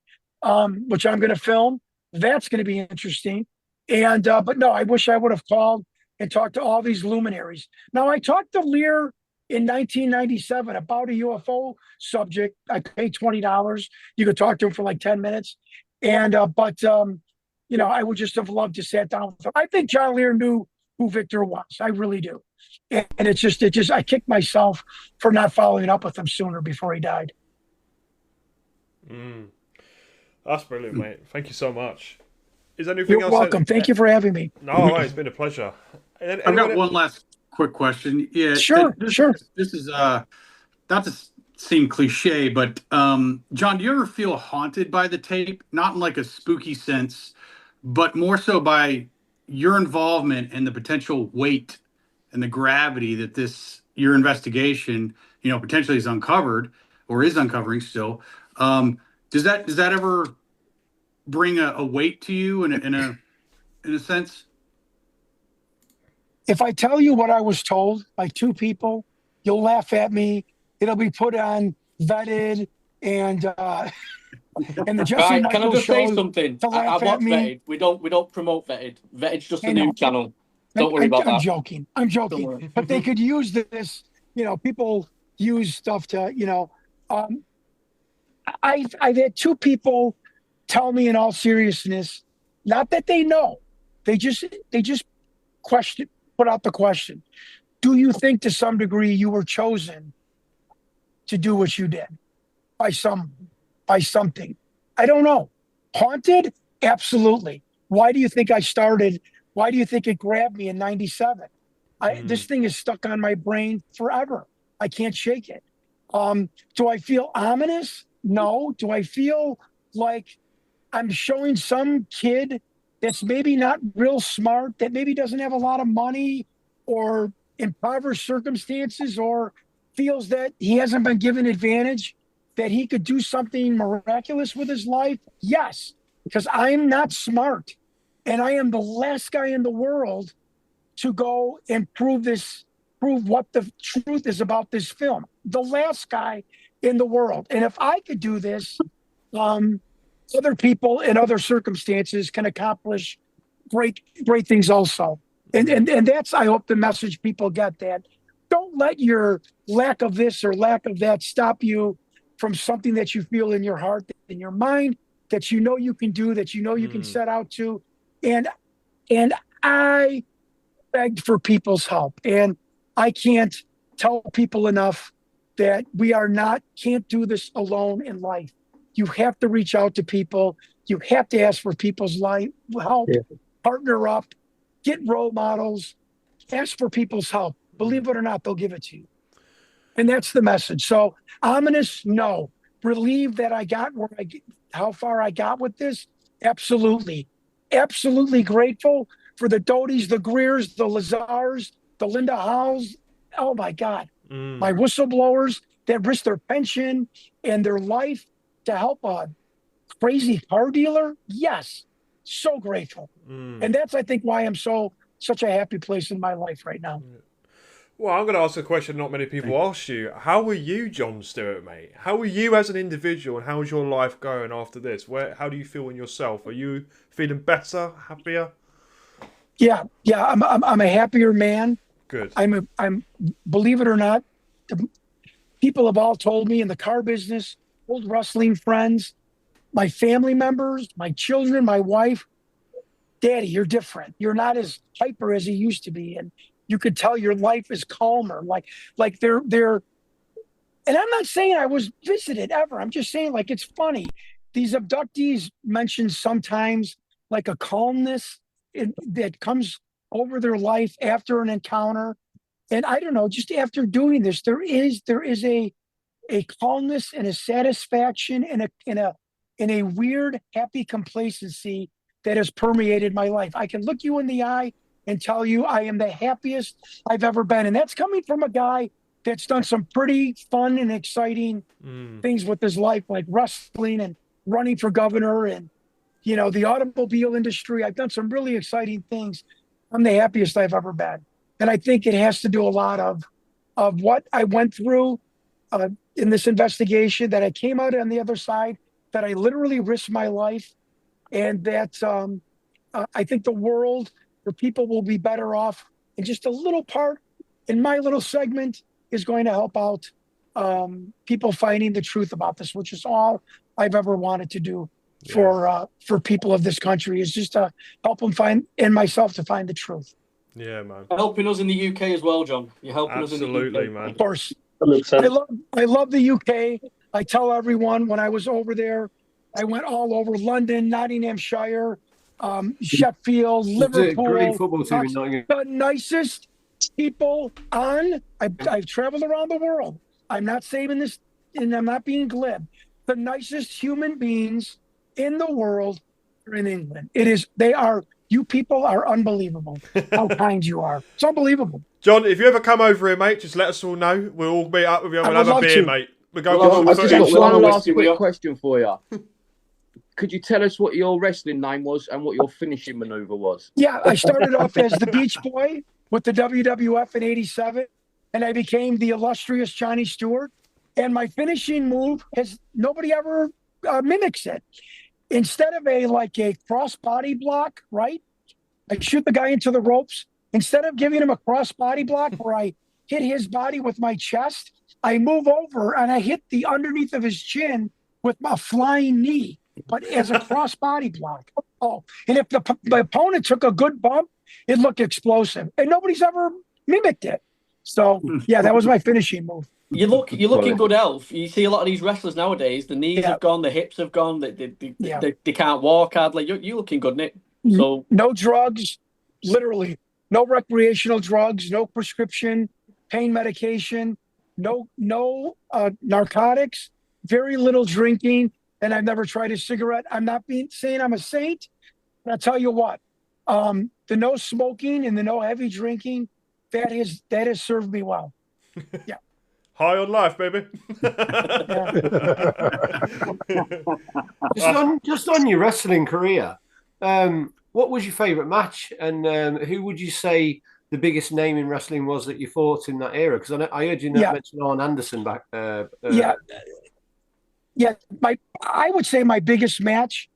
which I'm going to film. That's going to be interesting. And but no, I wish I would have called and talked to all these luminaries. Now, I talked to Lear in 1997 about a UFO subject. I paid $20. You could talk to him for like 10 minutes. And I would just have loved to sit down with him. I think John Lear knew who Victor was. I really do. And it just I kicked myself for not following up with him sooner before he died. That's brilliant, mate. Thank you so much. Is there anything You're welcome. Thank you for having me. No, it's been a pleasure. I've got one last quick question. Yeah, sure. This is not to seem cliche, but John, do you ever feel haunted by the tape? Not in like a spooky sense, but more so by your involvement and the potential weight and the gravity that your investigation, potentially is uncovered or is uncovering still. Does that ever bring a weight to you in a sense? If I tell you what I was told by two people, you'll laugh at me. It'll be put on Vetted and the Jesse Michael can I just show say something? I watch Vetted. We don't promote Vetted. Vetted's just a new channel. Don't worry about that. I'm joking. But they could use this. People use stuff to. I've had two people tell me in all seriousness, not that they know, they just put out the question. Do you think to some degree you were chosen to do what you did by something? I don't know. Haunted? Absolutely. Why do you think I started? Why do you think it grabbed me in 97? This thing is stuck on my brain forever. I can't shake it. Do I feel ominous? No. Do I feel like I'm showing some kid that's maybe not real smart, that maybe doesn't have a lot of money or impoverished circumstances, or feels that he hasn't been given advantage, that he could do something miraculous with his life? Yes, because I'm not smart. And I am the last guy in the world to go and prove what the truth is about this film. The last guy in the world. And if I could do this, other people in other circumstances can accomplish great things also. And that's, I hope, the message people get, that don't let your lack of this or lack of that stop you from something that you feel in your heart, in your mind, that you can do, that you can set out to. And I begged for people's help. And I can't tell people enough that we can't do this alone in life. You have to reach out to people. You have to ask for people's help, partner up, get role models, ask for people's help. Believe it or not, they'll give it to you. And that's the message. So ominous, no. Relieved that I got how far I got with this? Absolutely. Absolutely grateful for the Doties, the Greers, the Lazars, the Linda Howells. Oh my God. My whistleblowers that risk their pension and their life to help a crazy car dealer, yes, so grateful. And that's, I think, why I'm such a happy place in my life right now. Well, I'm going to ask a question not many people ask you. How are you, Jon Stewart, mate? How are you as an individual, and how's your life going after this? How do you feel in yourself? Are you feeling better, happier? Yeah, I'm a happier man. Good. I'm believe it or not, people have all told me in the car business, old wrestling friends, my family members, my children, my wife, Daddy, you're different. You're not as hyper as he used to be, and you could tell your life is calmer. Like they're. And I'm not saying I was visited ever. I'm just saying, like, it's funny. These abductees mention sometimes like a calmness that comes over their life after an encounter. And I don't know, just after doing this, there is a calmness and a satisfaction and a weird happy complacency that has permeated my life. I can look you in the eye and tell you I am the happiest I've ever been. And that's coming from a guy that's done some pretty fun and exciting things with his life, like wrestling and running for governor and, you know, the automobile industry. I've done some really exciting things. I'm the happiest I've ever been. And I think it has to do a lot of what I went through in this investigation, that I came out on the other side, that I literally risked my life, and that I think the world, the people will be better off. And just a little part in my little segment is going to help out people finding the truth about this, which is all I've ever wanted to do for people of this country, is just to help them find, and myself, to find the truth. Yeah, man. Helping us in the UK as well, John. You're helping us in the UK. Absolutely, man. Of course. I love the UK. I tell everyone, when I was over there, I went all over London, Nottinghamshire, Sheffield, Liverpool. Great football team in Nottingham. The nicest people on. I've traveled around the world. I'm not saying this, and I'm not being glib. The nicest human beings in the world are in England. You people are unbelievable. How kind you are. It's unbelievable. John, if you ever come over here, mate, just let us all know. We'll all meet up with you. We'll have a beer, mate. We'll go. I've just got one last quick question for you. Could you tell us what your wrestling name was and what your finishing maneuver was? Yeah, I started off as the Beach Boy with the WWF in '87, and I became the illustrious Johnny Stewart. And my finishing move nobody ever mimics it. Instead of a cross body block, right? I shoot the guy into the ropes. Instead of giving him a cross body block where I hit his body with my chest, I move over and I hit the underneath of his chin with my flying knee, but as a cross body block. Oh, and if the opponent took a good bump, it looked explosive, and nobody's ever mimicked it. So yeah, that was my finishing move. You look in good health. You see a lot of these wrestlers nowadays. The knees have gone, the hips have gone. They can't walk hardly. You're looking good, Nick. So no drugs, literally no recreational drugs, no prescription pain medication, no narcotics, very little drinking, and I've never tried a cigarette. I'm not saying I'm a saint, but I'll tell you what, the no smoking and the no heavy drinking, that has served me well. Yeah. High on life, baby. just on your wrestling career, what was your favourite match, and who would you say the biggest name in wrestling was that you fought in that era? Because I heard you mention Arn Anderson back. I would say my biggest match.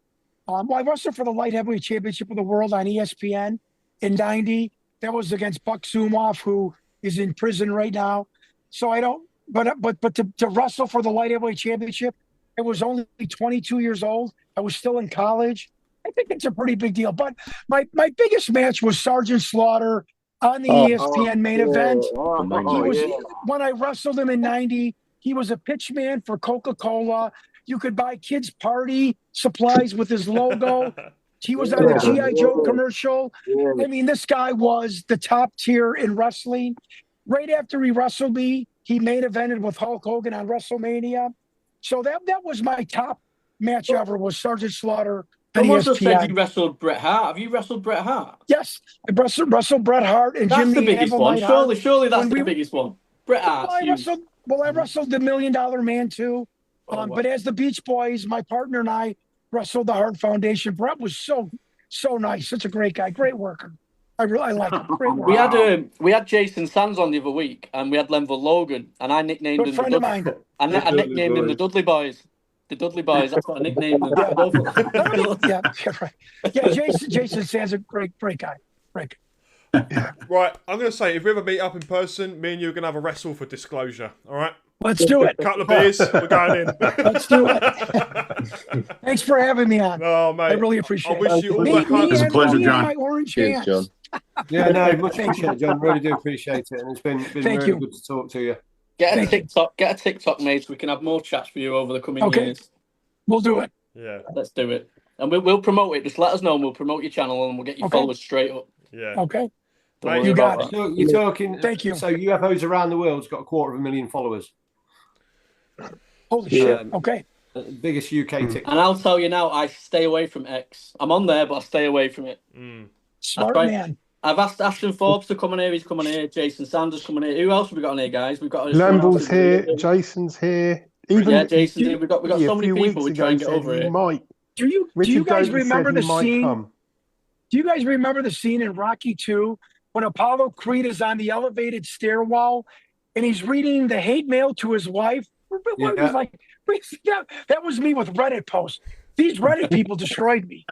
I wrestled for the light heavyweight championship of the world on ESPN in '90. That was against Buck Sumoff, who is in prison right now. So I don't. But to wrestle for the light heavyweight championship, I was only 22 years old. I was still in college. I think it's a pretty big deal. But my biggest match was Sergeant Slaughter on the ESPN main event. When I wrestled him in '90, he was a pitch man for Coca-Cola. You could buy kids' party supplies with his logo. He was on the G.I. Joe commercial. I mean, this guy was the top tier in wrestling. Right after he wrestled me, he main evented with Hulk Hogan on WrestleMania. So that was my top match ever, was Sergeant Slaughter. You also said you wrestled Bret Hart. Have you wrestled Bret Hart? Yes, I wrestled Bret Hart and that's Jim the biggest one. Surely that's the biggest one. Bret Hart. Well, I wrestled the $1 Million Man too. But as the Beach Boys, my partner and I wrestled the Heart Foundation. Brett was so nice, such a great guy, great worker. I like him. Great worker. We had Jason Sands on the other week, and we had Lenville Logan, and I nicknamed him friend of mine. I nicknamed him the Dudley Boys. The Dudley Boys. That's what I nicknamed them. Yeah, right. Yeah, Jason Sands a great guy. Great. Right, I'm going to say, if we ever meet up in person, me and you are going to have a wrestle for disclosure, all right? Let's do it. Couple of beers, we're going in. Let's do it. Thanks for having me on. Oh, mate. I really appreciate it. I wish you all the heart. It's a pleasure, John. My orange Cheers, hands. John. Yeah, no, much appreciated, John. Really do appreciate it, and it's been really good to talk to you. Get a TikTok, mate, so we can have more chats for you over the coming years. We'll do it. Yeah. Let's do it. And we'll promote it. Just let us know and we'll promote your channel and we'll get your followers straight up. Yeah. Okay. Mate, you got it. So you're talking. Thank you. So UFOs around the world's got 250,000 followers. Holy shit. Okay. Biggest UK TikTok. And I'll tell you now, I stay away from X. I'm on there, but I stay away from it. Smart man. I've asked Ashton Forbes to come on here. He's coming here. Jason Sanders coming here. Who else have we got on here, guys? We've got Lamble's here. Jason's here. Even Jason's here. We've got so many people. We try and get over it. Do you guys remember the scene? Do you guys remember the scene in Rocky 2 when Apollo Creed is on the elevated stairwell and he's reading the hate mail to his wife? It was like, that was me with Reddit posts. These Reddit people destroyed me.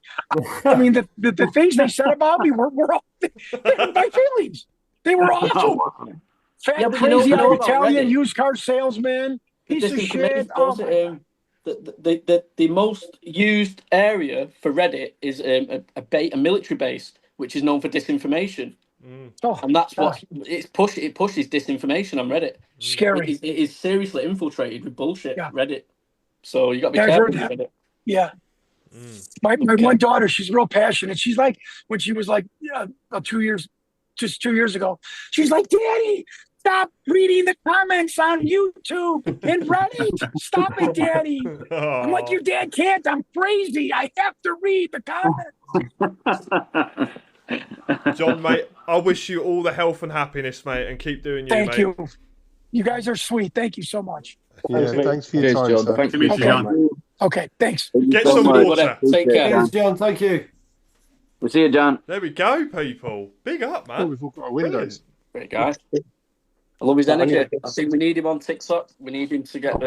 I mean, the things they said about me were all they hurt my feelings. They were awful. Fat, crazy Italian used car salesman. Piece of shit. The most used area for Reddit is a military base, which is known for disinformation. And that's what it pushes disinformation on Reddit. Scary. It is seriously infiltrated with bullshit. Reddit. So you got to be careful with Reddit. Yeah. My one daughter, she's real passionate. She's like, when she was like 2 years ago, she's like, Daddy, stop reading the comments on YouTube and Reddit. Stop it, Daddy. I'm like, your dad can't. I'm crazy. I have to read the comments. John, mate, I wish you all the health and happiness, mate, and keep doing you, mate. Thank you. You guys are sweet. Thank you so much. Yeah, thanks for your time, John. sir. Thanks to meet you, John. Okay, thanks. Get some water. Take care. Thanks, John. Thank you. We'll see you, John. There we go, people. Big up, man. We've all got our windows. Great guy. I love his energy. I think we need him on TikTok. We need him to get